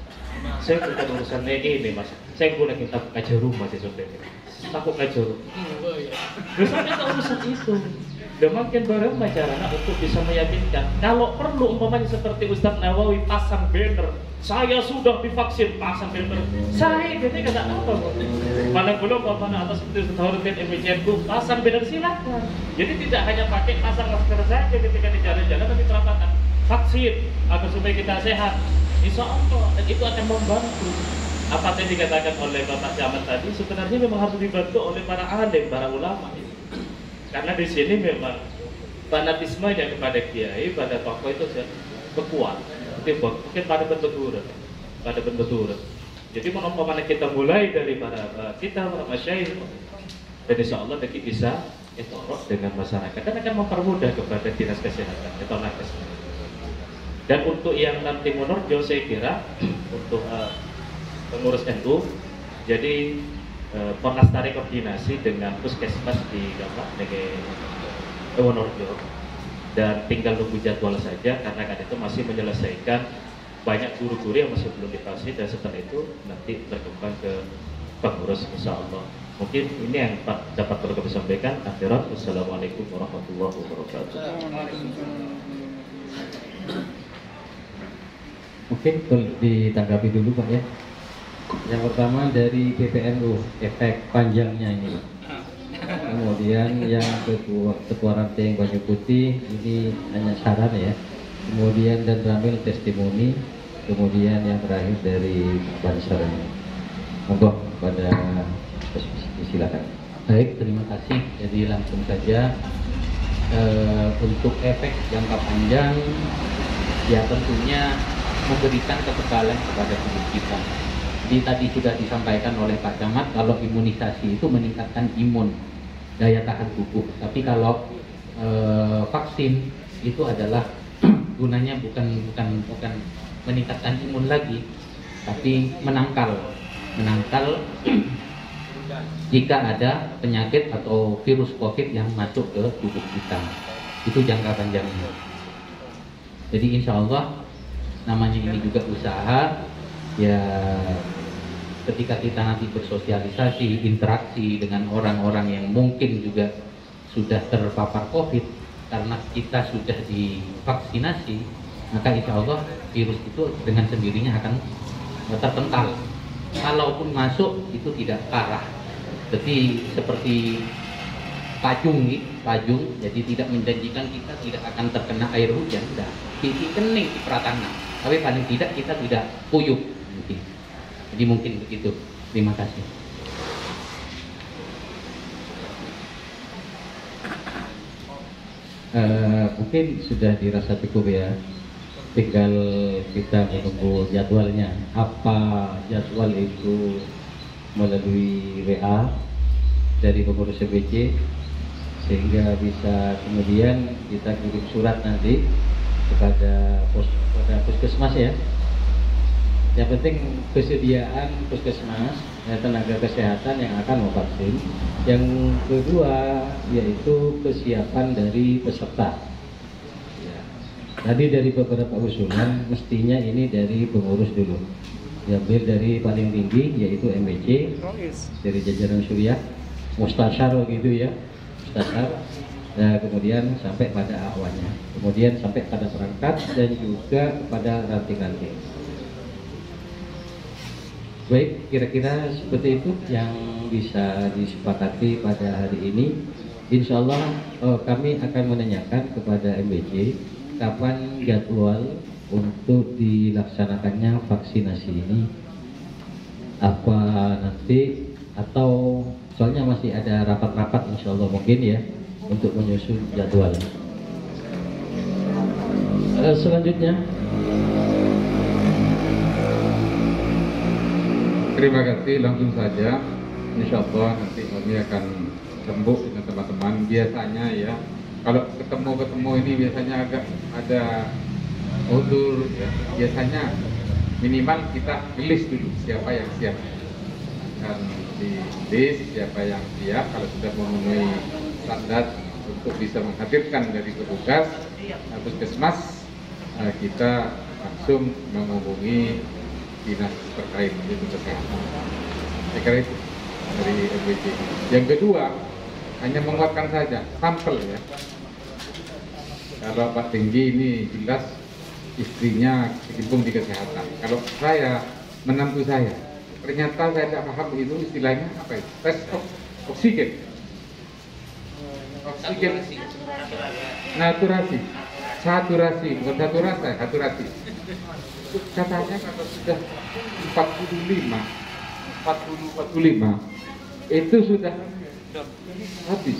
saya bukan urusan ini Mas, saya boleh kita ngajar rumah sih sebenarnya, takut ngajar rumah. Terus ada urusan itu. Dan makin bareng masyarakat untuk bisa meyakinkan. Kalau perlu umpamanya seperti Ustadz Nawawi pasang banner, saya sudah divaksin, pasang banner. Saya jadi kata apa? Mana belum umpamanya atas seperti Ustadz MCNku pasang banner silakan. Jadi tidak hanya pakai pasang masker saja ketika di jalan-jalan, tapi terapkan vaksin agar supaya kita sehat. Insya Allah, dan itu akan membantu. Apa yang dikatakan oleh Bapak Camat tadi sebenarnya memang harus dibantu oleh para alim, para ulama. Karena di sini memang fanatismenya kepada kiai, pada tokoh itu kuat. Mungkin pada benturan, Jadi mana kita mulai dari para masyayikh, dan insya Allah kita bisa etorok dengan masyarakat dan akan mempermudah kepada dinas kesehatan atau nakes. Dan untuk yang nanti Monorjo saya kira untuk pengurus NU, jadi penastari koordinasi dengan puskesmas di Wonorejo dan tinggal nunggu jadwal saja karena kan itu masih menyelesaikan banyak guru-guru yang masih belum divaksin dan setelah itu nanti berkembang ke pengurus insya Allah. Mungkin ini yang dapat perlu kami sampaikan. Akhirat, wassalamualaikum warahmatullahi wabarakatuh. Mungkin ditanggapi dulu Pak ya. Yang pertama dari PPNU, efek panjangnya ini. Kemudian yang ketua ranting Banyu Putih ini hanya saran ya. Kemudian dan Ramil testimoni. Kemudian yang terakhir dari Bansar. Monggo pada silakan. Baik, terima kasih. Jadi langsung saja Untuk efek jangka panjang ya tentunya memberikan kekebalan kepada tubuh kita. Jadi tadi sudah disampaikan oleh Pak Camat kalau imunisasi itu meningkatkan imun, daya tahan tubuh. Tapi kalau vaksin itu adalah gunanya bukan meningkatkan imun lagi, tapi menangkal jika ada penyakit atau virus COVID yang masuk ke tubuh kita. Itu jangka panjangnya. Jadi insya Allah namanya ini juga usaha ya, ketika kita nanti bersosialisasi, interaksi dengan orang-orang yang mungkin juga sudah terpapar COVID karena kita sudah divaksinasi, maka insya Allah virus itu dengan sendirinya akan terpental. Kalaupun masuk itu tidak parah. Jadi seperti pajung, jadi tidak menjanjikan kita tidak akan terkena air hujan, tidak. Ini kening di Pratana, tapi paling tidak kita tidak kuyup. Jadi mungkin begitu. Terima kasih. Mungkin sudah dirasa cukup ya. Tinggal kita menunggu jadwalnya. Apa jadwal itu melalui WA dari pengurus CBC, sehingga bisa kemudian kita kirim surat nanti kepada puskesmas ya. Yang penting kesediaan puskesmas tenaga kesehatan yang akan memvaksin. Yang kedua yaitu kesiapan dari peserta. Tadi dari beberapa usulan mestinya ini dari pengurus dulu, diambil dari paling tinggi yaitu MBC, dari jajaran Suriah, Mustasyar gitu ya, Mustasyar, dan kemudian sampai pada awannya, kemudian sampai pada perangkat dan juga pada ranting-ranting. Baik, kira-kira seperti itu yang bisa disepakati pada hari ini. Insya Allah kami akan menanyakan kepada MBC kapan jadwal untuk dilaksanakannya vaksinasi ini, apa nanti atau soalnya masih ada rapat-rapat insya Allah mungkin ya untuk menyusun jadwal. Selanjutnya, terima kasih, langsung saja. Insya Allah nanti kami akan tembuk dengan teman-teman. Biasanya ya kalau ketemu ini biasanya agak ada udur ya. Biasanya minimal kita list dulu siapa yang siap, dan di list siapa yang siap. Kalau sudah memenuhi standar untuk bisa menghadirkan dari petugas puskesmas, kita langsung menghubungi dinas terkait itu kesehatan. Saya kira itu dari MBC. Yang kedua, hanya menguatkan saja sampel ya. Kalau Pak Tinggi ini jelas istrinya kecimpung di kesehatan. Kalau saya, menantu saya, ternyata saya tidak paham itu istilahnya apa itu? Tes oksigen. Oksigen. Saturasi, bukan saturasi. Katanya kalau sudah 45 itu sudah habis.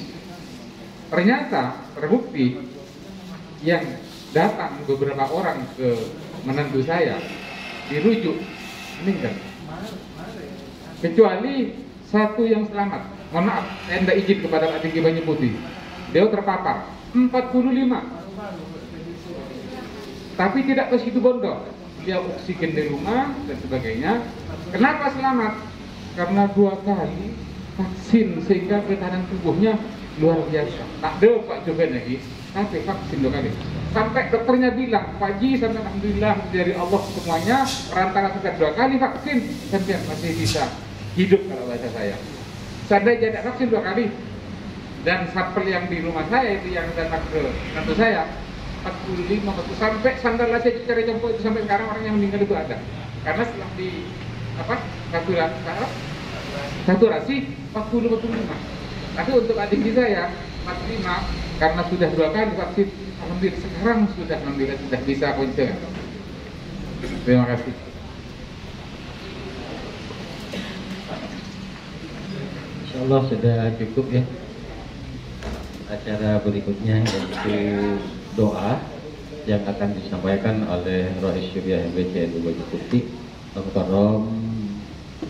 Ternyata terbukti yang datang beberapa orang ke menantu saya dirujuk meninggal, kecuali satu yang selamat. Mohon maaf, saya tidak izin kepada Pak Tinggi Banyu Putih, dia terpapar 45, tapi tidak ke situ bondo, dia oksigen di rumah dan sebagainya. Kenapa selamat? Karena 2 kali vaksin sehingga ketahanan tubuhnya luar biasa. Tak ada Pak Jokowi lagi, tapi vaksin 2 kali. Sampai dokternya bilang, Pak Ji, sampai alhamdulillah dari Allah semuanya, perantara sudah 2 kali vaksin, sampai masih bisa hidup kalau bahasa saya. Seandainya tidak vaksin 2 kali, dan sampel yang di rumah saya itu yang datang ke menantu saya 45, sampai sandal saya cari campur itu sampai sekarang orang yang meninggal itu ada. Karena setelah di saturasi 40-45. Tapi untuk adik saya 45 karena sudah 2 kali vaksin, alhamdulillah sekarang sudah bisa konsen. Terima kasih. Insya Allah sudah cukup ya. acara berikutnya yaitu doa yang akan disampaikan oleh Rais Syuriah MBC NU Banyu Putih Al-Mukarram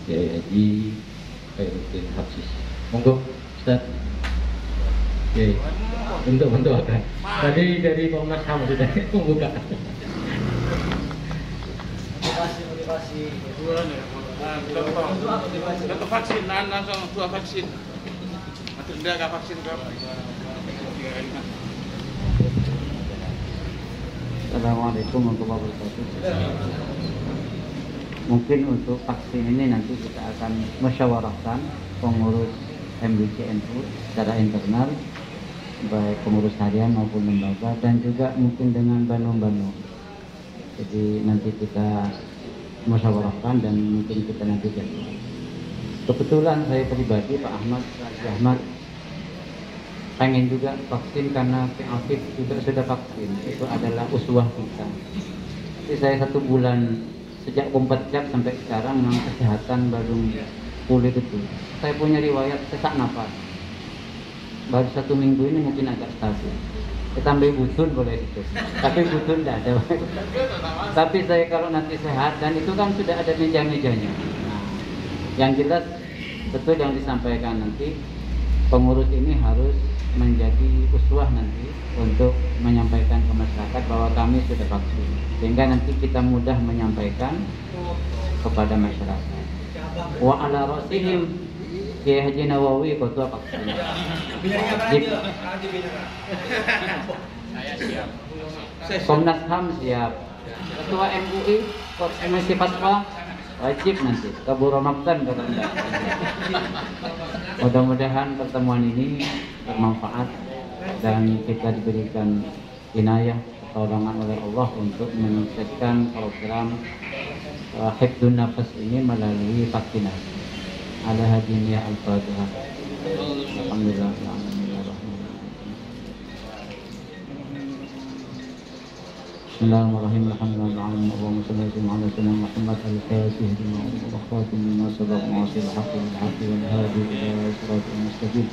Kiai Haji Khairuddin Habsis. Monggo Ustaz. Oke, untuk mendoakan. Tadi dari Komnas HAM sudah membuka. Motivasi. Untuk vaksin, langsung 2 vaksin. Atau enggak vaksin berapa? Assalamualaikum warahmatullahi wabarakatuh. Mungkin untuk vaksin ini nanti kita akan musyawarahkan pengurus MBCNU secara internal, baik pengurus harian maupun lembaga, dan juga mungkin dengan Banu-Banu. Jadi nanti kita musyawarahkan dan mungkin kita nanti jadwal. Kebetulan saya pribadi, Pak Ahmad pengen juga vaksin karena Afif juga sudah vaksin. Itu adalah uswah kita. Jadi saya 1 bulan sejak 4 jam sampai sekarang memang kesehatan baru pulih itu. Saya punya riwayat sesak napas. Baru 1 minggu ini mungkin agak stabil. Tambah butun boleh itu, tapi butun tidak ada. Tapi saya kalau nanti sehat, dan itu kan sudah ada meja-mejanya. Nah, yang jelas betul yang disampaikan nanti, pengurus ini harus menjadi uswah nanti untuk menyampaikan ke masyarakat bahwa kami sudah vaksin, sehingga nanti kita mudah menyampaikan kepada masyarakat. Wa ala rasihim Kiai Haji Nawawi ketua vaksin. Saya siap. Komnas HAM siap. Ketua MUI Komisi Fatwa wajib nanti. Kabur Maktan kata Anda. Mudah-mudahan pertemuan ini bermanfaat dan kita diberikan inayah pertolongan oleh Allah untuk menyukseskan program Hifdzun Nafas ini melalui vaksinasi. Ala hadiniya al-Fatihah. Alhamdulillah. Bismillahirrahmanirrahim. Alhamdulillahirrahmanirrahim. Allahumma salli ala sayyidina Muhammad al-Fatih lima wa khatim lima sabaq mu'asil haqqi wal haqqi wal hadi ila siratal mustaqim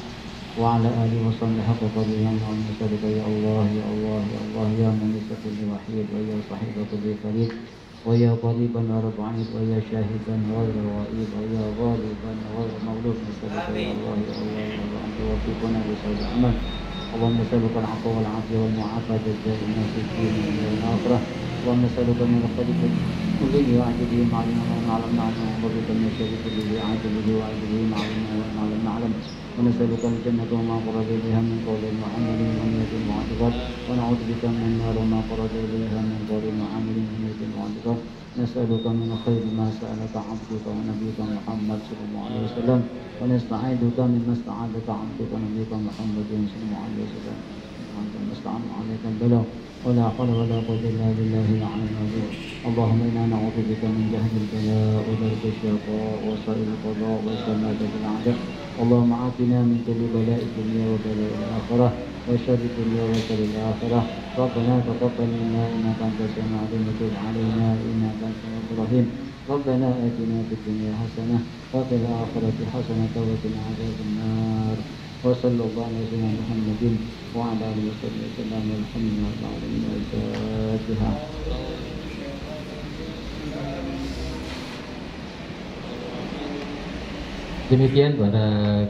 wa ala alihi wa sahbihi haqqa qadrihi wa sallallahu ya Allah ya Allah ya Allah ya man laysa kulli wahid wa ya sahiba kulli farid ويا قريبا وربعيد ويا شاهدا غير غائب ويا غالبا غير مغلوب نسألك يا الله يا الله يا الله أن توفقنا لصالح العمل اللهم نسألك العفو والعافية والمعافاة الدائمة في الدين والآخرة اللهم نسألك من الخير كله وعجله ما علمنا وما لم نعلم ونعوذ من الشر كله وعجله وعجله ما علمنا وما لم نعلم ونسألك الجنة وما قرب إليها من قول وعمل ونية واعتقاد ونعوذ بك من النار وما قرب إليها من قول وعمل ونية واعتقاد نسألك من خير ما سألك عبدك ونبيك محمد صلى الله عليه وسلم ونستعيذك مما استعاذك عبدك ونبيك محمد صلى الله عليه وسلم أنت المستعان عليك البلاغ ولا حول ولا قوة إلا بالله العلي العظيم اللهم إنا نعوذ بك من جهل البلاء ودرك الشقاء وسائر القضاء وشماتة الأعداء اللهم عافنا من كل بلاء الدنيا وبلاء الآخرة وشر الدنيا وشر الآخرة ربنا تقبل منا إنك أنت السميع العليم وتب علينا إنك أنت التواب الرحيم ربنا آتنا في الدنيا حسنة وفي الآخرة حسنة وقنا عذاب النار وصلى الله على سيدنا محمد وعلى آله وصحبه وسلم والحمد لله رب العالمين. الفاتحة. Demikian para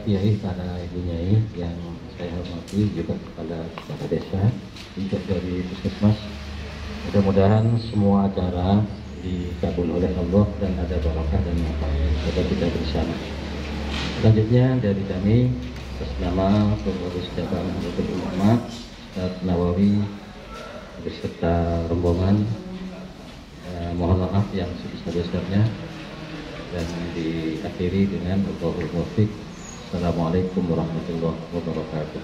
kiai, para ibu nyai yang saya hormati, juga kepada desa, juga dari puskesmas. Mudah-mudahan semua acara dikabul oleh Allah dan ada barokah dan manfaat pada kita bersama. Selanjutnya dari kami atas nama pengurus cabang Nahdlatul Ulama Ustaz Nawawi beserta rombongan, mohon maaf yang sebesar-besarnya dan diakhiri dengan Wallahul Muwaffiq. Assalamualaikum warahmatullahi wabarakatuh.